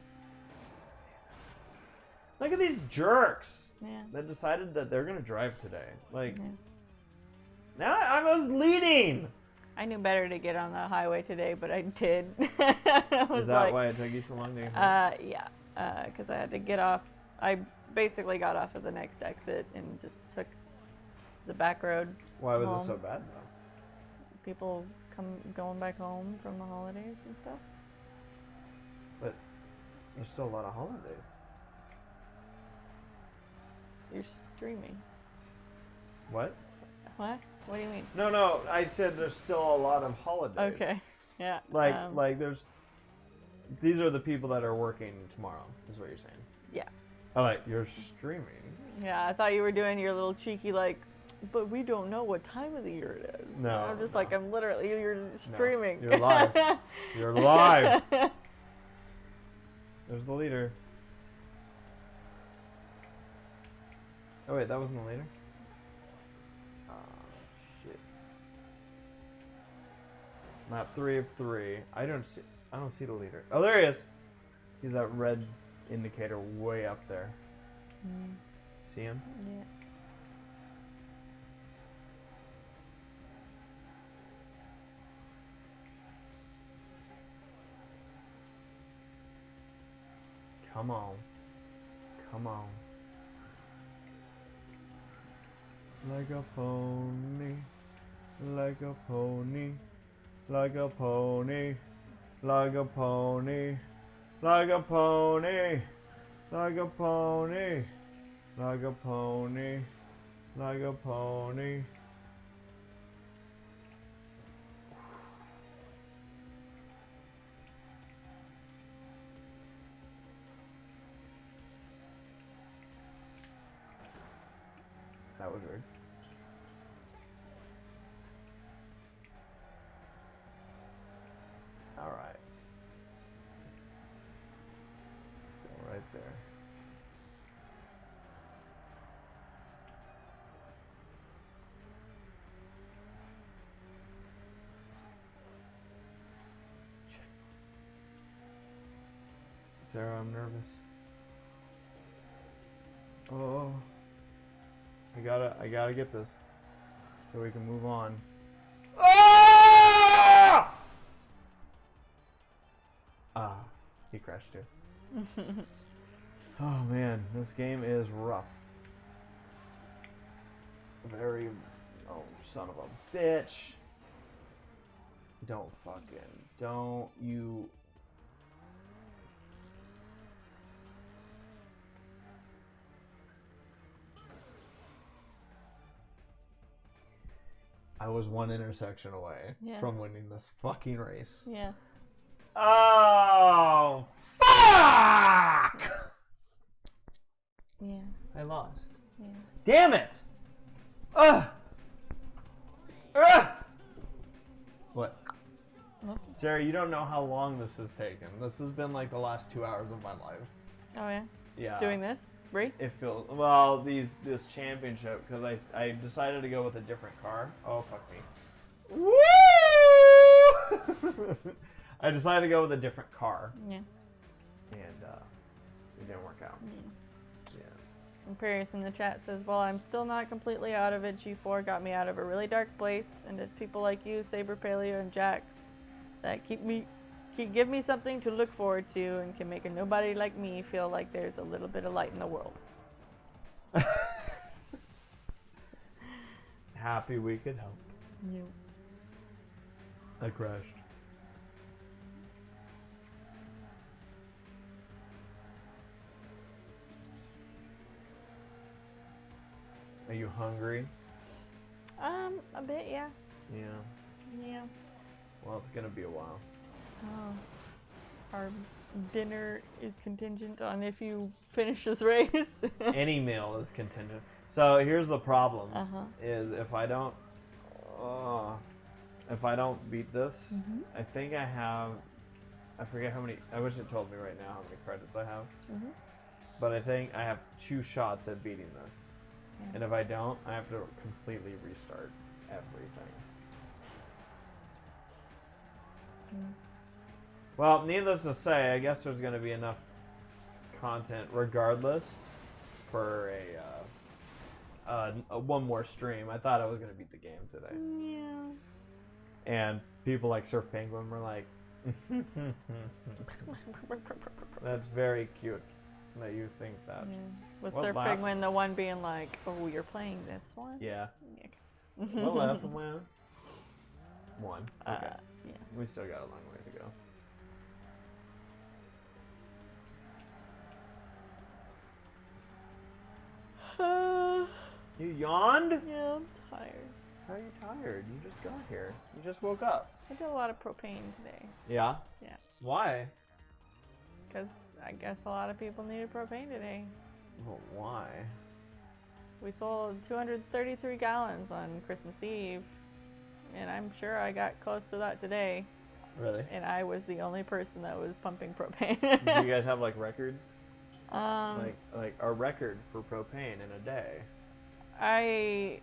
Look at these jerks Yeah. that decided that they're going to drive today. Like, now I was leading! I knew better to get on the highway today, but I did. Is that why it took you so long to yeah. Because I had to get off. I basically got off at the next exit and just took the back road. Why was home. it so bad, though? People going back home from the holidays and stuff. But there's still a lot of holidays. You're streaming. What? What? What do you mean? No, I said there's still a lot of holidays. Okay. Yeah. Like there's... These are the people that are working tomorrow, is what you're saying. Yeah. Oh, like, you're streaming. Yeah, I thought you were doing your little cheeky, like, but we don't know what time of the year it is. No. And I'm just like, I'm literally, you're streaming. No, you're live. You're live. There's the leader. Oh, wait, that wasn't the leader? Oh, shit. Map 3 of 3. I don't see the leader. Oh, there he is. He's that red indicator way up there. See him? Yeah. Come on. Come on. Like a pony. Like a pony. Like a pony. Like a pony. Like a pony. Like a pony. Like a pony. Like a pony. That was weird. All right. Still right there. Sara, I'm nervous. Oh. I gotta get this so we can move on. Ah! He crashed too. Oh man, this game is rough. Very, oh son of a bitch. Don't you. I was one intersection away Yeah. from winning this fucking race. Yeah. Oh, fuck! Yeah. I lost. Yeah. Damn it! Ugh! Ugh! What? Nope. Sarah, you don't know how long this has taken. This has been like the last 2 hours of my life. Oh yeah. Yeah. Doing this race. It feels well. This championship because I decided to go with a different car. Oh fuck me. Woo! I decided to go with a different car. Yeah. And it didn't work out. Yeah. Imperius in the chat says, "Well, I'm still not completely out of it. G4 got me out of a really dark place, and it's people like you, Saber Paleo, and Jax that give me something to look forward to and can make a nobody like me feel like there's a little bit of light in the world." Happy we could help. Yeah. I crashed. Are you hungry? A bit, yeah. Yeah. Yeah. Well, it's gonna be a while. Oh. Our dinner is contingent on if you finish this race. Any meal is contingent. So here's the problem: is if I don't beat this, I think I have. I forget how many. I wish it told me right now how many credits I have. But I think I have 2 shots at beating this. Yeah. And if I don't, I have to completely restart everything. Well, needless to say, I guess there's going to be enough content regardless for a one more stream. I thought I was going to beat the game today. Yeah. And people like Surf Penguin were like, that's very cute that you think that. Yeah. Was What Surf lap? Penguin the one being like, "Oh, you're playing this one"? Yeah. Okay. What lap am I on? 1. Okay. Yeah. We still got a long way to go. You yawned? Yeah, I'm tired. How are you tired? You just got here. You just woke up. I did a lot of propane today. Yeah? Yeah. Why? Because I guess a lot of people needed propane today. Well, why? We sold 233 gallons on Christmas Eve, and I'm sure I got close to that today. Really? And I was the only person that was pumping propane. Do you guys have like records? Like Like a record for propane in a day? I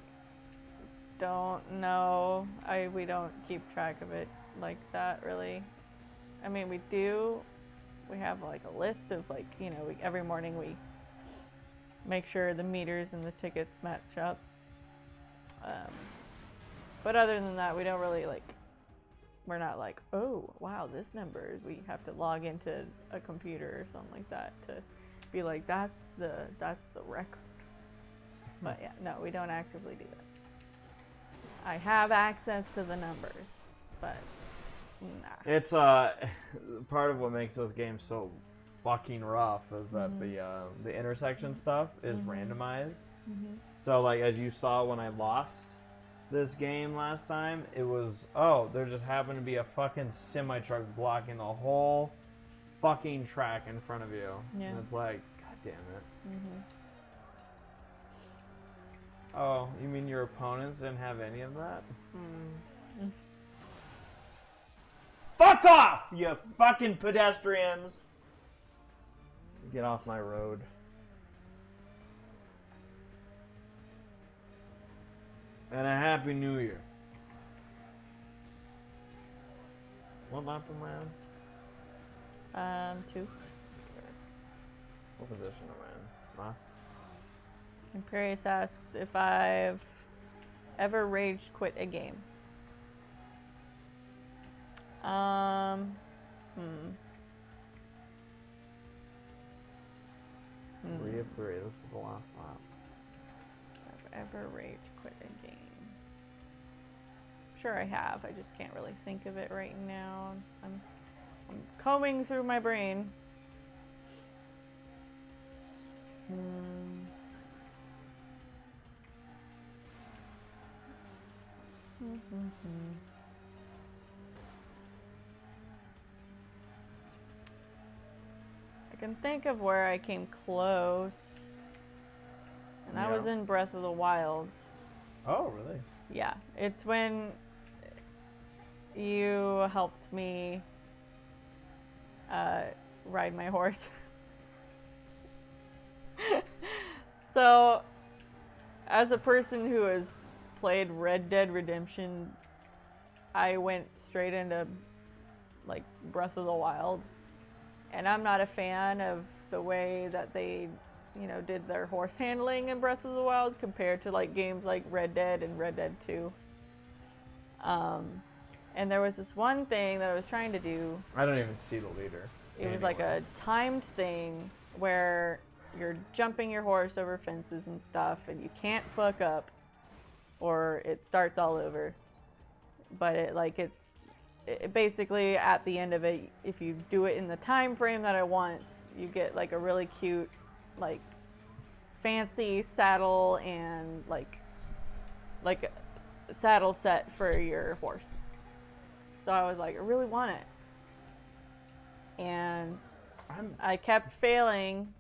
don't know. We don't keep track of it like that, really. I mean, we do. We have like a list of like, every morning we make sure the meters and the tickets match up. But other than that, we don't really we're not like, oh, wow, this number. We have to log into a computer or something like that to be like, that's the record. But yeah, no, we don't actively do that. I have access to the numbers, but nah. It's part of what makes this game so fucking rough is that the intersection stuff is randomized. So like as you saw when I lost this game last time, it was there just happened to be a fucking semi truck blocking the whole fucking track in front of you. Yeah. And it's like, god damn it. Oh, you mean your opponents didn't have any of that? Fuck off, you fucking pedestrians! Get off my road. And a happy new year. What lap am I on? 2. Okay. What position am I in? Last? Imperius asks if I've ever rage quit a game. 3 of 3. This is the last lap. I've ever rage quit a game. Sure I have. I just can't really think of it right now. I'm combing through my brain. I've I can think of where I came close. And that was in Breath of the Wild. Oh, really? Yeah. It's when you helped me ride my horse. So, as a person who has played Red Dead Redemption, I went straight into like Breath of the Wild, and I'm not a fan of the way that they, you know, did their horse handling in Breath of the Wild compared to like games like Red Dead and Red Dead 2. And there was this one thing that I was trying to do. I don't even see the leader. It was like a timed thing where you're jumping your horse over fences and stuff, and you can't fuck up, or it starts all over. But it basically at the end of it, if you do it in the time frame that I want, you get like a really cute, like fancy saddle and like a saddle set for your horse. So I was like, I really want it. And I kept failing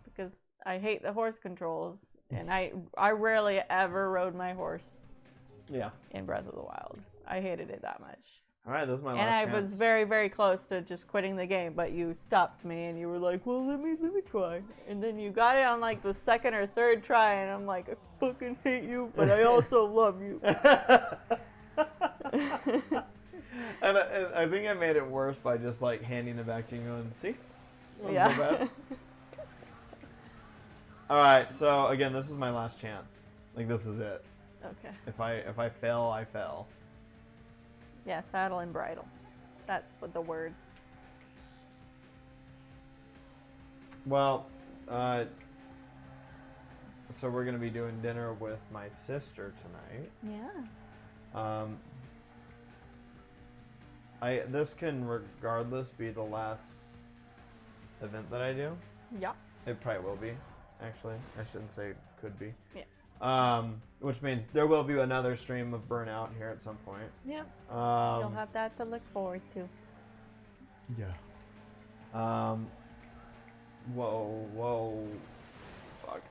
because I hate the horse controls, and I rarely ever rode my horse. Yeah. In Breath of the Wild, I hated it that much. All right, this is my last chance. And I chance. was very, very close to just quitting the game, but you stopped me and you were like, "Well, let me try." And then you got it on like the second or third try, and I'm like, "I fucking hate you, but I also love you." And I think I made it worse by just like handing it back to you and going, "See, yeah." So bad. All right, so again, this is my last chance. Like, this is it. Okay. If I fail, I fail. Yeah, saddle and bridle. That's what the words. Well, so we're gonna be doing dinner with my sister tonight. Yeah. This can regardless be the last event that I do. Yeah. It probably will be, actually. I shouldn't say could be. Yeah. Which means there will be another stream of Burnout here at some point. Yeah. You'll have that to look forward to. Yeah. Whoa. Fuck.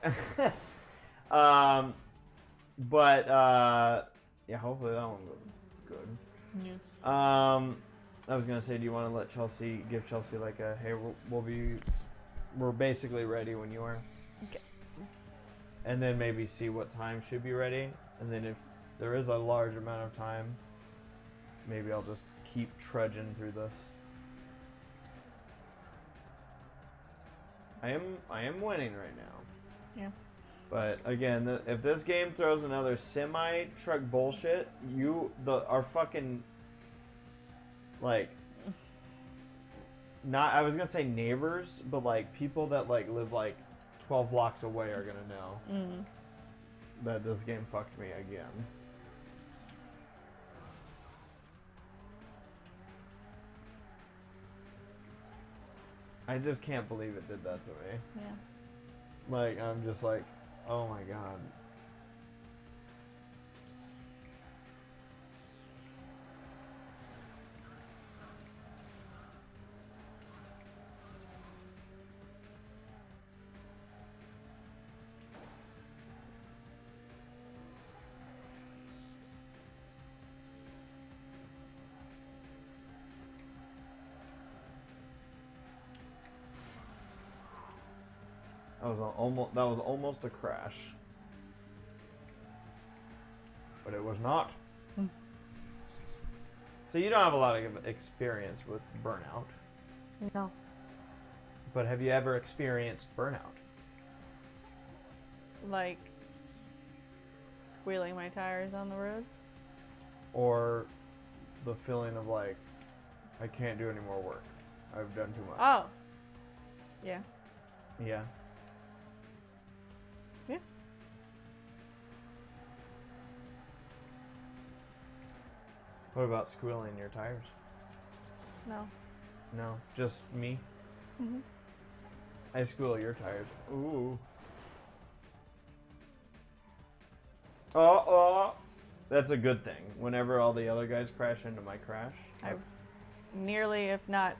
But yeah, hopefully that one goes good. Yeah. I was gonna say, do you want to let Chelsea, give Chelsea like a, hey, we're basically ready when you are. Okay. And then maybe see what time should be ready, and then if there is a large amount of time, maybe I'll just keep trudging through this. I am winning right now. Yeah. But again, if this game throws another semi-truck bullshit, our fucking, like, not, I was gonna say neighbors, but like people that like live like 12 blocks away are gonna know that this game fucked me again. I just can't believe it did that to me. Yeah. Like, I'm just like, oh my god. That was almost a crash. But it was not. So you don't have a lot of experience with Burnout. No. But have you ever experienced Burnout? Like squealing my tires on the road? Or the feeling of like, I can't do any more work. I've done too much. Oh. Yeah. Yeah. Yeah. What about squealing your tires? No. No, just me. Mhm. I squeal your tires. Ooh. Oh. That's a good thing. Whenever all the other guys crash into my crash. I've nearly, if not,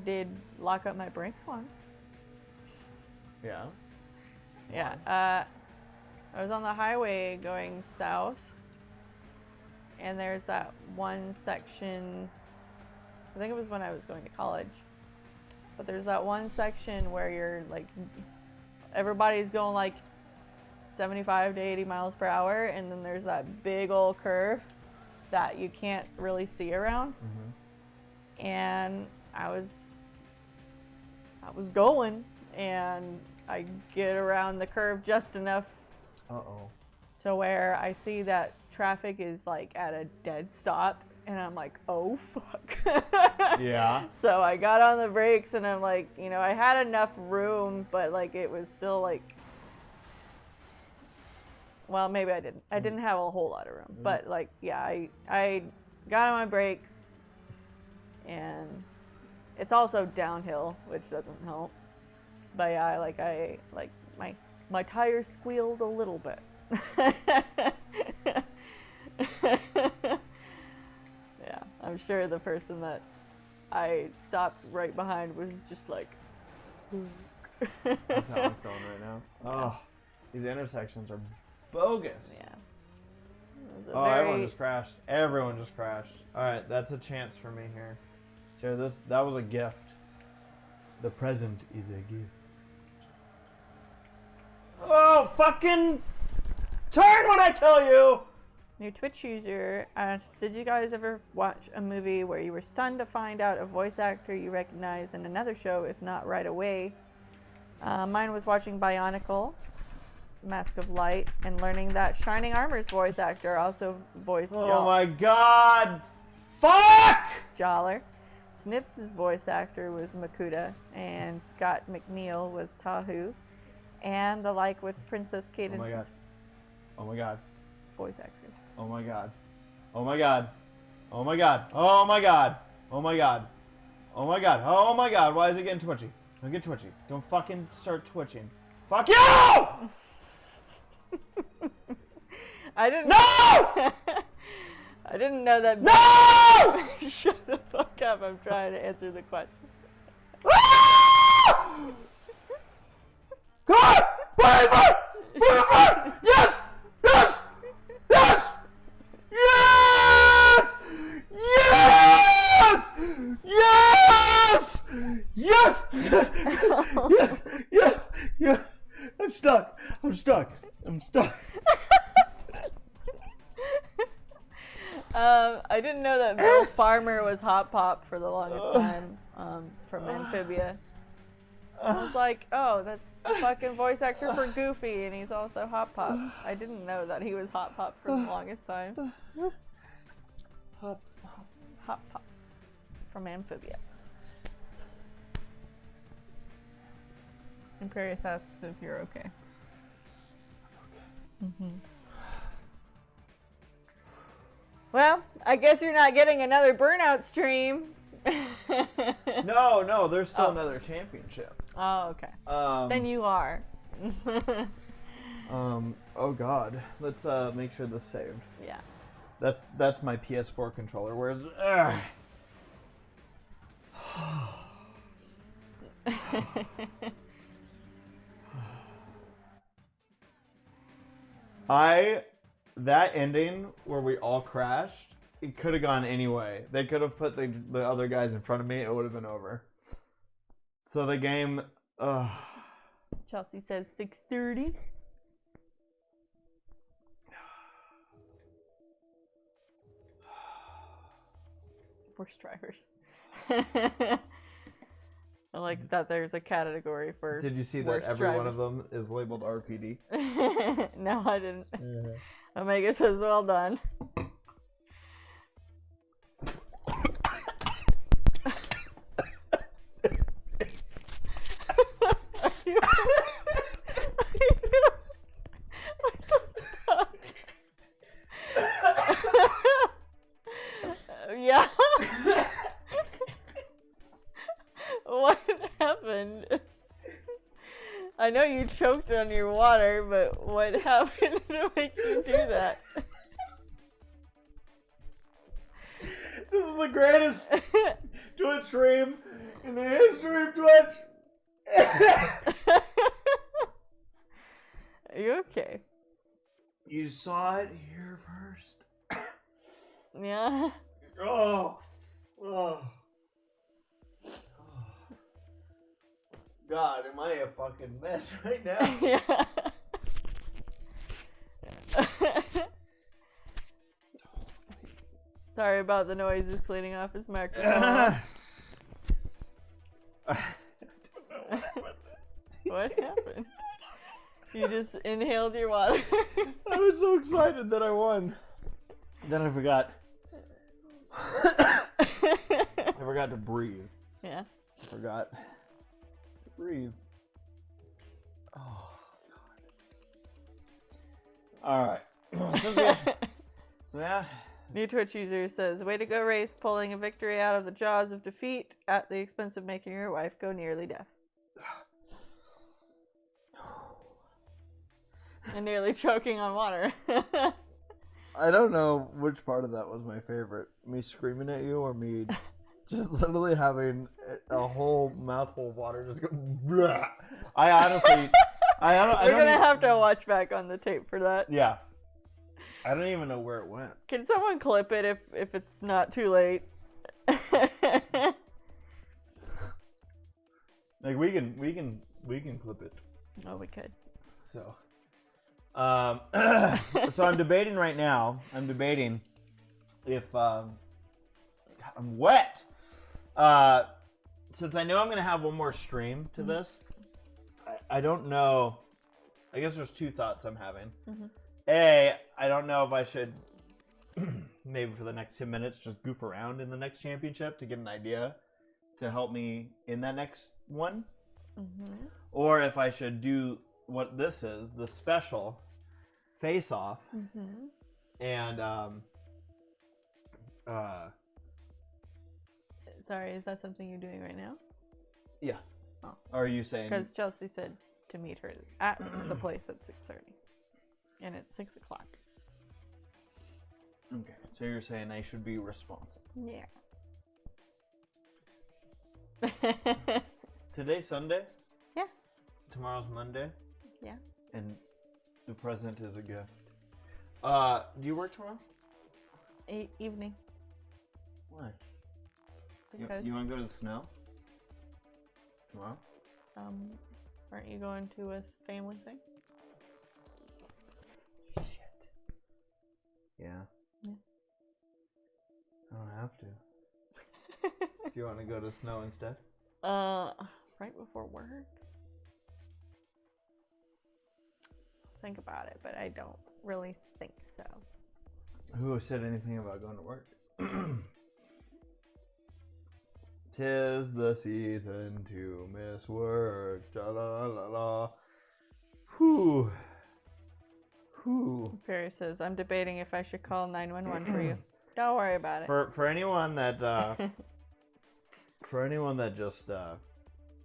did lock up my brakes once. Yeah. Yeah. I was on the highway going south, and there's that one section, I think it was when I was going to college, but there's that one section where you're like, everybody's going like 75 to 80 miles per hour, and then there's that big old curve that you can't really see around. Mm-hmm. And I was going, and I get around the curve just enough to where I see that traffic is like at a dead stop, and I'm like, oh fuck. Yeah. So I got on the brakes, and I'm like, you know, I had enough room, but like it was still like, well, maybe I didn't. I didn't have a whole lot of room, but like, yeah, I got on my brakes, and it's also downhill, which doesn't help. But yeah, my tires squealed a little bit. Yeah, I'm sure the person that I stopped right behind was just like. That's how I'm feeling right now. Oh, these intersections are bogus. Yeah. Everyone just crashed. Everyone just crashed. All right, that's a chance for me here. So that was a gift. The present is a gift. Oh, fucking turn when I tell you! New Twitch user asked, did you guys ever watch a movie where you were stunned to find out a voice actor you recognize in another show, if not right away? Mine was watching Bionicle, Mask of Light, and learning that Shining Armor's voice actor also voiced Oh my god! Fuck! Jollar. Snips' voice actor was Makuta, and Scott McNeil was Tahu. And the like with Princess Cadence's Oh my god. voice actress. Oh my god. Oh my god. Oh my god. Oh my god. Oh my god. Oh my god. Oh my god. Why is it getting twitchy? Don't get twitchy. Don't fucking start twitching. Fuck you! I didn't. No! I didn't know that. No! Shut the fuck up. I'm trying to answer the question. God! Put Yes! Yes! Yes! Yes! Yes! Yes! Yes! Yes! Yes! Yes! I'm stuck. I'm stuck. I'm stuck. I didn't know that Bill Farmer was Hot Pop for the longest time from Amphibia. I was like, oh, that's the fucking voice actor for Goofy, and he's also Hot Pop. I didn't know that he was Hot Pop for the longest time. Hot Pop from Amphibia. Imperius asks if you're okay. Mm-hmm. Well, I guess you're not getting another Burnout stream. No, there's still another championship. Oh, okay. Then you are. Oh god. Let's make sure this saved. Yeah. That's my PS4 controller. Where's that ending where we all crashed, it could have gone anyway. They could have put the other guys in front of me, it would have been over. So the game Chelsea says 6:30. Worst drivers. I like that there's a category for. Did you see that every one of them is labeled RPD? No, I didn't. Omega says well done. Yeah. What happened? I know you choked on your water, but what happened to make you do that? This is the greatest Twitch stream in the history of Twitch. Are you okay? You saw it here first. Yeah. Oh. God, am I a fucking mess right now? Yeah. Sorry about the noise. He's cleaning off his microphone. What happened? You just inhaled your water. I was so excited that I won. Then I forgot. I forgot to breathe. Yeah. I forgot to breathe. Oh, God. All right. So yeah. New Twitch user says, way to go, Race, pulling a victory out of the jaws of defeat at the expense of making your wife go nearly deaf. And nearly choking on water. I don't know which part of that was my favorite. Me screaming at you or me just literally having a whole mouthful of water just go blah. I honestly... We're going to have to watch back on the tape for that. Yeah. I don't even know where it went. Can someone clip it if it's not too late? Like we can clip it. Oh, we could. So, so I'm debating right now. I'm debating if God, I'm wet. Since I know I'm gonna have one more stream to this, I don't know. I guess there's two thoughts I'm having. Mm-hmm. A, I don't know if I should maybe for the next 10 minutes just goof around in the next championship to get an idea to help me in that next one, or if I should do what this is, the special face-off, and Sorry, is that something you're doing right now? yeah. Oh. Are you saying? Because Chelsea said to meet her at the place at 6:30, and it's 6 o'clock. Okay, so you're saying I should be responsible. Yeah. Today's Sunday? Yeah. Tomorrow's Monday? Yeah. And the present is a gift. Do you work tomorrow? Evening. Why? Because You want to go to the snow? Tomorrow? aren't you going to a family thing? Shit. Yeah. Yeah. I don't have to. Do you want to go to snow instead? Right before work. Think about it, but I don't really think so. Who said anything about going to work? 'Tis the season to miss work. La la la la. Whew. Whew. Perry says, I'm debating if I should call 911 for you. Don't worry about it. For anyone that just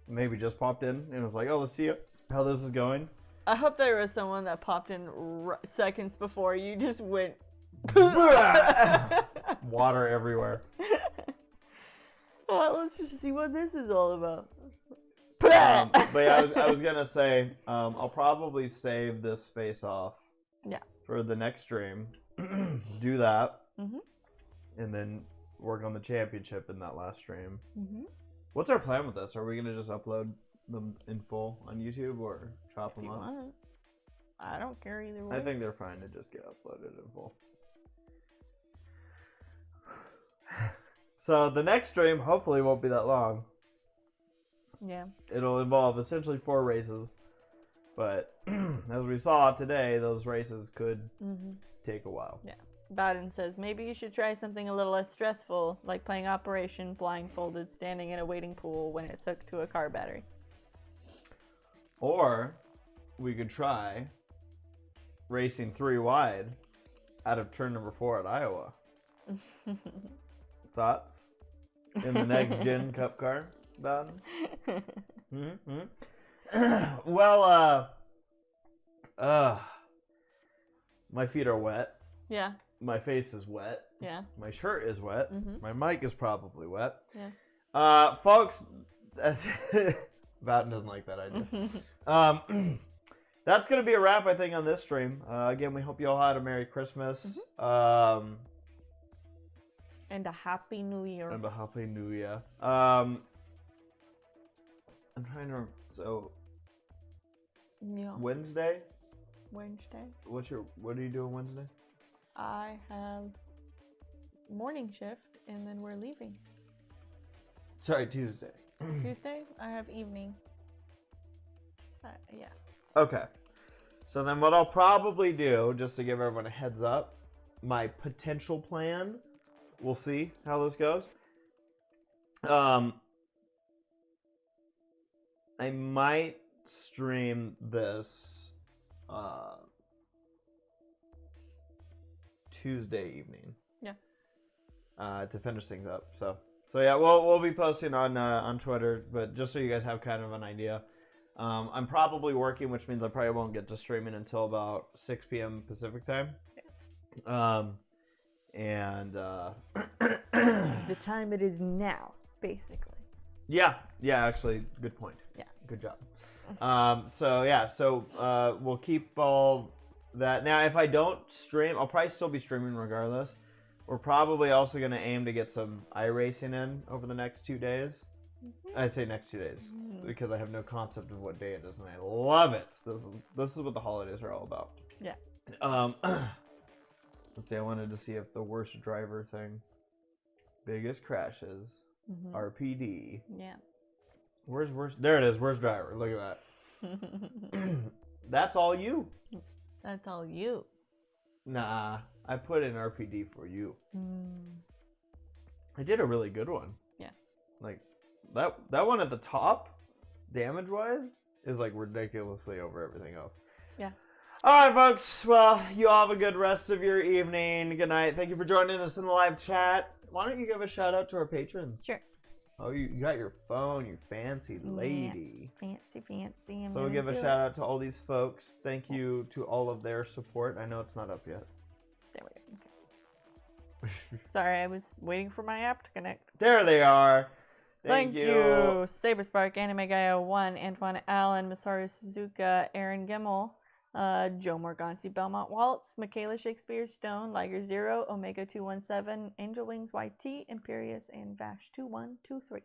maybe just popped in and was like, oh, let's see how this is going. I hope there was someone that popped in seconds before you just went. Water everywhere. Well, let's just see what this is all about. But yeah, I was gonna say I'll probably save this face off. Yeah. For the next stream, do that, Mhm. and then work on the championship in that last stream. Mhm. What's our plan with this? Are we gonna just upload them in full on YouTube or chop If them you up? want. I don't care either way. I think they're fine to just get uploaded in full. So the next stream hopefully won't be that long. Yeah. It'll involve essentially 4 races, but as we saw today, those races could take a while. Yeah. Bowden says, maybe you should try something a little less stressful, like playing Operation blindfolded, standing in a waiting pool when it's hooked to a car battery. Or we could try racing 3 wide out of turn number 4 at Iowa. Thoughts? In the next gen cup car, Bowden? Well, my feet are wet. Yeah. My face is wet. Yeah. My shirt is wet. Mhm. My mic is probably wet. Yeah. Folks, Batten doesn't like that idea. That's going to be a wrap, I think, on this stream. Again, we hope you all had a Merry Christmas. And a Happy New Year. And a Happy New Year. I'm trying to... So... Yeah. Wednesday? Wednesday. What are you doing Wednesday? I have morning shift, and then we're leaving. Sorry, Tuesday. Tuesday, I have evening. Yeah. Okay. So then what I'll probably do, just to give everyone a heads up, my potential plan, we'll see how this goes. I might stream this Tuesday evening. Yeah. To finish things up. So yeah, we'll be posting on Twitter, but just so you guys have kind of an idea. I'm probably working, which means I probably won't get to streaming until about 6 p.m. Pacific time. The time it is now, basically. Yeah, actually, good point. Yeah. Good job. So we'll keep all that. Now, if I don't stream, I'll probably still be streaming regardless. We're probably also going to aim to get some iRacing in over the next 2 days. I say next 2 days because I have no concept of what day it is, and I love it. This is what the holidays are all about. Yeah. Let's see. I wanted to see if the worst driver thing, biggest crashes, RPD. Yeah. Where's worst? There it is. Worst driver. Look at that. That's all you. That's all you. Nah, I put in RPD for you. I did a really good one. Yeah. Like that one at the top, damage wise, is like ridiculously over everything else. Yeah. All right, folks. Well, you all have a good rest of your evening. Good night. Thank you for joining us in the live chat. Why don't you give a shout out to our patrons? Sure. Oh, you got your phone, you fancy lady. Yeah, fancy. So we'll give a shout out to all these folks. Thank you to all of their support. I know it's not up yet. There we go. Okay. Sorry, I was waiting for my app to connect. There they are. Thank you. Saberspark, Anime Gaia 1, Antoine Allen, Masaru Suzuka, Aaron Gemmel, Joe Morganti, Belmont Waltz, Michaela Shakespeare Stone, Liger 0, Omega 217, Angel Wings YT, Imperius, and Vash 2123.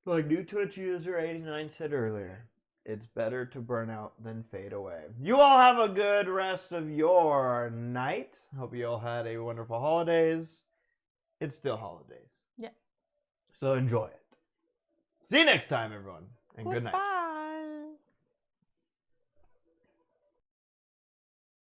Like new Twitch user 89 said earlier, it's better to burn out than fade away. You all have a good rest of your night. Hope you all had a wonderful holidays. It's still holidays. Yeah. So enjoy it. See you next time, everyone. And good night. Bye.